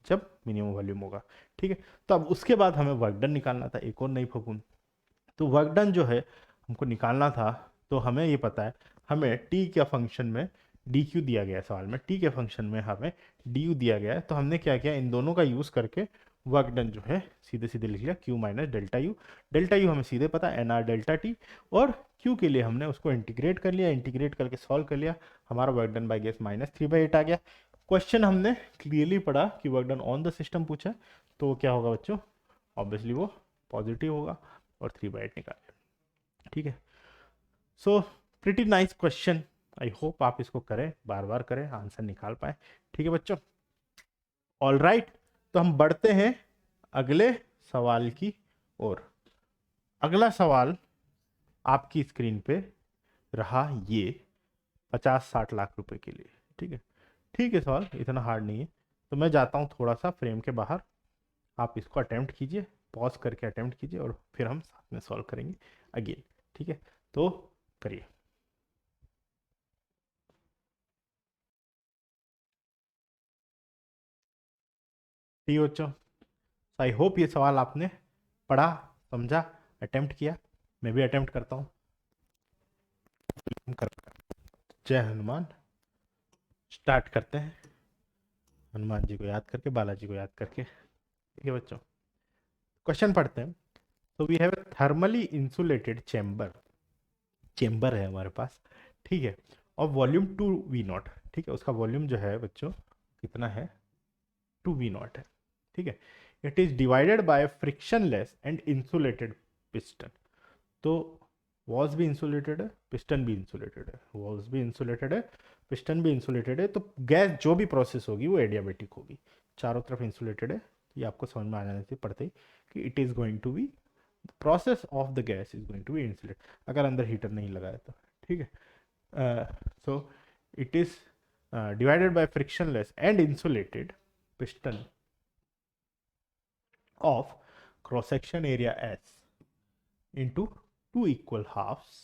जब मिनिमम वॉल्यूम होगा। ठीक है, तो अब उसके बाद हमें वर्क डन निकालना था, एक और नई फकून। तो वर्क डन जो है हमको निकालना था, तो हमें ये पता है हमें टी के फंक्शन में डी क्यू दिया गया है, सवाल में टी के फंक्शन में हमें डी यू दिया गया है, तो हमने क्या किया, इन दोनों का यूज़ करके वर्क डन जो है सीधे सीधे लिख लिया Q minus delta U. Delta U हमें सीधे पता है एन आर डेल्टा टी, और क्यू के लिए हमने उसको इंटीग्रेट कर लिया, इंटीग्रेट करके सॉल्व कर लिया, हमारा वर्क डन बाई गैस -3/8 आ गया। क्वेश्चन हमने क्लियरली पढ़ा कि work done on the system पूछा है, तो क्या होगा बच्चों, ऑब्वियसली वो पॉजिटिव होगा, और 3/8 निकाल। ठीक है, so pretty nice question, I hope आप इसको करें, बार बार करें, आंसर निकाल पाए। ठीक है बच्चों, ऑल राइट, तो हम बढ़ते हैं अगले सवाल की ओर। अगला सवाल आपकी स्क्रीन पे रहा ये 50-60 लाख रुपए के लिए। ठीक है, ठीक है, सवाल इतना हार्ड नहीं है, तो मैं जाता हूँ थोड़ा सा फ्रेम के बाहर, आप इसको अटेम्प्ट कीजिए, पॉज करके अटेम्प्ट कीजिए, और फिर हम साथ में सॉल्व करेंगे अगेन। ठीक है, तो करिए। ठीक है बच्चों, आई होप ये सवाल आपने पढ़ा, समझा, अटेम्प्ट किया, मैं भी अटेम्प्ट करता हूँ। जय हनुमान। स्टार्ट करते हैं हनुमान जी को याद करके, बालाजी को याद करके। ठीक है बच्चों, क्वेश्चन पढ़ते हैं। तो we have a thermally insulated chamber, chamber है हमारे पास, ठीक है, और वॉल्यूम 2V0, ठीक है, उसका वॉल्यूम जो है बच्चों कितना है, 2V0 है, ठीक है। It is divided by frictionless and insulated piston. तो वॉल्स भी इंसुलेटेड है, पिस्टन भी इंसुलेटेड है, वॉल्स भी इंसुलेटेड है, पिस्टन भी इंसुलेटेड है, तो गैस जो भी प्रोसेस होगी वो एडियाबेटिक होगी। चारों तरफ इंसुलेटेड है, ये आपको समझ में आ जाने से पड़ते ही कि it is going to be, process of the gas is going to be insulate, अगर अंदर हीटर नहीं लगाया तो, ठीक है। So it is divided by frictionless and insulated piston of cross section area S into two equal halves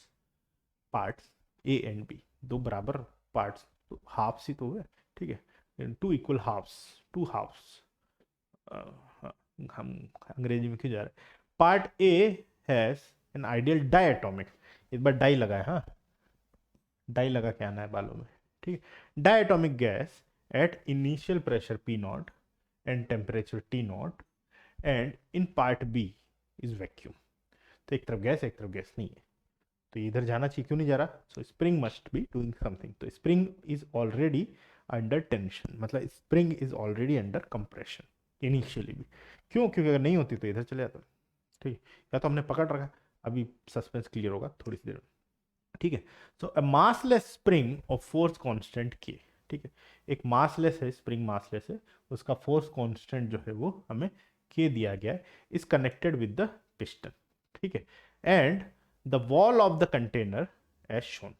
parts A and B, दो बराबर parts, तो हाफ्स ही तो हुए, ठीक है, two equal halves, two halves, हम अंग्रेजी में क्यों जा रहे हैं। Part A has an ideal diatomic, इस बार डाई लगा है, हाँ डाई लगा के आना है बालों में, ठीक है। Diatomic gas at initial pressure P0 and temperature T0 and in part B is vacuum। तो एक तरफ गैस नहीं है, तो इधर जाना चाहिए, क्यों नहीं जा रहा। So spring must be doing something, तो spring is already under tension, मतलब spring is already under compression initially भी, क्यों, क्योंकि अगर नहीं होती तो इधर चले जाता, ठीक है, या तो हमने पकड़ रखा, अभी सस्पेंस क्लियर होगा थोड़ी सी देर में, ठीक है। So a massless spring of force constant K, ठीक है, एक मासलेस है, स्प्रिंग मासलेस है, उसका फोर्स कांस्टेंट जो है वो हमें के दिया गया है, is connected with the piston, ठीक है, and the wall of the container as shown,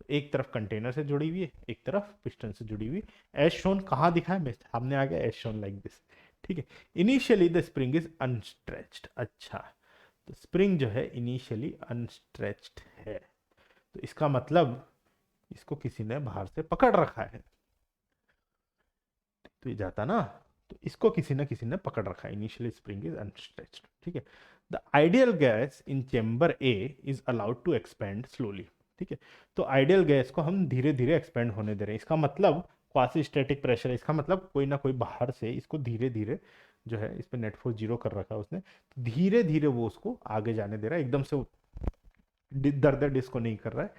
एक तरफ कंटेनर से जुड़ी हुई है, एक तरफ पिस्टन से जुड़ी हुई, एज शोन कहाँ दिखा है, सामने आ गया, एज शोन लाइक दिस, ठीक है। Initially the spring is unstretched, अच्छा, तो स्प्रिंग जो है इनिशियली अनस्ट्रेच्ड है, तो इसका मतलब इसको किसी ने बाहर से पकड़ रखा है, तो ये जाता ना, तो इसको किसी ने पकड़ रखा है, इनिशियली स्प्रिंग इज अनस्ट्रेच्ड, ठीक है। The ideal gas in chamber A is allowed to expand slowly, ठीक है, तो आइडियल गैस को हम धीरे धीरे एक्सपेंड होने दे रहे हैं, इसका मतलब क्वासी स्टैटिक प्रेशर है, इसका मतलब कोई ना कोई बाहर से इसको धीरे धीरे जो है, इस पर नेट फोर्स 0 कर रखा है उसने, तो धीरे धीरे वो उसको आगे जाने दे रहा है, एकदम से दर दर डिस्को नहीं कर रहा है,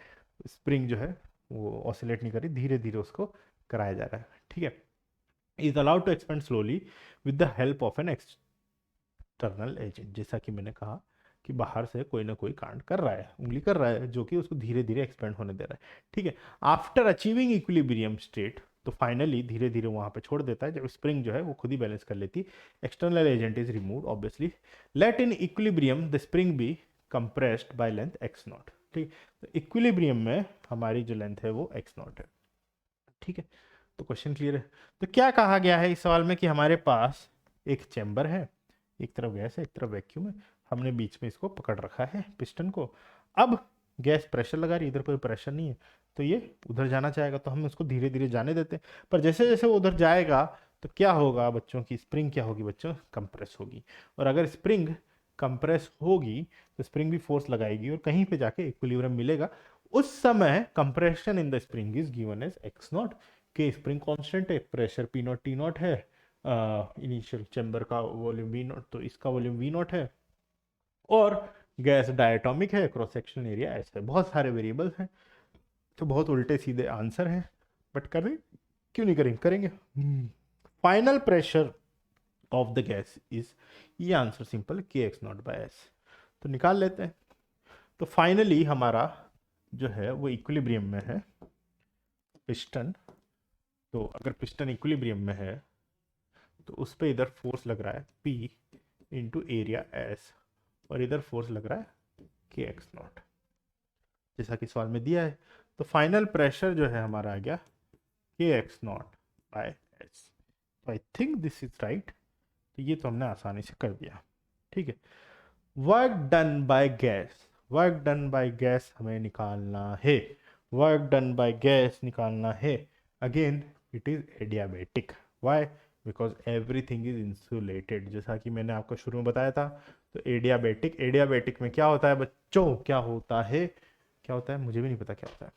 स्प्रिंग जो है वो ऑसिलेट नहीं कर रही, धीरे धीरे उसको कराया जा रहा है, ठीक है। Is allowed to expand slowly with the help of an external agent, जैसा कि मैंने कहा कि बाहर से कोई ना कोई कांड कर रहा है, उंगली कर रहा है, जो कि उसको धीरे धीरे एक्सपेंड होने दे रहा है, ठीक है। आफ्टर अचीविंग इक्विलिब्रियम स्टेट, तो फाइनली धीरे धीरे वहां पे छोड़ देता है, जब स्प्रिंग जो है वो खुद ही बैलेंस कर लेती, external agent is remove obviously, let in equilibrium the spring be compressed by length x0, ठीक, तो इक्विलिब्रियम में हमारी जो लेंथ है वो x0 है, ठीक है। तो क्वेश्चन क्लियर है। तो क्या कहा गया है इस सवाल में कि हमारे पास एक चैम्बर है, एक तरफ गैस है, एक तरफ वैक्यूम है, हमने बीच में इसको पकड़ रखा है पिस्टन को, अब गैस प्रेशर लगा रही है, इधर कोई प्रेशर नहीं है, तो ये उधर जाना चाहेगा, तो हम उसको धीरे धीरे जाने देते हैं, पर जैसे जैसे वो उधर जाएगा तो क्या होगा बच्चों की, स्प्रिंग क्या होगी बच्चों, कंप्रेस होगी, और अगर स्प्रिंग कंप्रेस होगी तो स्प्रिंग भी फोर्स लगाएगी और कहीं पे जाके इक्विलिब्रियम मिलेगा, उस समय compression in the spring is given as x0, के स्प्रिंग कांस्टेंट है, प्रेशर P0 T0 है, इनिशियल चैम्बर का वॉल्यूम V0, तो इसका वॉल्यूम V0 है, और गैस डायटोमिक है, क्रॉस सेक्शन एरिया ऐसा है, बहुत सारे वेरिएबल्स हैं, तो बहुत उल्टे सीधे आंसर हैं, बट करें क्यों नहीं करेंगे, करेंगे। Final pressure of the gas is, ये आंसर सिंपल KX0/S, तो निकाल लेते हैं। तो फाइनली हमारा जो है वो इक्विलिब्रियम में है पिस्टन, तो अगर पिस्टन इक्विलिब्रियम में है तो उस पर इधर फोर्स लग रहा है P इंटू एरिया S, और इधर फोर्स लग रहा है KX0, जैसा कि सवाल में दिया है। तो फाइनल प्रेशर जो है हमारा आ गया KX0/S, तो I think this is right, तो ये तो हमने आसानी से कर दिया, ठीक है। Work done by gas, work done by gas हमें निकालना है, वर्क डन बाय गैस निकालना है, again it is adiabatic, why, because everything is insulated, जैसा कि मैंने आपको शुरू में बताया था। तो एडियाबेटिक, एडियाबेटिक में क्या होता है बच्चों, क्या होता है मुझे भी नहीं पता क्या होता है।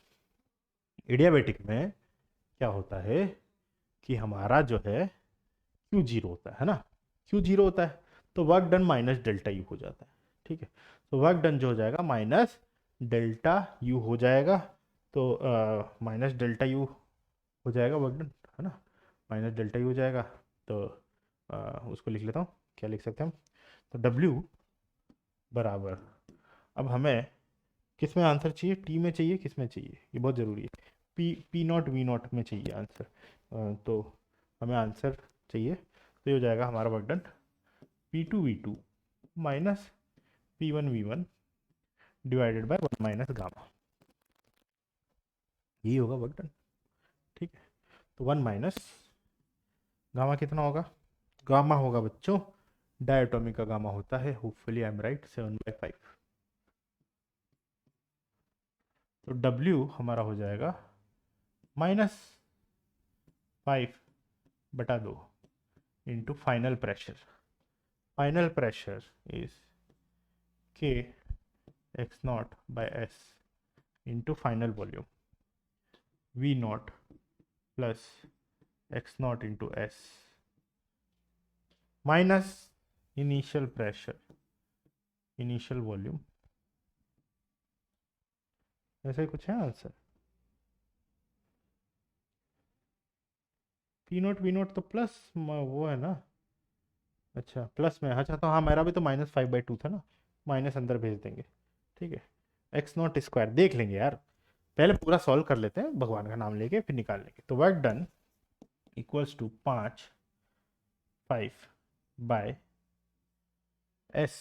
एडियाबेटिक में क्या होता है कि हमारा जो है क्यू जीरो होता है ना, क्यू जीरो होता है, तो work done minus delta U हो जाता है। ठीक है, तो वर्क डन जो हो जाएगा माइनस डेल्टा यू हो जाएगा, तो माइनस डेल्टा यू हो जाएगा वर्क डन, है ना, माइनस डेल्टा यू हो जाएगा। तो उसको लिख लेता हूँ, क्या लिख सकते हैं हम, तो डब्ल्यू बराबर, अब हमें किस में आंसर चाहिए, टी में चाहिए, किस में चाहिए, ये बहुत ज़रूरी है, पी नॉट वी नॉट में चाहिए आंसर। तो हमें आंसर चाहिए, तो ये हो जाएगा हमारा work done P two V two minus P one V one divided by one minus gamma, यही होगा वर्क डन। ठीक है, तो वन माइनस गामा कितना होगा, गामा होगा बच्चों, डायटोमिक का गामा होता है, होपफुली आई एम राइट, 7/5। तो डब्ल्यू हमारा हो जाएगा -5/2 into final pressure, final pressure is K x naught by S into final volume V naught plus X naught into S minus initial pressure, initial volume, ऐसा ही कुछ है answer. P naught V naught तो plus वो है ना, अच्छा plus में, अच्छा तो हाँ मेरा भी तो -5/2 था ना, माइनस अंदर भेज देंगे। ठीक है, एक्स नॉट स्क्वायर देख लेंगे यार, पहले पूरा सॉल्व कर लेते हैं, भगवान का नाम लेके फिर निकाल लेंगे। तो work done equals to 5/5 S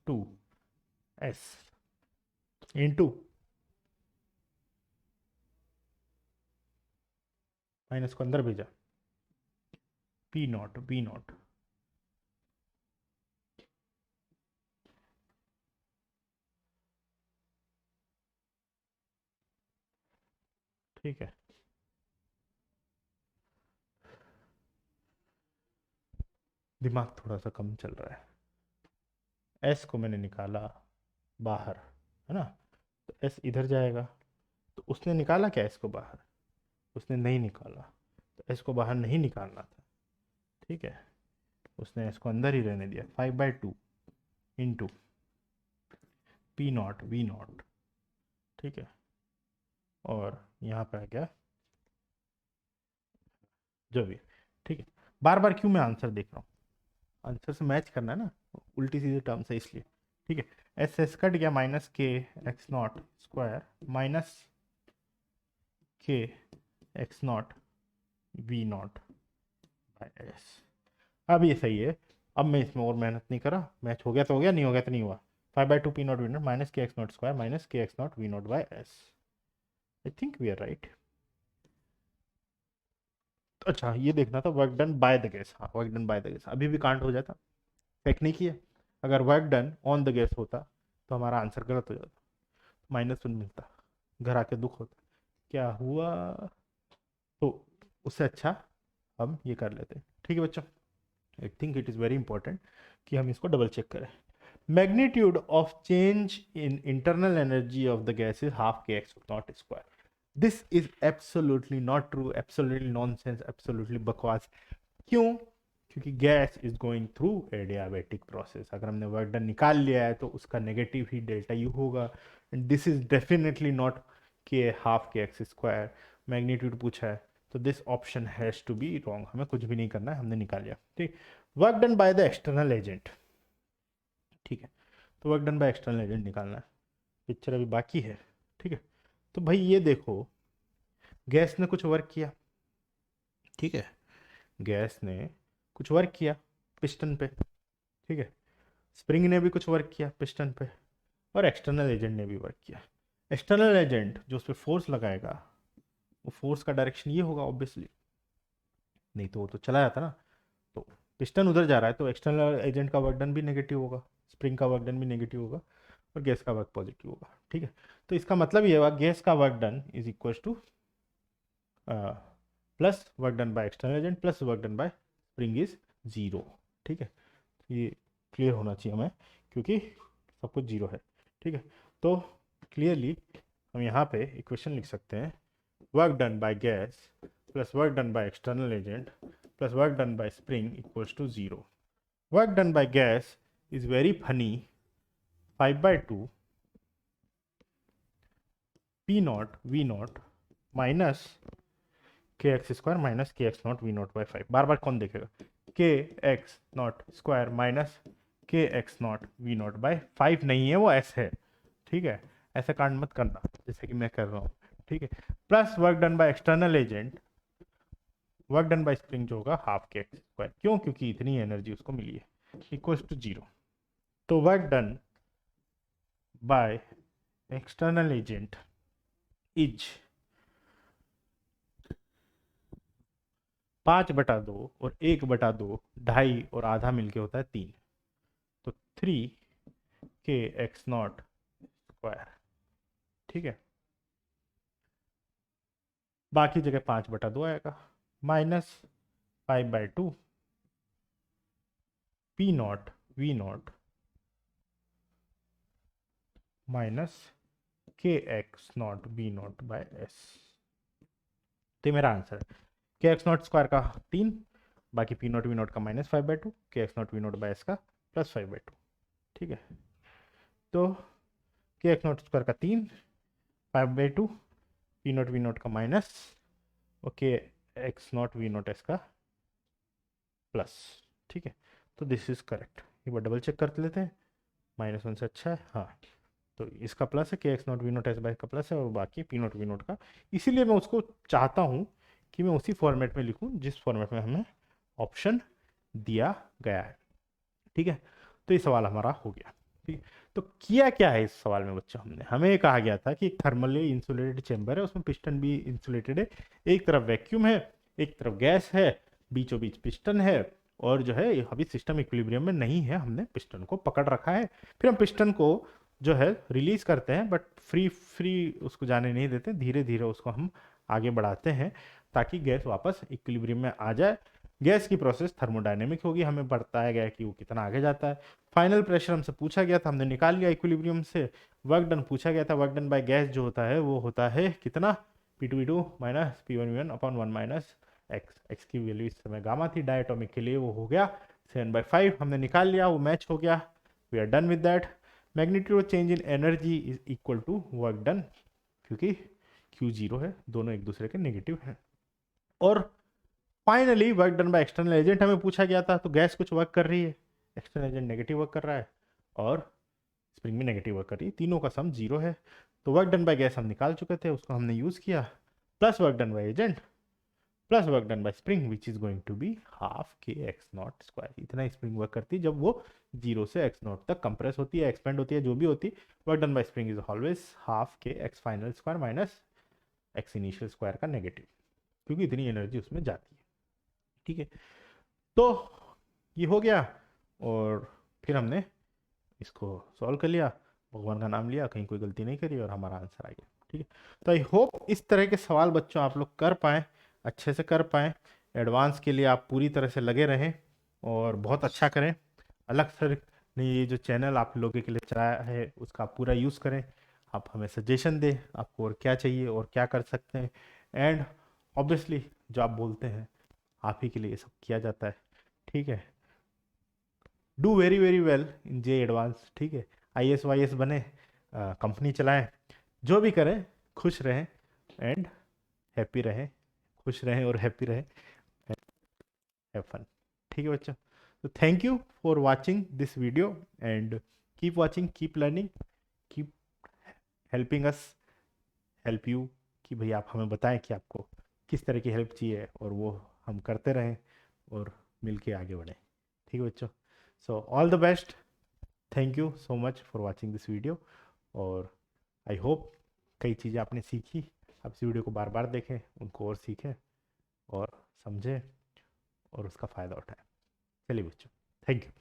2 S into minus को अंदर भेजा, पी नॉट बी नॉट, ठीक है, दिमाग थोड़ा सा कम चल रहा है। एस को मैंने निकाला बाहर, है ना, तो एस इधर जाएगा, तो उसने निकाला क्या एस को बाहर, उसने नहीं निकाला, तो एस को बाहर नहीं निकालना था। ठीक है, उसने एस को अंदर ही रहने दिया, 5/2 into P naught we naught. ठीक है, और यहाँ पे आ गया जो भी। ठीक है, बार बार क्यों मैं आंसर देख रहा हूँ, आंसर से मैच करना है ना, उल्टी सीधी टर्म से इसलिए। ठीक है, एस एस कट गया, माइनस के एक्स नॉट स्क्वायर माइनस के x naught we naught by S. अब ये सही है, अब मैं इसमें और मेहनत नहीं करा, मैच हो गया तो हो गया, नहीं हो गया तो नहीं हुआ। 5/2 P naught we naught minus के एक्स नॉट स्क्वायर माइनस के x naught we naught by S, I think we are right. अच्छा ये देखना था work done by the gas, हाँ work done by the gas अभी भी कांट हो जाता, टेक्निक ही है, अगर work done on the gas होता तो हमारा आंसर गलत हो जाता, -1 मिलता, घर आके दुख होता, क्या हुआ। तो उससे अच्छा हम ये कर लेते हैं। ठीक है बच्चों, I think it is very important कि हम इसको डबल चेक करें। Magnitude of change in internal energy of the gas is half के x naught square, this is absolutely not true, absolutely nonsense, absolutely बकवास। क्यों, क्योंकि gas is going through adiabatic process, अगर हमने वर्क डन निकाल लिया है तो उसका नेगेटिव ही डेल्टा यू होगा, and this is definitely not K half के एक्स स्क्वायर, मैग्नीट्यूड पूछा है, तो this option has to be wrong, हमें कुछ भी नहीं करना है, हमने निकाल लिया। ठीक, work done by the external agent, ठीक है, तो work done by external agent निकालना है, पिक्चर अभी बाकी है। ठीक है, तो भाई ये देखो, गैस ने कुछ वर्क किया, ठीक है, गैस ने कुछ वर्क किया पिस्टन पे, ठीक है, स्प्रिंग ने भी कुछ वर्क किया पिस्टन पे, और एक्सटर्नल एजेंट ने भी वर्क किया। एक्सटर्नल एजेंट जो उस पर फोर्स लगाएगा, वो फोर्स का डायरेक्शन ये होगा ऑब्वियसली, नहीं तो वो तो चला जाता ना, तो पिस्टन उधर जा रहा है तो एक्सटर्नल एजेंट का वर्क डन भी नेगेटिव होगा, स्प्रिंग का वर्क डन भी नेगेटिव होगा, और गैस का वर्क पॉजिटिव होगा। ठीक है, तो इसका मतलब ये हुआ गैस का work done is equal two plus work done by external agent plus work done by spring is zero. ठीक है, ये क्लियर होना चाहिए हमें, क्योंकि सब कुछ जीरो है। ठीक है, तो क्लियरली हम यहाँ पे इक्वेशन लिख सकते हैं, work done by gas plus work done by external agent plus work done by spring equals to 0. Work done by gas is very funny, 5/2 P naught V naught minus के x square minus के x naught we naught by 5. बार बार कौन देखेगा, k x naught square minus के x naught we naught by 5 नहीं है, वो एस है. ठीक है, ऐसा कांड मत करना जैसे कि मैं कर रहा हूँ. ठीक है, plus work done by external agent, work done by spring जो होगा हाफ के एक्स स्क्वायर, क्यों, क्योंकि इतनी एनर्जी उसको मिली है, इक्वल्स टू 0. तो work done by external agent is 5/2 और 1/2, 2.5 और आधा मिलके होता है 3. तो 3 के एक्स नॉट स्क्वायर. ठीक है, बाकी जगह 5/2 आएगा minus 5/2 P naught V naught minus के x naught B naught by S. तो मेरा आंसर है के एक्स नॉट स्क्वायर का 3, बाकी P नॉट V नॉट का माइनस 5/2, के x not V not by S का प्लस 5/2. ठीक है, तो के एक्स नॉट स्क्वायर का 3, 5/2, P नॉट V नॉट का माइनस और के x not V not S का प्लस. ठीक है, तो दिस इज करेक्ट. एक बार डबल चेक कर लेते हैं, -1 से अच्छा है. हाँ, तो इसका प्लस है, k x naught we naught s by का प्लस है और बाकी पी नॉट वी नॉट का. इसीलिए मैं उसको चाहता हूँ कि मैं उसी फॉर्मेट में लिखूँ जिस फॉर्मेट में हमें ऑप्शन दिया गया है. ठीक है, तो ये सवाल हमारा हो गया. ठीक, तो किया क्या है इस सवाल में बच्चों, हमें कहा गया था कि एक थर्मली इंसुलेटेड चेंबर है, उसमें पिस्टन भी इंसुलेटेड है, एक तरफ वैक्यूम है, एक तरफ गैस है, बीचों बीच पिस्टन है, और जो है अभी सिस्टम इक्विलिब्रियम में नहीं है, हमने पिस्टन को पकड़ रखा है. फिर हम पिस्टन को जो है रिलीज करते हैं, बट फ्री फ्री उसको जाने नहीं देते, धीरे धीरे उसको हम आगे बढ़ाते हैं ताकि गैस वापस इक्विलिब्रियम में आ जाए. गैस की प्रोसेस थर्मोडायनेमिक होगी, हमें बताया गया कि वो कितना आगे जाता है. फाइनल प्रेशर हमसे पूछा गया था, हमने निकाल लिया इक्विलिब्रियम से. वर्क डन पूछा गया था, वर्क डन बाय गैस जो होता है वो होता है कितना, P2V2 minus P1V1 upon 1 minus x. X की वैल्यू इस समय गामा थी, डायटोमिक के लिए वो हो गया 7/5. हमने निकाल लिया, वो मैच हो गया. We are done with that. Magnitude change in energy is equal to work done, क्योंकि Q 0 है, दोनों एक दूसरे के नेगेटिव हैं. और finally work done by external agent हमें पूछा गया था, तो गैस कुछ वर्क कर रही है, एक्सटर्नल एजेंट नेगेटिव वर्क कर रहा है और स्प्रिंग भी नेगेटिव वर्क कर रही है, तीनों का सम 0 है. तो वर्क डन बाय गैस हम निकाल चुके थे, उसको हमने यूज किया, plus work done by agent plus work done by spring which is going to be half के एक्स नॉट स्क्वायर. इतना स्प्रिंग वर्क करती है जब वो 0 से एक्स नॉट तक कंप्रेस होती है, एक्सपेंड होती है, जो भी होती. Work done by spring is always half के X final square minus X initial square का नेगेटिव, क्योंकि इतनी एनर्जी उसमें जाती है. ठीक है, तो ये हो गया और फिर हमने इसको सॉल्व कर लिया, भगवान का नाम लिया, कहीं कोई गलती नहीं करी और हमारा आंसर आ गया. ठीक है, तो आई होप इस तरह के सवाल बच्चों आप लोग कर पाएँ, अच्छे से कर पाएँ. एडवांस के लिए आप पूरी तरह से लगे रहें और बहुत अच्छा करें. अलग सर ने ये जो चैनल आप लोगों के लिए चलाया है उसका आप पूरा यूज़ करें. आप हमें सजेशन दें आपको और क्या चाहिए और क्या कर सकते हैं. एंड ऑब्वियसली जो आप बोलते हैं आप ही के लिए ये सब किया जाता है. ठीक है, do very very well in J advance. ठीक है, IAS वाईएएस बने, कंपनी चलाएं, जो भी करें खुश रहें एंड हैप्पी रहें, खुश रहें और हैप्पी रहें, हैव फन. ठीक है बच्चों, तो thank you for watching this video and keep watching, keep learning, keep helping us help you, कि भाई आप हमें बताएं कि आपको किस तरह की हेल्प चाहिए और वो हम करते रहें और मिल के आगे बढ़ें. ठीक है बच्चों, so all the best. Thank you so much for watching this video और आई होप कई चीज़ें आपने सीखी. आप इस वीडियो को बार बार देखें, उनको और सीखें और समझें और उसका फ़ायदा उठाएं. चलिए बच्चों, थैंक यू.